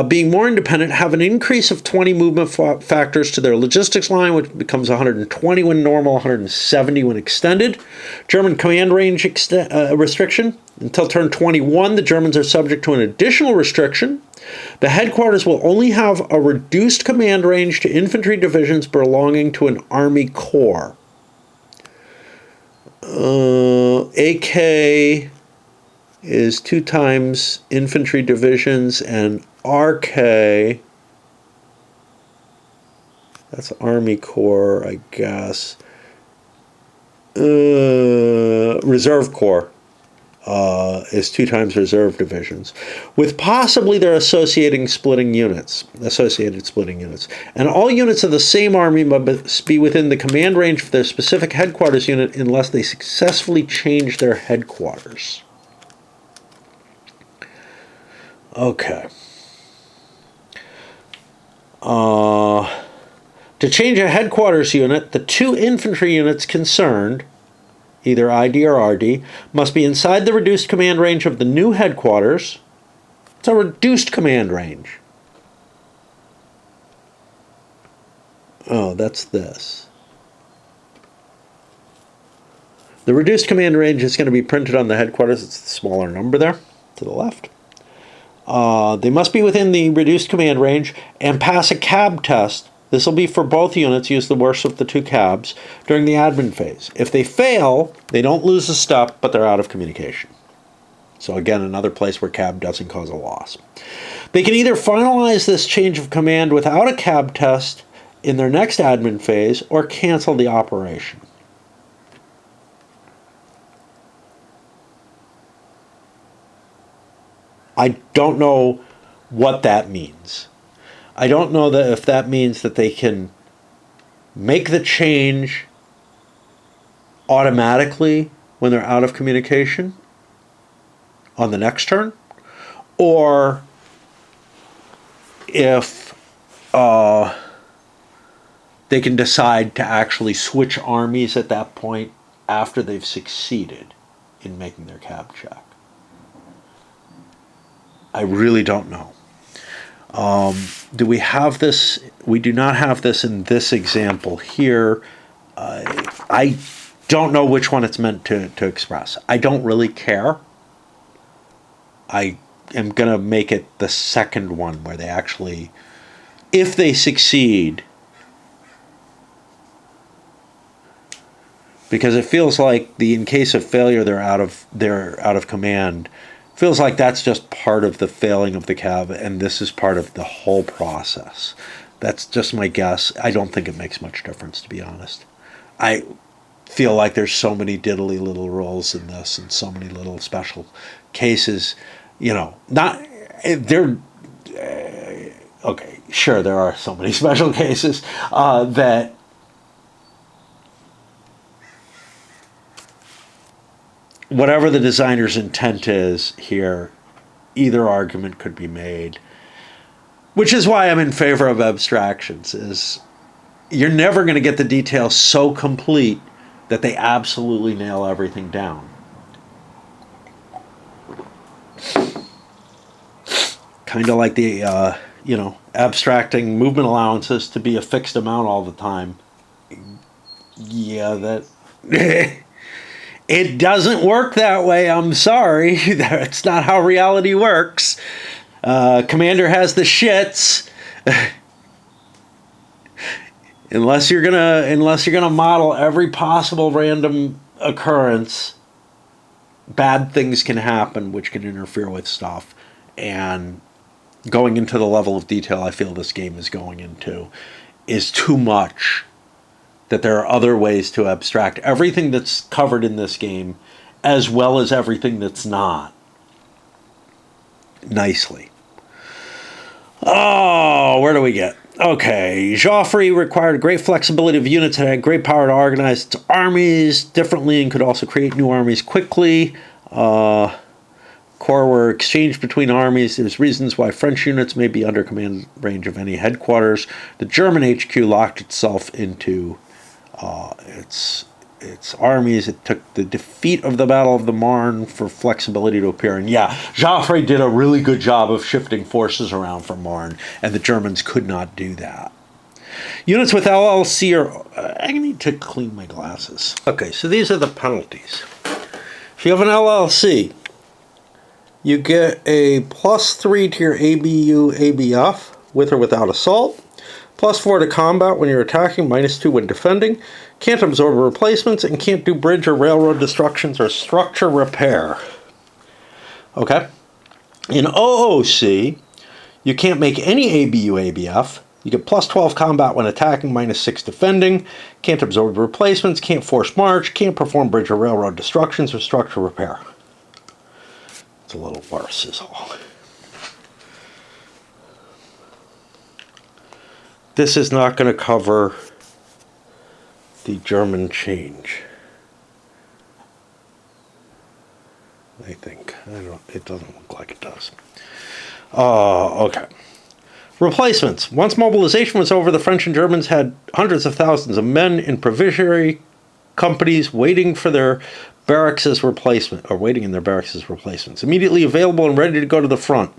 being more independent, have an increase of 20 movement factors to their logistics line, which becomes 120 when normal, 170 when extended. German command range restriction. Until turn 21, the Germans are subject to an additional restriction. The headquarters will only have a reduced command range to infantry divisions belonging to an army corps. AK is 2 times infantry divisions, and RK, that's Army Corps, I guess. Reserve Corps is 2 times reserve divisions, with possibly their associated splitting units. And all units of the same army must be within the command range of their specific headquarters unit unless they successfully change their headquarters. Okay. To change a headquarters unit, the 2 infantry units concerned, either ID or RD, must be inside the reduced command range of the new headquarters. It's a reduced command range. Oh, that's this. The reduced command range is going to be printed on the headquarters. It's the smaller number there to the left. They must be within the reduced command range and pass a cab test. This will be for both units. Use the worst of the 2 cabs during the admin phase. If they fail, they don't lose a step, but they're out of communication. So again, another place where cab doesn't cause a loss. They can either finalize this change of command without a cab test in their next admin phase or cancel the operation. I don't know what that means. I don't know that if that means that they can make the change automatically when they're out of communication on the next turn, or if they can decide to actually switch armies at that point after they've succeeded in making their cab check. I really don't know. Do we have this? We do not have this in this example here. I don't know which one it's meant to express. I don't really care. I am going to make it the second one where they actually, if they succeed, because it feels like in case of failure they're out of command. Feels like that's just part of the failing of the cab, and this is part of the whole process. That's just my guess. I don't think it makes much difference, to be honest. I feel like there's so many diddly little rules in this, and so many little special cases. Okay, sure, there are so many special cases that. Whatever the designer's intent is here, either argument could be made. Which is why I'm in favor of abstractions, is you're never going to get the details so complete that they absolutely nail everything down. Kind of like the, abstracting movement allowances to be a fixed amount all the time. Yeah, that... It doesn't work that way. I'm sorry. That's not how reality works. Commander has the shits. unless you're gonna model every possible random occurrence, bad things can happen which can interfere with stuff. And going into the level of detail I feel this game is going into is too much. That there are other ways to abstract everything that's covered in this game, as well as everything that's not. Nicely. Oh, where do we get? Okay, Joffrey required great flexibility of units and had great power to organize its armies differently and could also create new armies quickly. Corps were exchanged between armies. There's reasons why French units may be under command range of any headquarters. The German HQ locked itself into its armies. It took the defeat of the Battle of the Marne for flexibility to appear. And yeah, Joffre did a really good job of shifting forces around for Marne, and the Germans could not do that. Units with LLC are... I need to clean my glasses. Okay, so these are the penalties. If you have an LLC, you get a +3 to your ABU ABF, with or without assault. +4 to combat when you're attacking, -2 when defending. Can't absorb replacements, and can't do bridge or railroad destructions or structure repair. Okay? In OOC, you can't make any ABU ABF. You get +12 combat when attacking, -6 defending. Can't absorb replacements, can't force march, can't perform bridge or railroad destructions or structure repair. It's a little worse is all. This is not going to cover the German change. I think. It doesn't look like it does. Okay. Replacements. Once mobilization was over, the French and Germans had hundreds of thousands of men in provisionary companies waiting for their barracks as replacement, or waiting in their barracks as replacements. Immediately available and ready to go to the front.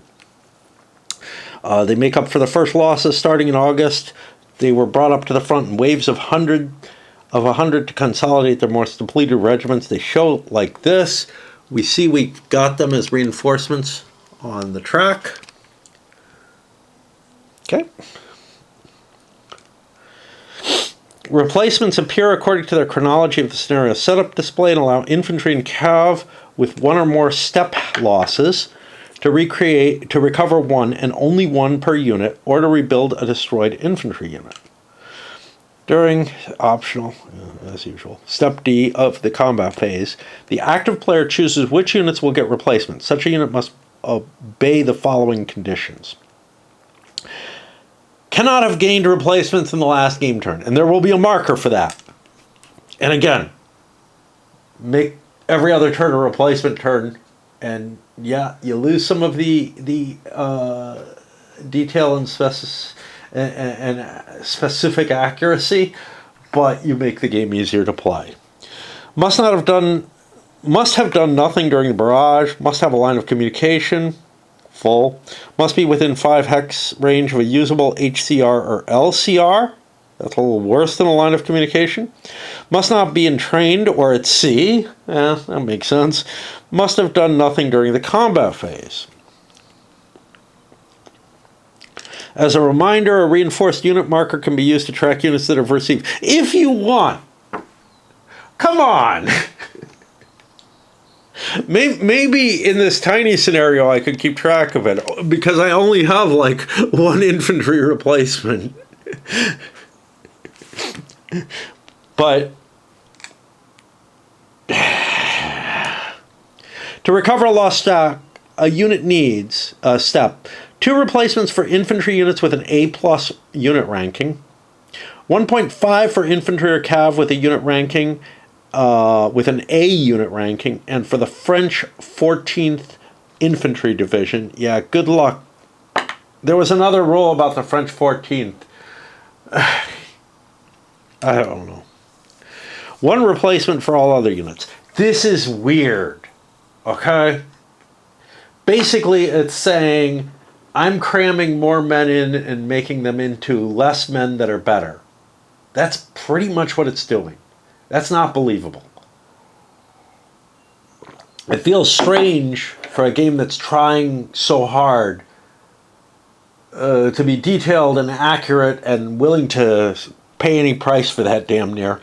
They make up for the first losses starting in August. They were brought up to the front in waves of 100 to consolidate their most depleted regiments. They show like this. We see we got them as reinforcements on the track. Okay. Replacements appear according to their chronology of the scenario setup display and allow infantry and cav with one or more step losses to recover one and only one per unit, or to rebuild a destroyed infantry unit. During, optional, as usual, step D of the combat phase, the active player chooses which units will get replacements. Such a unit must obey the following conditions. Cannot have gained replacements in the last game turn, and there will be a marker for that. And again, make every other turn a replacement turn, and yeah, you lose some of the detail and specific accuracy, but you make the game easier to play. Must have done nothing during the barrage. Must have a line of communication. Full. Must be within 5 hex range of a usable HCR or LCR. That's a little worse than a line of communication. Must not be entrained or at sea. That makes sense. Must have done nothing during the combat phase. As a reminder, a reinforced unit marker can be used to track units that have received. If you want. Come on! Maybe in this tiny scenario I could keep track of it, because I only have like one infantry replacement. But to recover a lost stock, a unit needs a step. 2 replacements for infantry units with an A+ unit ranking. 1.5 for infantry or cav with a unit ranking. With an A unit ranking, and for the French 14th Infantry Division. Yeah, good luck. There was another rule about the French 14th. I don't know. 1 replacement for all other units. This is weird, okay? Basically, it's saying, I'm cramming more men in and making them into less men that are better. That's pretty much what it's doing. That's not believable. It feels strange for a game that's trying so hard to be detailed and accurate and willing to pay any price for that damn near.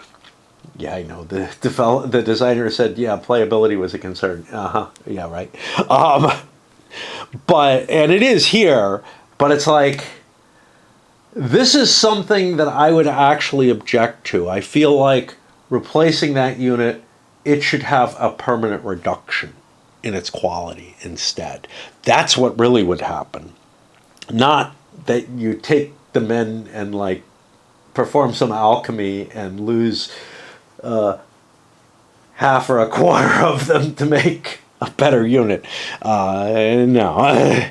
Yeah, I know. The designer said, yeah, playability was a concern. Yeah, right. And it is here, but it's like, this is something that I would actually object to. I feel like replacing that unit, it should have a permanent reduction in its quality instead. That's what really would happen. Not that you take the men and like perform some alchemy and lose half or a quarter of them to make a better unit. No.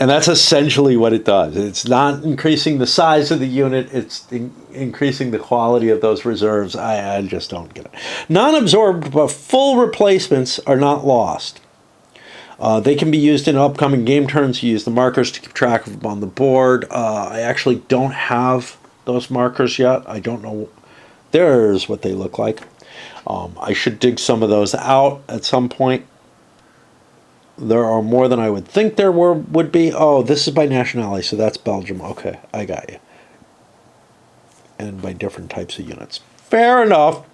And that's essentially what it does. It's not increasing the size of the unit, it's increasing the quality of those reserves. I just don't get it. Non-absorbed but full replacements are not lost. They can be used in upcoming game turns. You use the markers to keep track of them on the board. I actually don't have those markers yet. I don't know. There's what they look like. I should dig some of those out at some point. There are more than I would think there would be. Oh, this is by nationality, so that's Belgium. Okay, I got you. And by different types of units. Fair enough.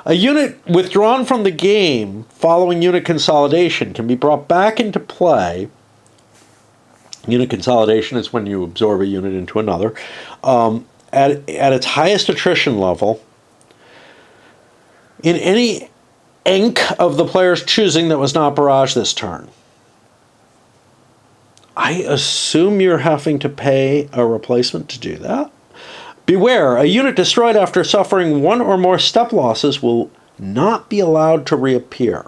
A unit withdrawn from the game following unit consolidation can be brought back into play. Unit consolidation is when you absorb a unit into another. At its highest attrition level, in any ink of the player's choosing that was not barraged this turn. I assume you're having to pay a replacement to do that. Beware, a unit destroyed after suffering one or more step losses will not be allowed to reappear.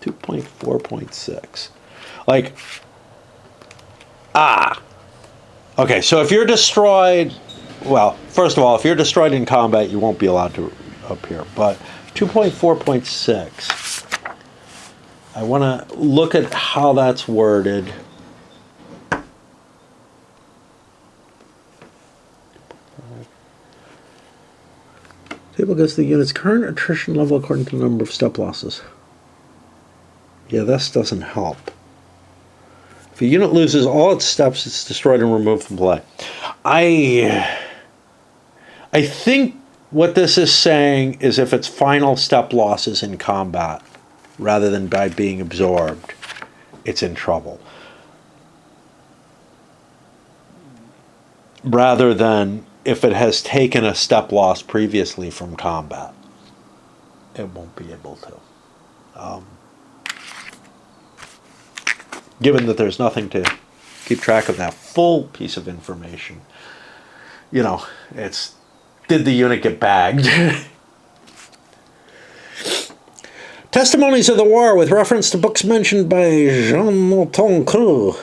2.4.6. Like, okay, so if you're destroyed, well, first of all, if you're destroyed in combat, you won't be allowed to appear. But 2.4.6, I want to look at how that's worded. Table gives the unit's current attrition level according to the number of step losses. Yeah, this doesn't help. If a unit loses all its steps, it's destroyed and removed from play. I think what this is saying is if its final step losses in combat, rather than by being absorbed, it's in trouble. Rather than if it has taken a step loss previously from combat, it won't be able to. Given that there's nothing to keep track of that full piece of information, you know, it's, did the unit get bagged? Testimonies of the war with reference to books mentioned by Jean Montancreux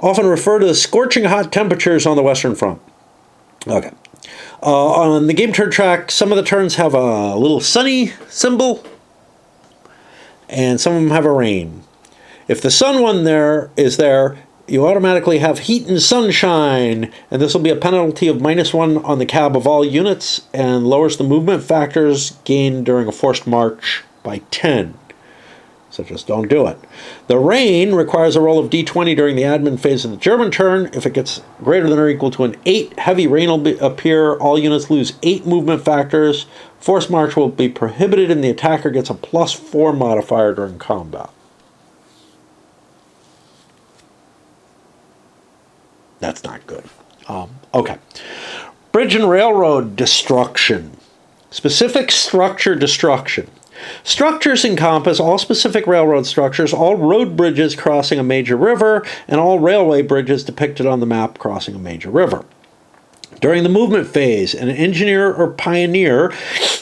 often refer to the scorching hot temperatures on the Western Front. Okay. On the game turn track, some of the turns have a little sunny symbol, and some of them have a rain. If the sun one is there, you automatically have heat and sunshine, and this will be a penalty of -1 on the cab of all units, and lowers the movement factors gained during a forced march by 10. So just don't do it. The rain requires a roll of d20 during the admin phase of the German turn. If it gets greater than or equal to an 8, heavy rain will appear. All units lose 8 movement factors. Forced march will be prohibited, and the attacker gets a +4 modifier during combat. That's not good. Okay. Bridge and railroad destruction. Specific structure destruction. Structures encompass all specific railroad structures, all road bridges crossing a major river, and all railway bridges depicted on the map crossing a major river. During the movement phase, an engineer or pioneer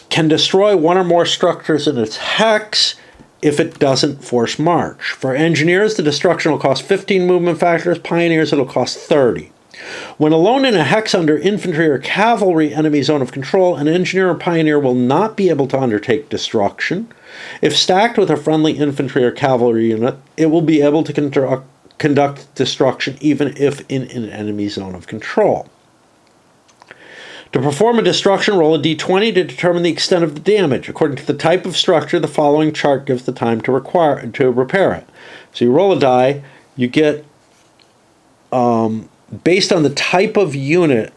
can destroy one or more structures in its hex if it doesn't force march. For engineers, the destruction will cost 15 movement factors. Pioneers, it'll cost 30. When alone in a hex under infantry or cavalry enemy zone of control, an engineer or pioneer will not be able to undertake destruction. If stacked with a friendly infantry or cavalry unit, it will be able to conduct destruction even if in an enemy zone of control. To perform a destruction, roll a d20 to determine the extent of the damage. According to the type of structure, the following chart gives the time to repair it. So you roll a die, you get, based on the type of unit,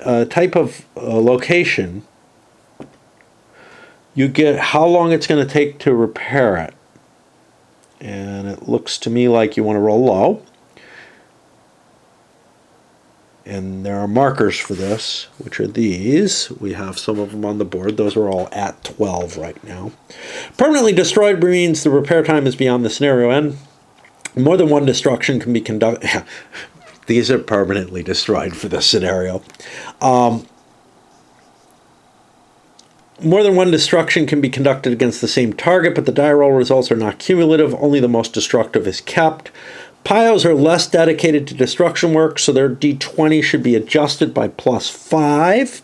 location, you get how long it's going to take to repair it. And it looks to me like you want to roll low. And there are markers for this, which are these. We have some of them on the board. Those are all at 12 right now. Permanently destroyed means the repair time is beyond the scenario end. More than one destruction can be conducted. These are permanently destroyed for this scenario. More than one destruction can be conducted against the same target, but the die roll results are not cumulative. Only the most destructive is kept. Pios are less dedicated to destruction work, so their d20 should be adjusted by +5.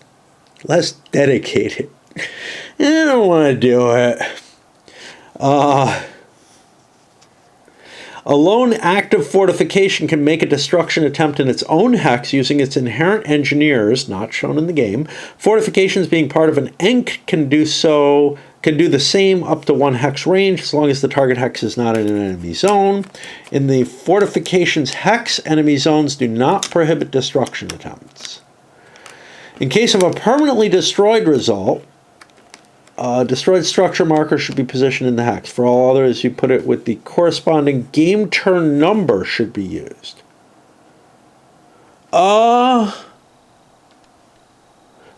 Less dedicated. I don't want to do it. A lone active fortification can make a destruction attempt in its own hex using its inherent engineers, not shown in the game. Fortifications being part of an Enk can do the same up to 1 hex range as long as the target hex is not in an enemy zone. In the fortifications hex, enemy zones do not prohibit destruction attempts. In case of a permanently destroyed result, a destroyed structure marker should be positioned in the hex. For all others, you put it with the corresponding game turn number should be used. The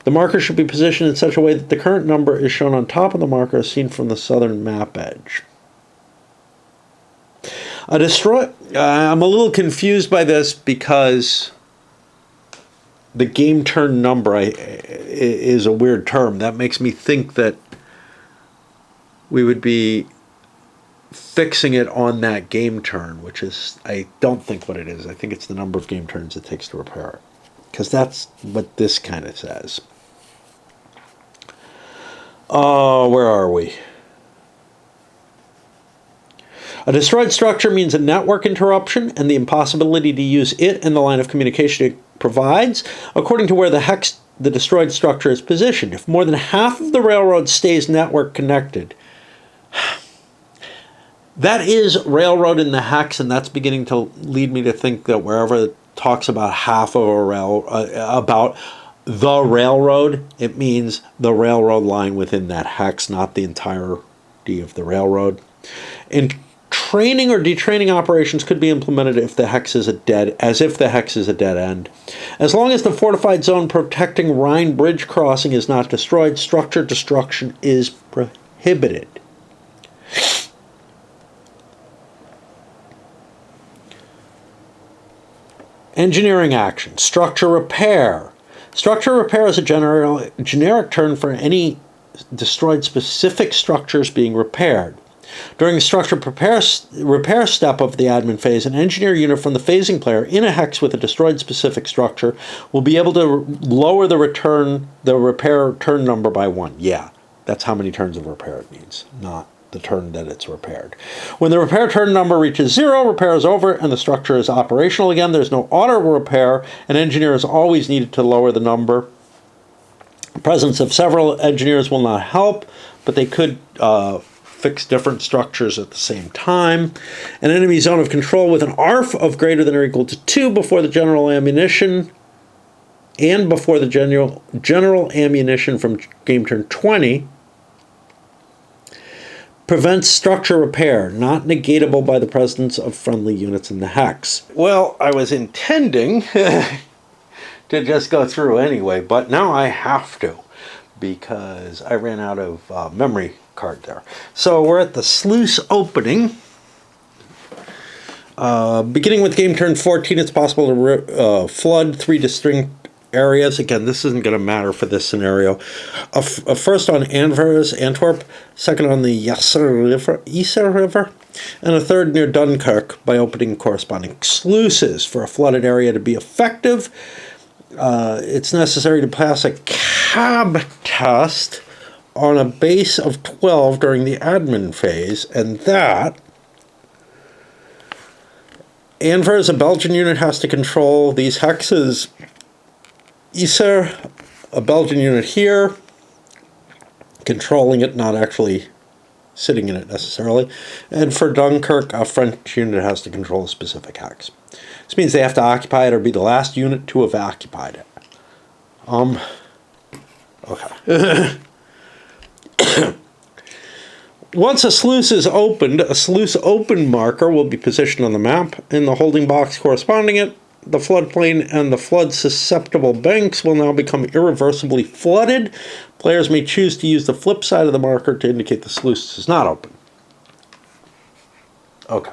marker should be positioned in such a way that the current number is shown on top of the marker as seen from the southern map edge. I'm a little confused by this because the game turn number is a weird term. That makes me think that we would be fixing it on that game turn, which is, I don't think what it is. I think it's the number of game turns it takes to repair it, because that's what this kind of says. Where are we? A destroyed structure means a network interruption and the impossibility to use it and the line of communication it provides according to where the destroyed structure is positioned. If more than half of the railroad stays network connected, that is railroad in the hex, and that's beginning to lead me to think that wherever it talks about half of a about the railroad, it means the railroad line within that hex, not the entirety of the railroad. And training or detraining operations could be implemented if the hex is a dead end. As long as the fortified zone protecting Rhine bridge crossing is not destroyed, structure destruction is prohibited. Engineering action. Structure repair. Structure repair is a generic term for any destroyed specific structures being repaired. During the structure repair step of the admin phase, an engineer unit from the phasing player in a hex with a destroyed specific structure will be able to lower the repair turn number by 1. Yeah, that's how many turns of repair it needs, not the turn that it's repaired. When the repair turn number reaches 0, repair is over and the structure is operational again. There's no auto repair. An engineer is always needed to lower the number. The presence of several engineers will not help, but they could fix different structures at the same time. An enemy zone of control with an ARF of greater than or equal to 2 before the general ammunition and before the general ammunition from game turn 20 prevents structure repair, not negatable by the presence of friendly units in the hex. Well, I was intending to just go through anyway, but now I have to because I ran out of memory card there. So we're at the sluice opening. Beginning with game turn 14, it's possible to flood 3 distinct areas. Again, this isn't going to matter for this scenario. First on Anvers, Antwerp, second on the Yser River, and a third near Dunkirk by opening corresponding sluices. For a flooded area to be effective, it's necessary to pass a cab test on a base of 12 during the admin phase, and that Anvers, a Belgian unit, has to control these hexes. Yser, a Belgian unit here, controlling it, not actually sitting in it necessarily. And for Dunkirk, a French unit has to control a specific hex. This means they have to occupy it or be the last unit to have occupied it. Okay. Once a sluice is opened, a sluice open marker will be positioned on the map in the holding box corresponding it. The floodplain and the flood-susceptible banks will now become irreversibly flooded. Players may choose to use the flip side of the marker to indicate the sluice is not open. Okay.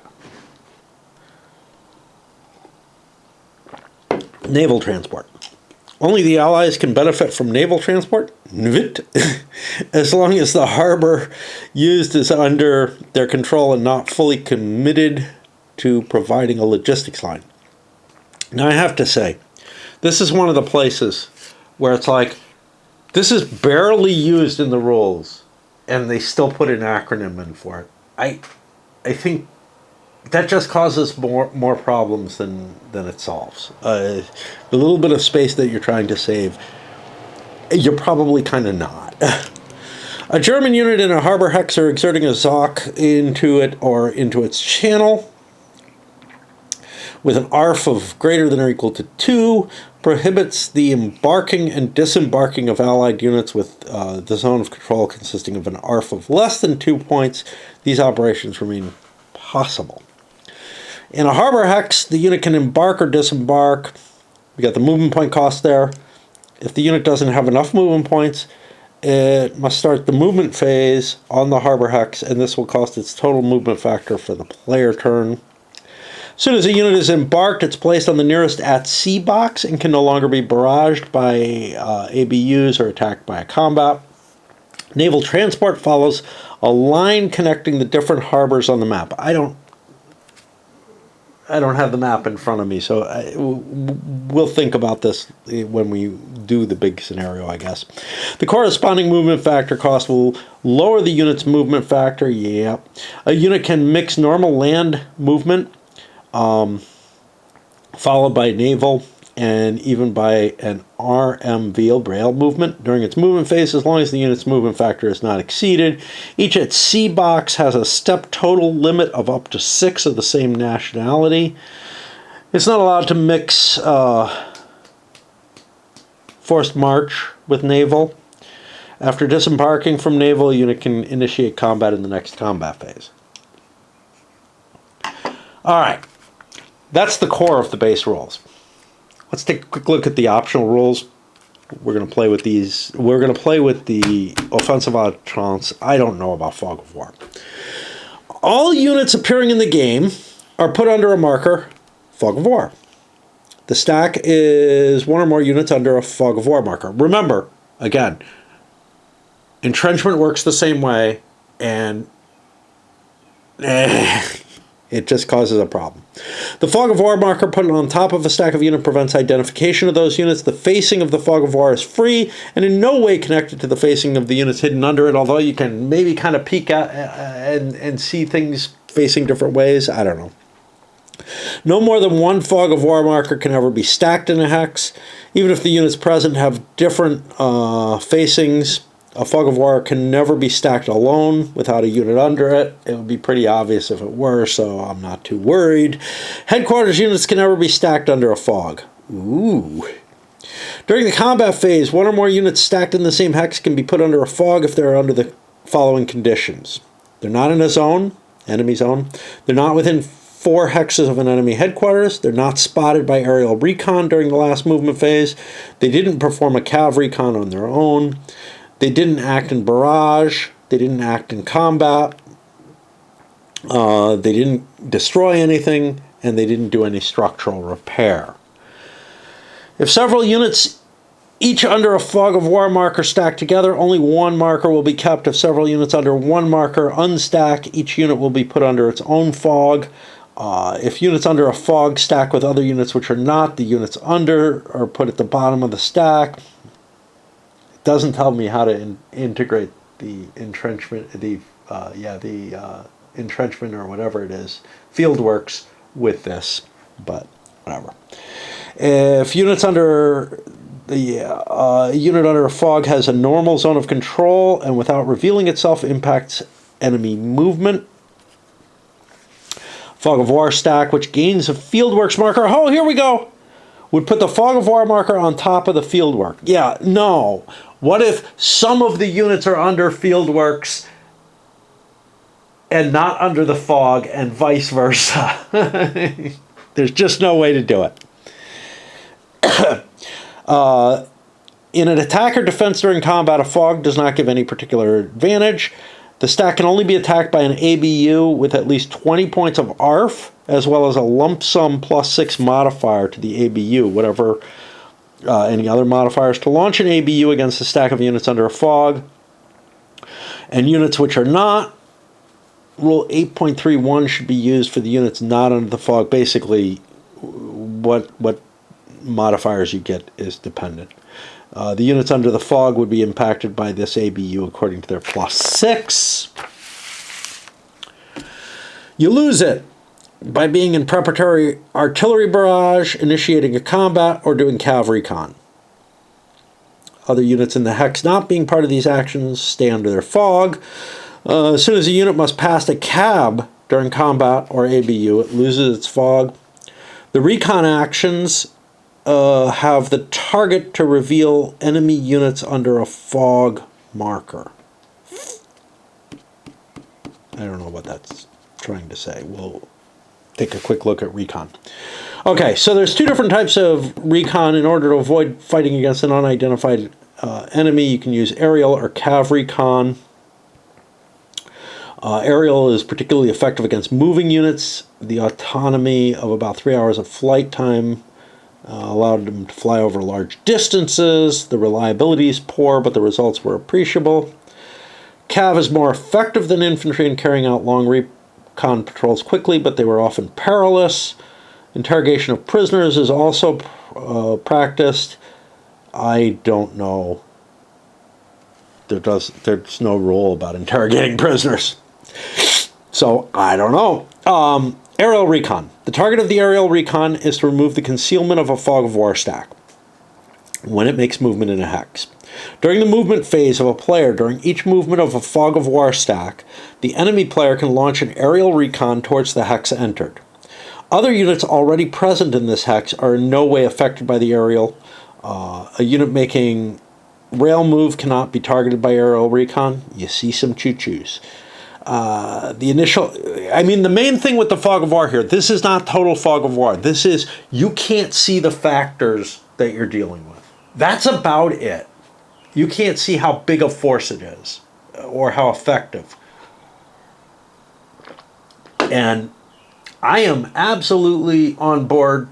Naval transport. Only the Allies can benefit from naval transport, as long as the harbor used is under their control and not fully committed to providing a logistics line. Now, I have to say, this is one of the places where it's like, this is barely used in the rules, and they still put an acronym in for it. I think that just causes more problems than it solves. The little bit of space that you're trying to save, you're probably kind of not. A German unit in a harbor hex or exerting a Zoc into it or into its channel with an ARF of greater than or equal to 2 prohibits the embarking and disembarking of Allied units with the zone of control consisting of an ARF of less than 2 points. These operations remain possible. In a harbor hex, the unit can embark or disembark. We got the movement point cost there. If the unit doesn't have enough movement points, it must start the movement phase on the harbor hex, and this will cost its total movement factor for the player turn. As soon as a unit is embarked, it's placed on the nearest at-sea box and can no longer be barraged by ABUs or attacked by a combat. Naval transport follows a line connecting the different harbors on the map. I don't have the map in front of me, so we'll think about this when we do the big scenario, I guess. The corresponding movement factor cost will lower the unit's movement factor. Yeah. A unit can mix normal land movement, followed by naval, and even by an RMV rail movement during its movement phase, as long as the unit's movement factor is not exceeded. Each at sea box has a step total limit of up to 6 of the same nationality. It's not allowed to mix forced march with naval. After disembarking from naval, a unit can initiate combat in the next combat phase. All right, that's the core of the base rules. Let's take a quick look at the optional rules. We're going to play with these. We're going to play with the offensive outrance. I don't know about Fog of War. All units appearing in the game are put under a marker, Fog of War. The stack is 1 or more units under a Fog of War marker. Remember, again, entrenchment works the same way, and it just causes a problem. The Fog of War marker put on top of a stack of units prevents identification of those units. The facing of the Fog of War is free and in no way connected to the facing of the units hidden under it, although you can maybe kind of peek at and see things facing different ways. I don't know. No more than 1 Fog of War marker can ever be stacked in a hex. Even if the units present have different facings, a Fog of War can never be stacked alone without a unit under it. It would be pretty obvious if it were, so I'm not too worried. Headquarters units can never be stacked under a fog. Ooh. During the combat phase, 1 or more units stacked in the same hex can be put under a fog if they're under the following conditions. They're not in a zone, enemy zone. They're not within 4 hexes of an enemy headquarters. They're not spotted by aerial recon during the last movement phase. They didn't perform a cav recon on their own. They didn't act in barrage. They didn't act in combat. They didn't destroy anything, and they didn't do any structural repair. If several units, each under a Fog of War marker, stacked together, only 1 marker will be kept. If several units under 1 marker unstack, each unit will be put under its own fog. If units under a fog stack with other units which are not, the units under are put at the bottom of the stack. Doesn't tell me how to integrate the entrenchment, the entrenchment or whatever it is, fieldworks with this, but whatever. If units under the unit under a fog has a normal zone of control and without revealing itself impacts enemy movement. Fog of War stack, which gains a fieldworks marker. Oh, here we go. Would put the Fog of War marker on top of the fieldwork. Yeah, no. What if some of the units are under fieldworks and not under the fog, and vice versa? There's just no way to do it. In an attack or defense during combat, a fog does not give any particular advantage. The stack can only be attacked by an ABU with at least 20 points of ARF, as well as a lump sum +6 modifier to the ABU, whatever any other modifiers, to launch an ABU against a stack of units under a fog, and units which are not. Rule 8.31 should be used for the units not under the fog. Basically, what modifiers you get is dependent. The units under the fog would be impacted by this ABU according to their +6. You lose it by being in preparatory artillery barrage, initiating a combat, or doing cav recon. Other units in the hex not being part of these actions stay under their fog. As soon as a unit must pass a cab during combat or ABU, it loses its fog. The recon actions have the target to reveal enemy units under a fog marker. I don't know what that's trying to say. We'll take a quick look at recon. Okay, so there's two different types of recon. In order to avoid fighting against an unidentified enemy, you can use aerial or cav recon. Aerial is particularly effective against moving units. The autonomy of about 3 hours of flight time allowed them to fly over large distances. The reliability is poor, but the results were appreciable. Cav is more effective than infantry in carrying out long recon patrols quickly, but they were often perilous. Interrogation of prisoners is also practiced. I don't know. There's no rule about interrogating prisoners. So, I don't know. Aerial recon. The target of the aerial recon is to remove the concealment of a fog of war stack when it makes movement in a hex. During the movement phase of a player, during each movement of a fog of war stack, the enemy player can launch an aerial recon towards the hex entered. Other units already present in this hex are in no way affected by the aerial. A unit making rail move cannot be targeted by aerial recon. You see some choo-choos. The main thing with the fog of war here, this is not total fog of war. This is, you can't see the factors that you're dealing with. That's about it. You can't see how big a force it is or how effective. And I am absolutely on board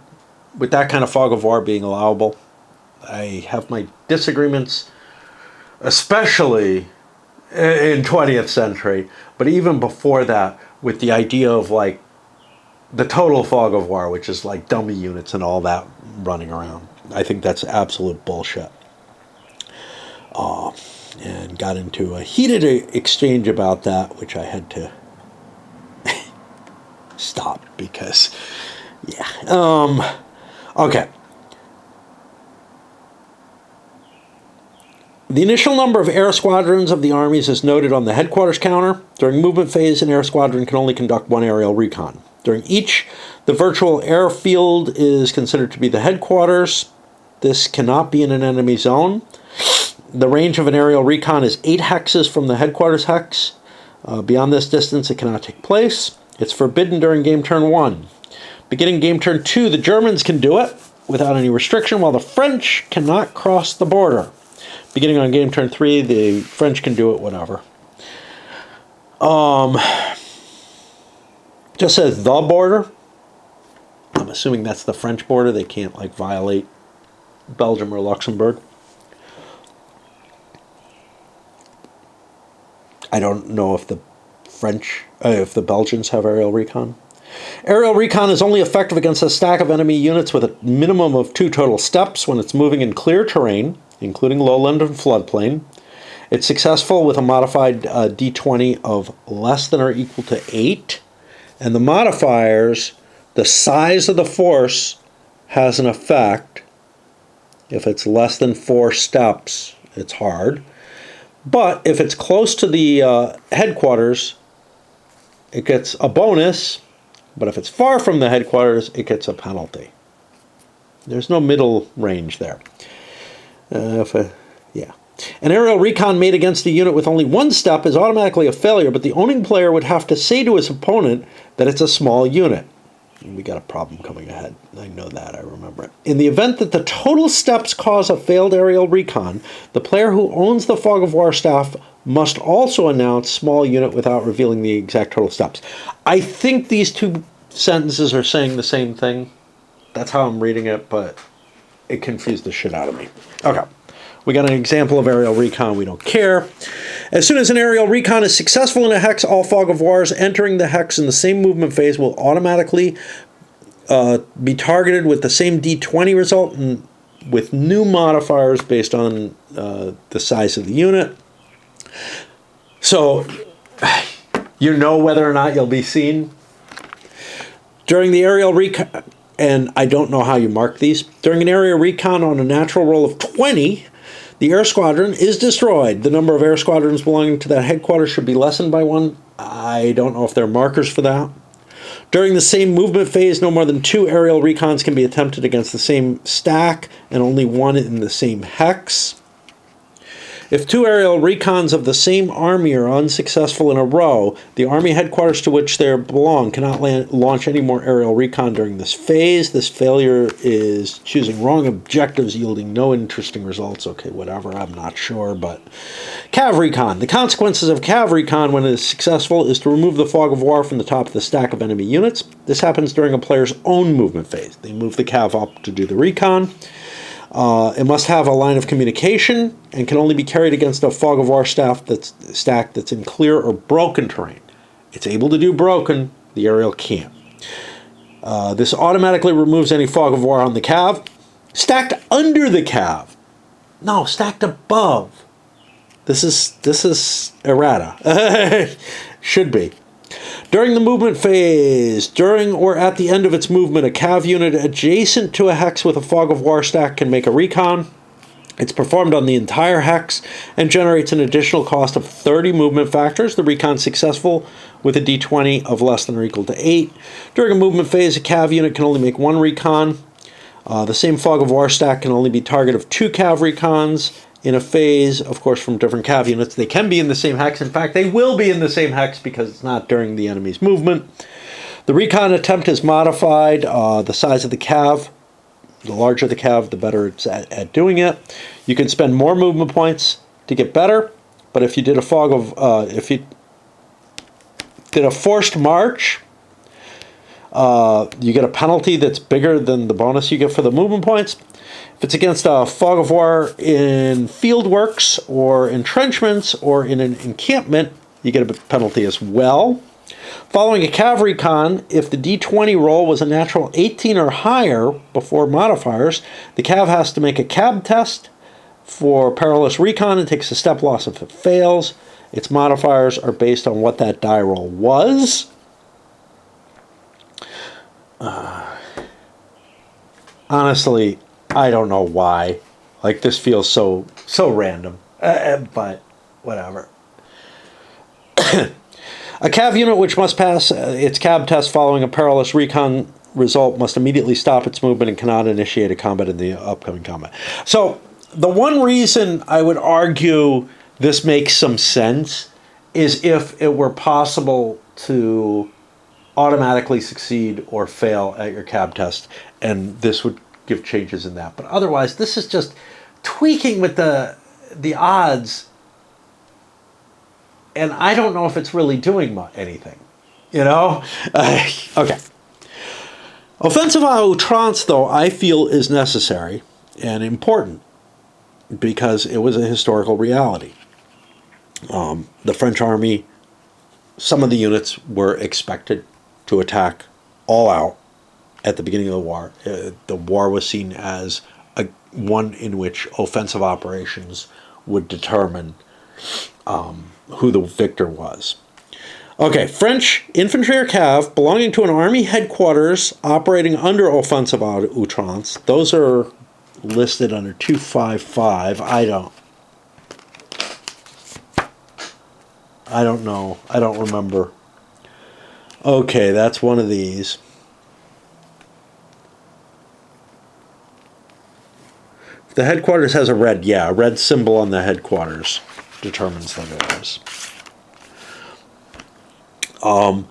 with that kind of fog of war being allowable. I have my disagreements, especially in 20th century, but even before that, with the idea of like the total fog of war, which is like dummy units and all that running around. I think that's absolute bullshit. And got into a heated exchange about that, which I had to stop because, yeah. Okay. The initial number of air squadrons of the armies is noted on the headquarters counter. During movement phase, an air squadron can only conduct one aerial recon. During each, the virtual airfield is considered to be the headquarters. This cannot be in an enemy zone. The range of an aerial recon is 8 hexes from the headquarters hex. Beyond this distance, it cannot take place. It's forbidden during game turn 1. Beginning game turn 2, the Germans can do it without any restriction, while the French cannot cross the border. Beginning on game turn 3, the French can do it, whatever. Just says the border. I'm assuming that's the French border. They can't like violate Belgium or Luxembourg. I don't know if the if the Belgians have aerial recon. Aerial recon is only effective against a stack of enemy units with a minimum of 2 total steps when it's moving in clear terrain, including lowland and floodplain. It's successful with a modified d20 of less than or equal to 8. And the modifiers, the size of the force has an effect. If it's less than 4 steps, it's hard. But if it's close to the headquarters, it gets a bonus. But if it's far from the headquarters, it gets a penalty. There's no middle range there. An aerial recon made against a unit with only 1 step is automatically a failure, but the owning player would have to say to his opponent that it's a small unit. We got a problem coming ahead. I know that. I remember it. In the event that the total steps cause a failed aerial recon, the player who owns the fog of war staff must also announce small unit without revealing the exact total steps. I think these two sentences are saying the same thing. That's how I'm reading it, but it confused the shit out of me. Okay. We got an example of aerial recon. We don't care. As soon as an aerial recon is successful in a hex, all fog of wars entering the hex in the same movement phase will automatically be targeted with the same D20 result and with new modifiers based on the size of the unit. So you know whether or not you'll be seen. During the aerial recon, and I don't know how you mark these, during an aerial recon on a natural roll of 20, the air squadron is destroyed. The number of air squadrons belonging to that headquarters should be lessened by 1. I don't know if there are markers for that. During the same movement phase, no more than 2 aerial recons can be attempted against the same stack, and only 1 in the same hex. If 2 aerial recons of the same army are unsuccessful in a row, the army headquarters to which they belong cannot launch any more aerial recon during this phase. This failure is choosing wrong objectives, yielding no interesting results. Okay, whatever, I'm not sure, but... Cav recon. The consequences of Cav recon when it is successful is to remove the fog of war from the top of the stack of enemy units. This happens during a player's own movement phase. They move the Cav up to do the recon. It must have a line of communication and can only be carried against a fog of war stack that's in clear or broken terrain. It's able to do broken, the aerial can't. This automatically removes any fog of war on the Cav. Stacked under the Cav. No, stacked above. This is errata. Should be. During the movement phase, during or at the end of its movement, a Cav unit adjacent to a hex with a fog of war stack can make a recon. It's performed on the entire hex and generates an additional cost of 30 movement factors. The recon is successful with a d20 of less than or equal to 8. During a movement phase, a Cav unit can only make 1 recon. The same fog of war stack can only be target of 2 Cav recons. In a phase, of course, from different Cav units. They can be in the same hex. In fact, they will be in the same hex because it's not during the enemy's movement. The recon attempt is modified. The size of the Cav, the larger the Cav, the better it's at doing it. You can spend more movement points to get better, but if you did if you did a forced march, you get a penalty that's bigger than the bonus you get for the movement points. If it's against a fog of war in field works or entrenchments or in an encampment, you get a penalty as well. Following a Cav recon, if the D20 roll was a natural 18 or higher before modifiers, the Cav has to make a Cab test for perilous recon and takes a step loss if it fails. Its modifiers are based on what that die roll was. Honestly, I don't know why. Like, this feels so random. But whatever. A Cav unit which must pass its Cab test following a perilous recon result must immediately stop its movement and cannot initiate a combat in the upcoming combat. So, the one reason I would argue this makes some sense is if it were possible to automatically succeed or fail at your Cab test, and this would give changes in that. But otherwise, this is just tweaking with the odds, and I don't know if it's really doing anything, you know? Okay. Offensive à outrance, though, I feel is necessary and important because it was a historical reality. The French army, some of the units were expected to attack all out at the beginning of the war. The war was seen as one in which offensive operations would determine who the victor was. Okay, French infantry or Cav belonging to an army headquarters operating under offensive à outrance. Those are listed under 255. I don't know. I don't remember. Okay, that's one of these. The headquarters has a red symbol on the headquarters determines that it is. And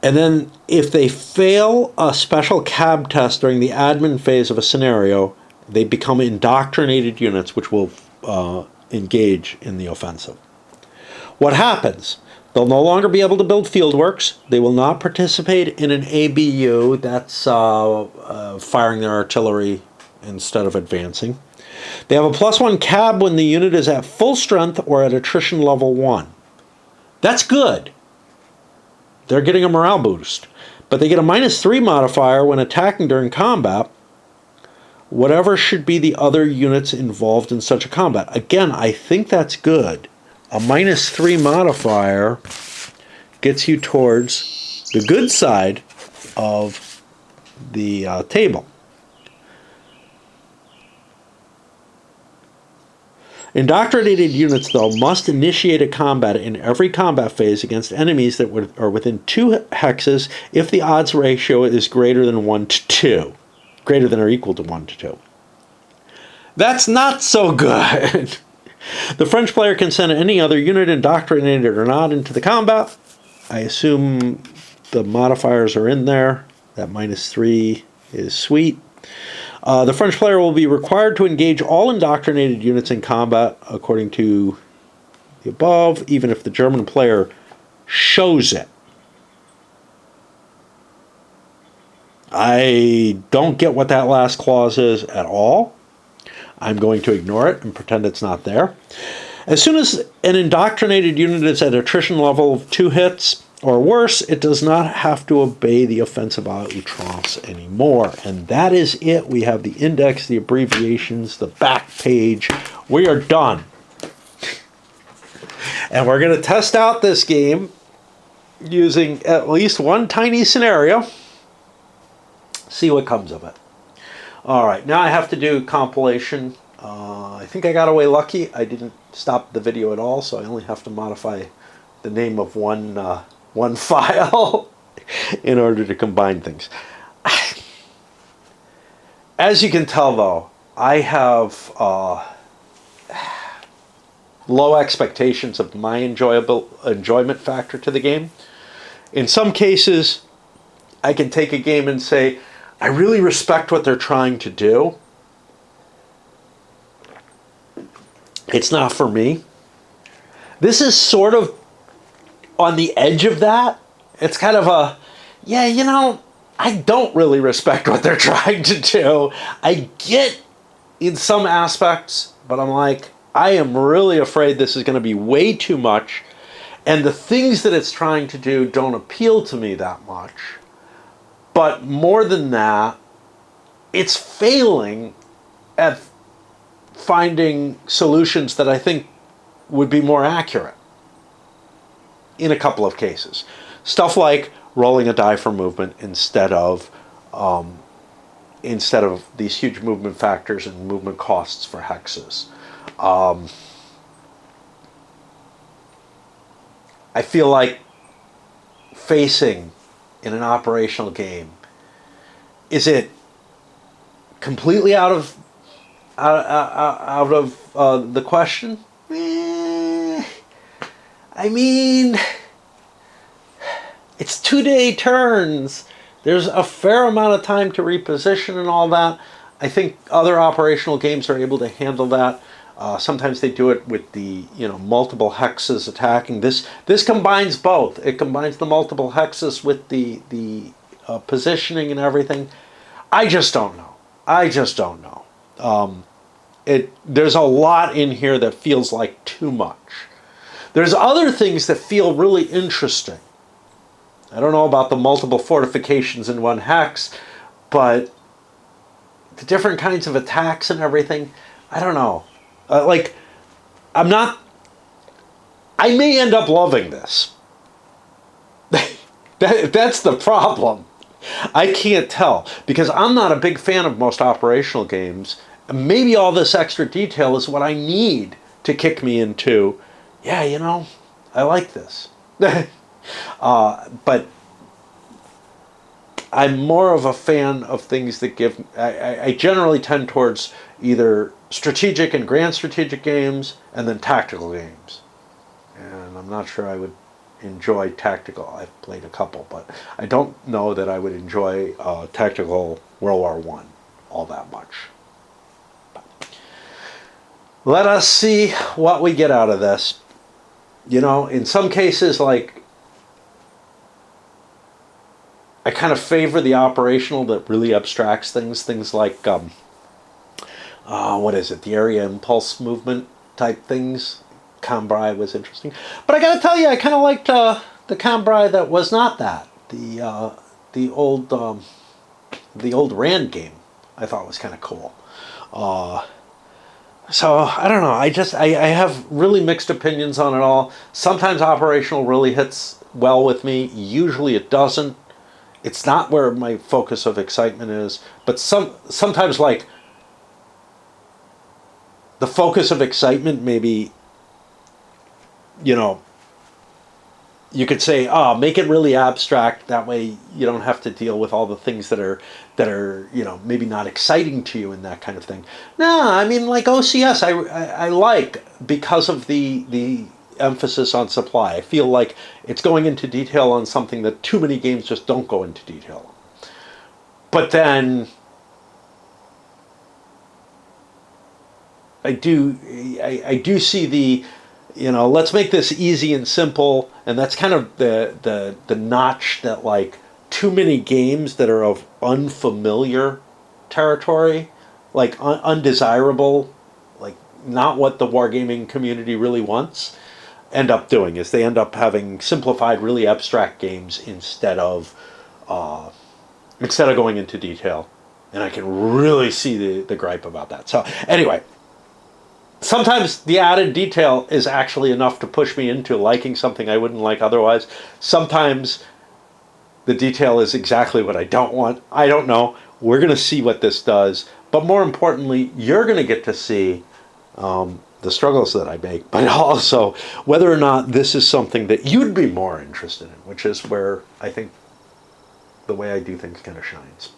then if they fail a special Cab test during the admin phase of a scenario, they become indoctrinated units which will engage in the offensive. What happens? They'll no longer be able to build fieldworks. They will not participate in an ABU, that's firing their artillery instead of advancing. They have a +1 cab when the unit is at full strength or at attrition level 1. That's good. They're getting a morale boost. But they get a -3 modifier when attacking during combat, whatever should be the other units involved in such a combat. Again, I think that's good. A -3 modifier gets you towards the good side of the table. Indoctrinated units, though, must initiate a combat in every combat phase against enemies that are within 2 hexes if the odds ratio is greater than 1 to 2. Greater than or equal to 1 to 2. That's not so good. The French player can send any other unit, indoctrinated or not, into the combat. I assume the modifiers are in there. That -3 is sweet. The French player will be required to engage all indoctrinated units in combat according to the above, even if the German player shows it. I don't get what that last clause is at all. I'm going to ignore it and pretend it's not there. As soon as an indoctrinated unit is at attrition level of 2 hits or worse, it does not have to obey the offensive à outrance anymore. And that is it. We have the index, the abbreviations, the back page. We are done. And we're going to test out this game using at least one tiny scenario. See what comes of it. All right, now I have to do compilation. I think I got away lucky. I didn't stop the video at all, so I only have to modify the name of one file in order to combine things. As you can tell, though, I have low expectations of my enjoyment factor to the game. In some cases, I can take a game and say, I really respect what they're trying to do. It's not for me. This is sort of on the edge of that. It's kind of a, yeah, you know, I don't really respect what they're trying to do. I get in some aspects, but I'm like, I am really afraid this is going to be way too much, and the things that it's trying to do don't appeal to me that much. But more than that, it's failing at finding solutions that I think would be more accurate in a couple of cases. Stuff like rolling a die for movement instead of these huge movement factors and movement costs for hexes. I feel like facing in an operational game, is it completely out of the question? I mean, it's 2-day turns. There's a fair amount of time to reposition and all that. I think other operational games are able to handle that. Sometimes they do it with the multiple hexes attacking. This combines both. It combines the multiple hexes with the positioning and everything. I just don't know. There's a lot in here that feels like too much. There's other things that feel really interesting. I don't know about the multiple fortifications in one hex, but the different kinds of attacks and everything, I don't know. I may end up loving this. That's the problem. I can't tell, because I'm not a big fan of most operational games. Maybe all this extra detail is what I need to kick me into, yeah, I like this. But I'm more of a fan of things that give... I generally tend towards either strategic and grand strategic games and then tactical games. And I'm not sure I would enjoy tactical. I've played a couple, but I don't know that I would enjoy tactical World War I all that much. Let us see what we get out of this. In some cases, like, I kind of favor the operational that really abstracts things like what is it? The area impulse movement type things. Cambrai was interesting, but I got to tell you, I kind of liked the Cambrai that was not that. The the old Rand game, I thought was kind of cool. Uh, so I don't know. I have really mixed opinions on it all. Sometimes operational really hits well with me. Usually it doesn't. It's not where my focus of excitement is. But sometimes like the focus of excitement maybe, you know, you could say, make it really abstract. That way, you don't have to deal with all the things that are maybe not exciting to you and that kind of thing. No, I mean like OCS, I like because of the emphasis on supply. I feel like it's going into detail on something that too many games just don't go into detail on. But then I do see let's make this easy and simple, and that's kind of the notch that like too many games that are of unfamiliar territory, like undesirable, like not what the wargaming community really wants, end up doing is they end up having simplified, really abstract games instead of going into detail, and I can really see the gripe about that. So anyway, sometimes the added detail is actually enough to push me into liking something I wouldn't like otherwise. Sometimes the detail is exactly what I don't want. I don't know. We're going to see what this does. But more importantly, you're going to get to see the struggles that I make, but also whether or not this is something that you'd be more interested in, which is where I think the way I do things kind of shines.